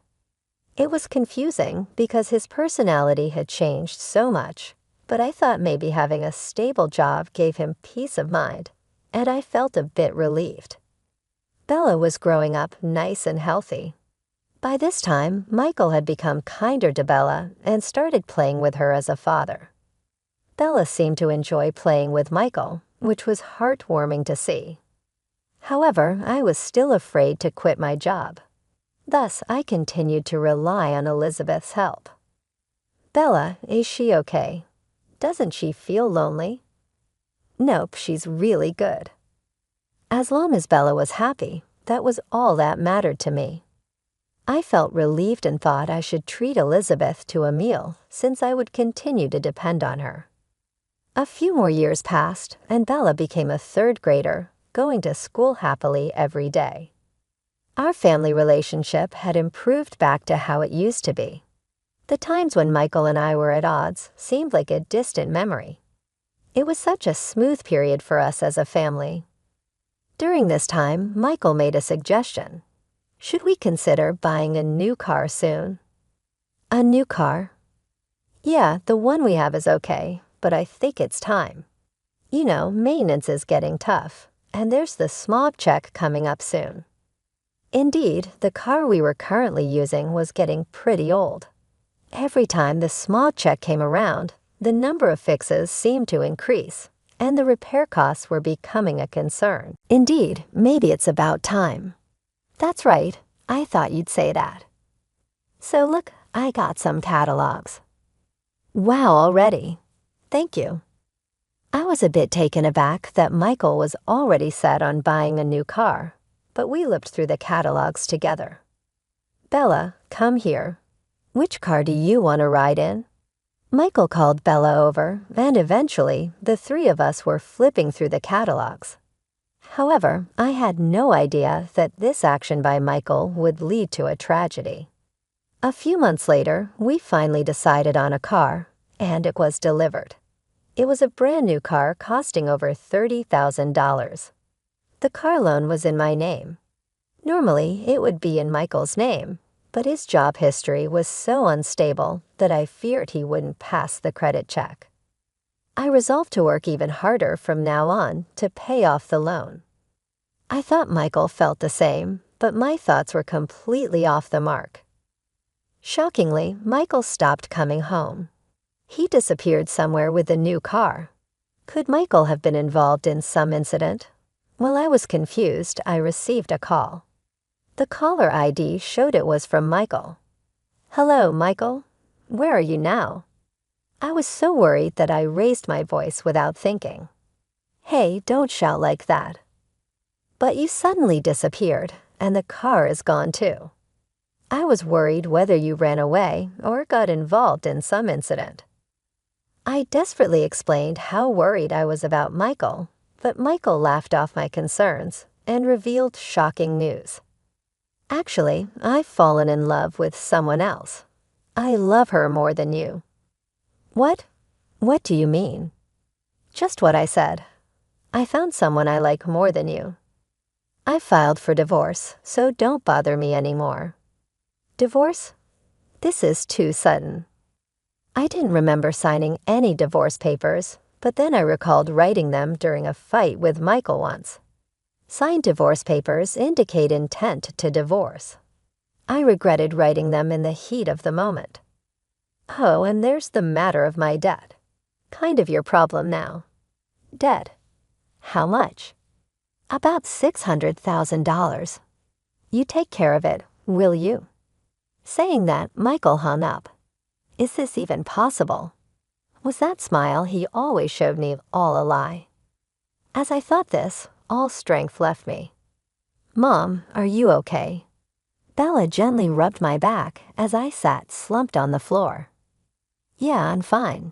It was confusing because his personality had changed so much, but I thought maybe having a stable job gave him peace of mind, and I felt a bit relieved. Bella was growing up nice and healthy. By this time, Michael had become kinder to Bella and started playing with her as a father. Bella seemed to enjoy playing with Michael, which was heartwarming to see. However, I was still afraid to quit my job. Thus, I continued to rely on Elizabeth's help. "Bella, is she okay? Doesn't she feel lonely?" "Nope, she's really good." As long as Bella was happy, that was all that mattered to me. I felt relieved and thought I should treat Elizabeth to a meal since I would continue to depend on her. A few more years passed, and Bella became a third grader, going to school happily every day. Our family relationship had improved back to how it used to be. The times when Michael and I were at odds seemed like a distant memory. It was such a smooth period for us as a family. During this time, Michael made a suggestion. Should we consider buying a new car soon? "A new car?" "Yeah, the one we have is okay, but I think it's time. You know, maintenance is getting tough, and there's the smog check coming up soon." Indeed, the car we were currently using was getting pretty old. Every time the smog check came around, the number of fixes seemed to increase, and the repair costs were becoming a concern. Indeed, maybe it's about time. That's right, I thought you'd say that. So look, I got some catalogs. Wow, already. Thank you. I was a bit taken aback that Michael was already set on buying a new car, but we looked through the catalogs together. Bella, come here. Which car do you want to ride in? Michael called Bella over, and eventually, the three of us were flipping through the catalogs. However, I had no idea that this action by Michael would lead to a tragedy. A few months later, we finally decided on a car, and it was delivered. It was a brand new car costing over $30,000. The car loan was in my name. Normally, it would be in Michael's name, but his job history was so unstable that I feared he wouldn't pass the credit check. I resolved to work even harder from now on to pay off the loan. I thought Michael felt the same, but my thoughts were completely off the mark. Shockingly, Michael stopped coming home. He disappeared somewhere with the new car. Could Michael have been involved in some incident? While I was confused, I received a call. The caller ID showed it was from Michael. Hello, Michael. Where are you now? I was so worried that I raised my voice without thinking. Hey, don't shout like that. But you suddenly disappeared, and the car is gone too. I was worried whether you ran away or got involved in some incident. I desperately explained how worried I was about Michael, but Michael laughed off my concerns and revealed shocking news. Actually, I've fallen in love with someone else. I love her more than you. What? What do you mean? Just what I said. I found someone I like more than you. I filed for divorce, so don't bother me anymore. Divorce? This is too sudden. I didn't remember signing any divorce papers, but then I recalled writing them during a fight with Michael once. Signed divorce papers indicate intent to divorce. I regretted writing them in the heat of the moment. Oh, and there's the matter of my debt. Kind of your problem now. Debt. How much? About $600,000. You take care of it, will you? Saying that, Michael hung up. Is this even possible? Was that smile he always showed me all a lie? As I thought this, all strength left me. Mom, are you okay? Bella gently rubbed my back as I sat slumped on the floor. Yeah, I'm fine.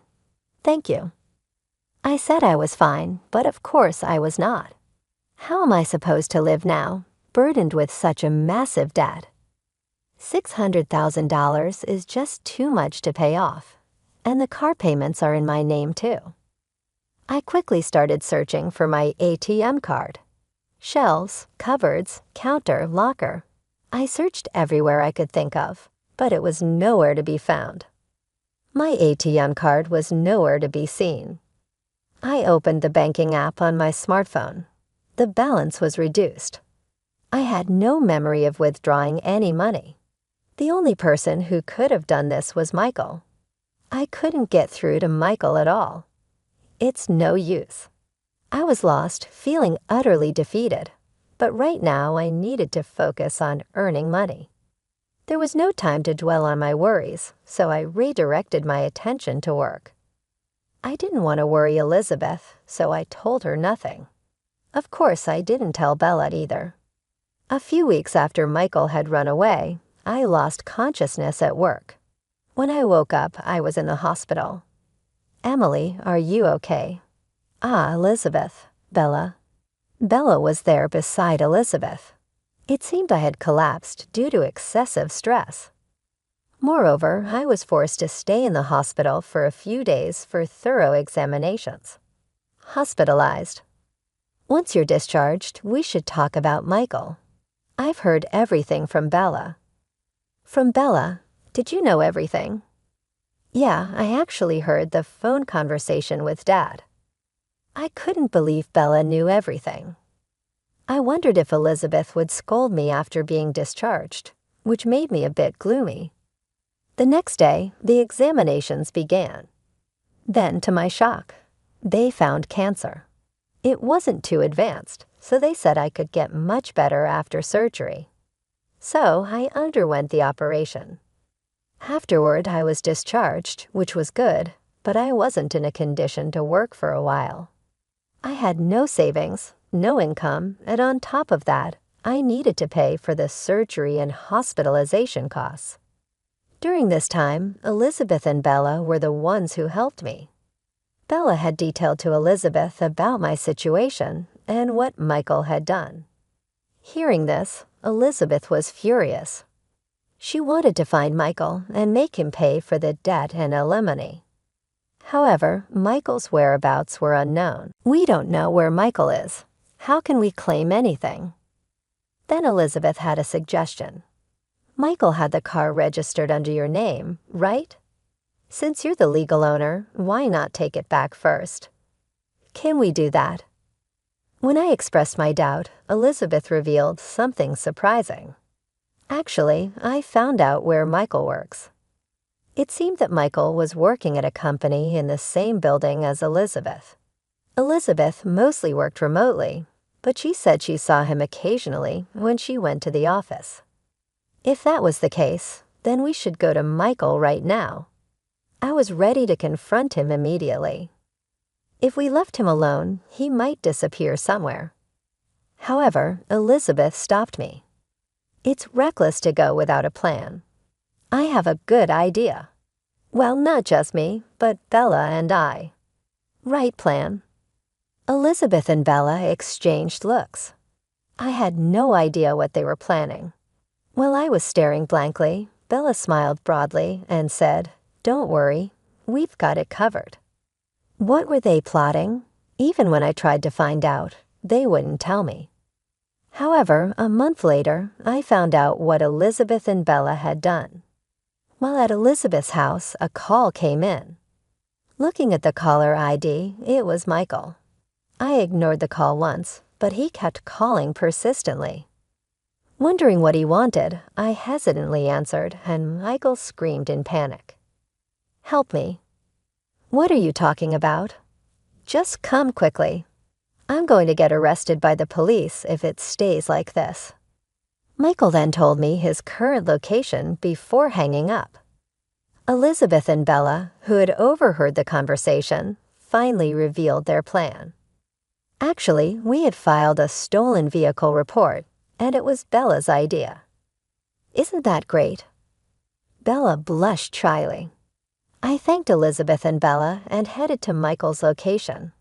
Thank you. I said I was fine, but of course I was not. How am I supposed to live now, burdened with such a massive debt? $600,000 is just too much to pay off, and the car payments are in my name too. I quickly started searching for my ATM card. Shelves, cupboards, counter, locker. I searched everywhere I could think of, but it was nowhere to be found. My ATM card was nowhere to be seen. I opened the banking app on my smartphone. The balance was reduced. I had no memory of withdrawing any money. The only person who could have done this was Michael. I couldn't get through to Michael at all. It's no use. I was lost, feeling utterly defeated, but right now I needed to focus on earning money. There was no time to dwell on my worries, so I redirected my attention to work. I didn't want to worry Elizabeth, so I told her nothing. Of course, I didn't tell Bella either. A few weeks after Michael had run away, I lost consciousness at work. When I woke up, I was in the hospital. Emily, are you okay? Ah, Elizabeth, Bella. Bella was there beside Elizabeth. It seemed I had collapsed due to excessive stress. Moreover, I was forced to stay in the hospital for a few days for thorough examinations. Hospitalized. Once you're discharged, we should talk about Michael. I've heard everything from Bella. From Bella? Did you know everything? Yeah, I actually heard the phone conversation with Dad. I couldn't believe Bella knew everything. I wondered if Elizabeth would scold me after being discharged, which made me a bit gloomy. The next day, the examinations began. Then, to my shock, they found cancer. It wasn't too advanced, so they said I could get much better after surgery. So I underwent the operation. Afterward, I was discharged, which was good, but I wasn't in a condition to work for a while. I had no savings, no income, and on top of that, I needed to pay for the surgery and hospitalization costs. During this time, Elizabeth and Bella were the ones who helped me. Bella had detailed to Elizabeth about my situation and what Michael had done. Hearing this, Elizabeth was furious. She wanted to find Michael and make him pay for the debt and alimony. However, Michael's whereabouts were unknown. We don't know where Michael is. How can we claim anything? Then Elizabeth had a suggestion. Michael had the car registered under your name, right? Since you're the legal owner, why not take it back first? Can we do that? When I expressed my doubt, Elizabeth revealed something surprising. Actually, I found out where Michael works. It seemed that Michael was working at a company in the same building as Elizabeth. Elizabeth mostly worked remotely, but she said she saw him occasionally when she went to the office. If that was the case, then we should go to Michael right now. I was ready to confront him immediately. If we left him alone, he might disappear somewhere. However, Elizabeth stopped me. It's reckless to go without a plan. I have a good idea. Well, not just me, but Bella and I. Right plan. Elizabeth and Bella exchanged looks. I had no idea what they were planning. While I was staring blankly, Bella smiled broadly and said, "Don't worry, we've got it covered." What were they plotting? Even when I tried to find out, they wouldn't tell me. However, a month later, I found out what Elizabeth and Bella had done. While at Elizabeth's house, a call came in. Looking at the caller ID, it was Michael. I ignored the call once, but he kept calling persistently. Wondering what he wanted, I hesitantly answered, and Michael screamed in panic. "Help me." "What are you talking about?" "Just come quickly. I'm going to get arrested by the police if it stays like this." Michael then told me his current location before hanging up. Elizabeth and Bella, who had overheard the conversation, finally revealed their plan. Actually, we had filed a stolen vehicle report, and it was Bella's idea. Isn't that great? Bella blushed shyly. I thanked Elizabeth and Bella and headed to Michael's location.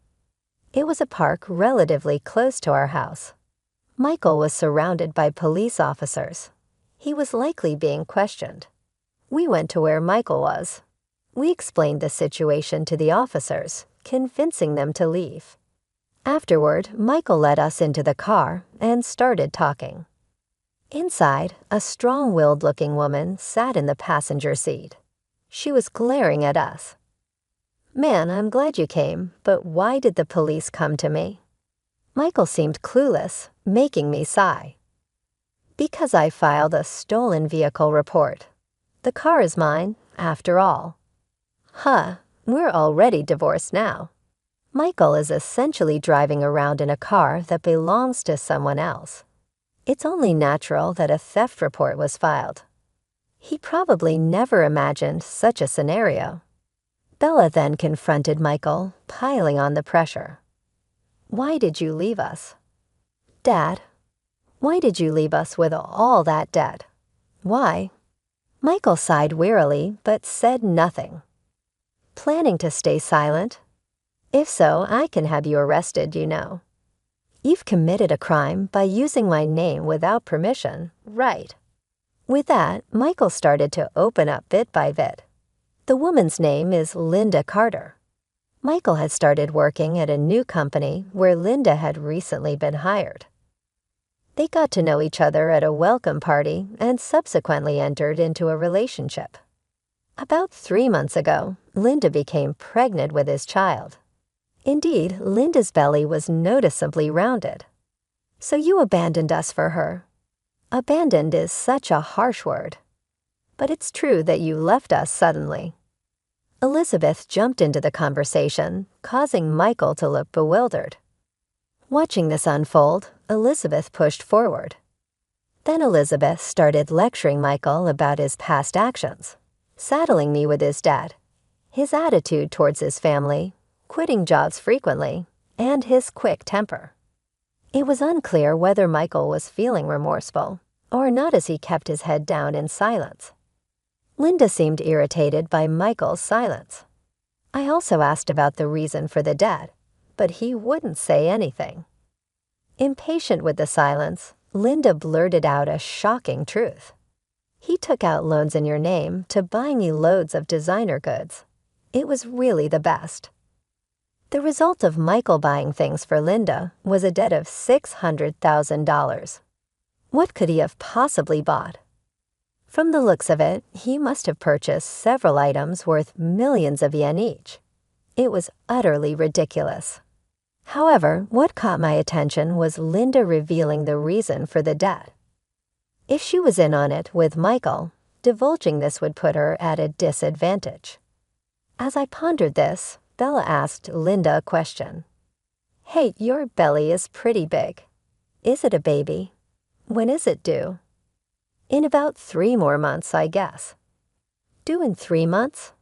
It was a park relatively close to our house. Michael was surrounded by police officers. He was likely being questioned. We went to where Michael was. We explained the situation to the officers, convincing them to leave. Afterward, Michael led us into the car and started talking. Inside, a strong-willed-looking woman sat in the passenger seat. She was glaring at us. "Man, I'm glad you came, but why did the police come to me?" Michael seemed clueless, making me sigh. "Because I filed a stolen vehicle report. The car is mine, after all." "Huh, we're already divorced now." Michael is essentially driving around in a car that belongs to someone else. It's only natural that a theft report was filed. He probably never imagined such a scenario. Bella then confronted Michael, piling on the pressure. "Why did you leave us?" "Dad, why did you leave us with all that debt? Why?" Michael sighed wearily but said nothing. "Planning to stay silent? If so, I can have you arrested, you know. You've committed a crime by using my name without permission, right?" With that, Michael started to open up bit by bit. The woman's name is Linda Carter. Michael had started working at a new company where Linda had recently been hired. They got to know each other at a welcome party and subsequently entered into a relationship. About 3 months ago, Linda became pregnant with his child. Indeed, Linda's belly was noticeably rounded. "So you abandoned us for her." Abandoned is such a harsh word. But it's true that you left us suddenly. Elizabeth jumped into the conversation, causing Michael to look bewildered. Watching this unfold, Elizabeth pushed forward. Then Elizabeth started lecturing Michael about his past actions. saddling me with his debt, his attitude towards his family, quitting jobs frequently, and his quick temper. It was unclear whether Michael was feeling remorseful or not as he kept his head down in silence. Linda seemed irritated by Michael's silence. I also asked about the reason for the debt, but he wouldn't say anything. Impatient with the silence, Linda blurted out a shocking truth. He took out loans in your name to buy me loads of designer goods. It was really the best. The result of Michael buying things for Linda was a debt of $600,000. What could he have possibly bought? From the looks of it, he must have purchased several items worth millions of yen each. It was utterly ridiculous. However, what caught my attention was Linda revealing the reason for the debt. If she was in on it with Michael, divulging this would put her at a disadvantage. As I pondered this, Bella asked Linda a question. "Hey, your belly is pretty big. Is it a baby? When is it due?" "In about 3 more months, I guess." "Due in 3 months?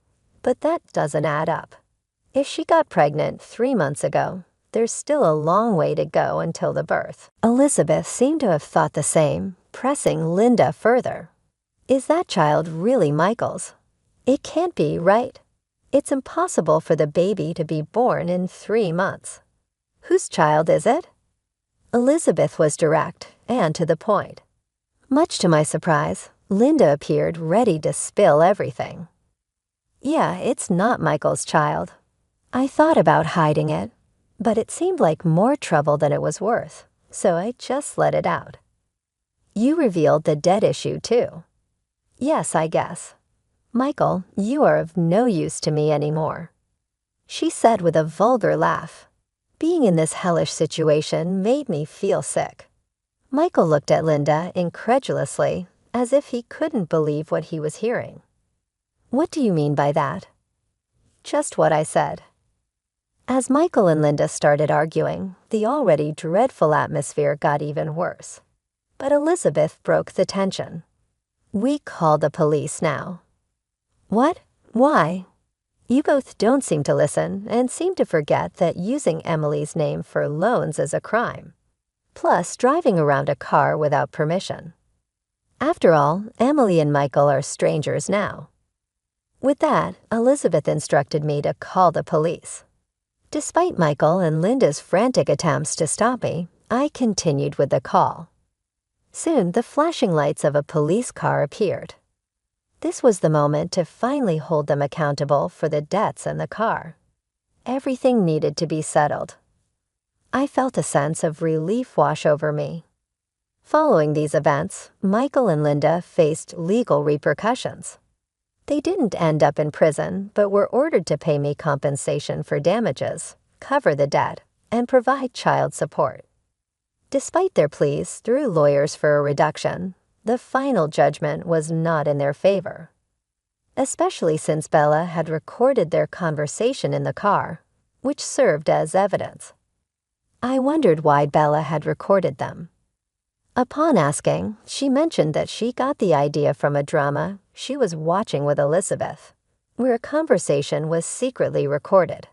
But that doesn't add up. If she got pregnant 3 months ago, there's still a long way to go until the birth." Elizabeth seemed to have thought the same, pressing Linda further. "Is that child really Michael's? It can't be, right? It's impossible for the baby to be born in 3 months. Whose child is it?" Elizabeth was direct and to the point. Much to my surprise, Linda appeared ready to spill everything. "Yeah, it's not Michael's child. I thought about hiding it, but it seemed like more trouble than it was worth, so I just let it out." "You revealed the debt issue, too." "Yes, I guess. Michael, you are of no use to me anymore," she said with a vulgar laugh. Being in this hellish situation made me feel sick. Michael looked at Linda incredulously, as if he couldn't believe what he was hearing. "What do you mean by that?" "Just what I said." As Michael and Linda started arguing, the already dreadful atmosphere got even worse. But Elizabeth broke the tension. "We call the police now." "What? Why?" "You both don't seem to listen and seem to forget that using Emily's name for loans is a crime. Plus, driving around a car without permission. After all, Emily and Michael are strangers now." With that, Elizabeth instructed me to call the police. Despite Michael and Linda's frantic attempts to stop me, I continued with the call. Soon, the flashing lights of a police car appeared. This was the moment to finally hold them accountable for the debts in the car. Everything needed to be settled. I felt a sense of relief wash over me. Following these events, Michael and Linda faced legal repercussions. They didn't end up in prison, but were ordered to pay me compensation for damages, cover the debt, and provide child support. Despite their pleas through lawyers for a reduction, the final judgment was not in their favor. Especially since Bella had recorded their conversation in the car, which served as evidence. I wondered why Bella had recorded them. Upon asking, she mentioned that she got the idea from a drama she was watching with Elizabeth, where a conversation was secretly recorded.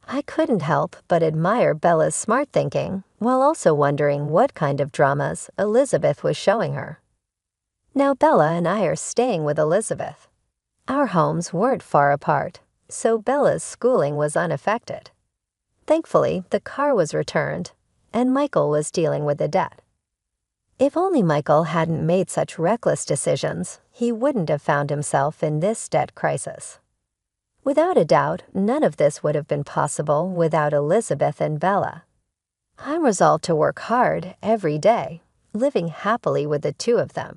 I couldn't help but admire Bella's smart thinking, while also wondering what kind of dramas Elizabeth was showing her. Now Bella and I are staying with Elizabeth. Our homes weren't far apart, so Bella's schooling was unaffected. Thankfully, the car was returned, and Michael was dealing with the debt. If only Michael hadn't made such reckless decisions, he wouldn't have found himself in this debt crisis. Without a doubt, none of this would have been possible without Elizabeth and Bella. I'm resolved to work hard every day, living happily with the two of them.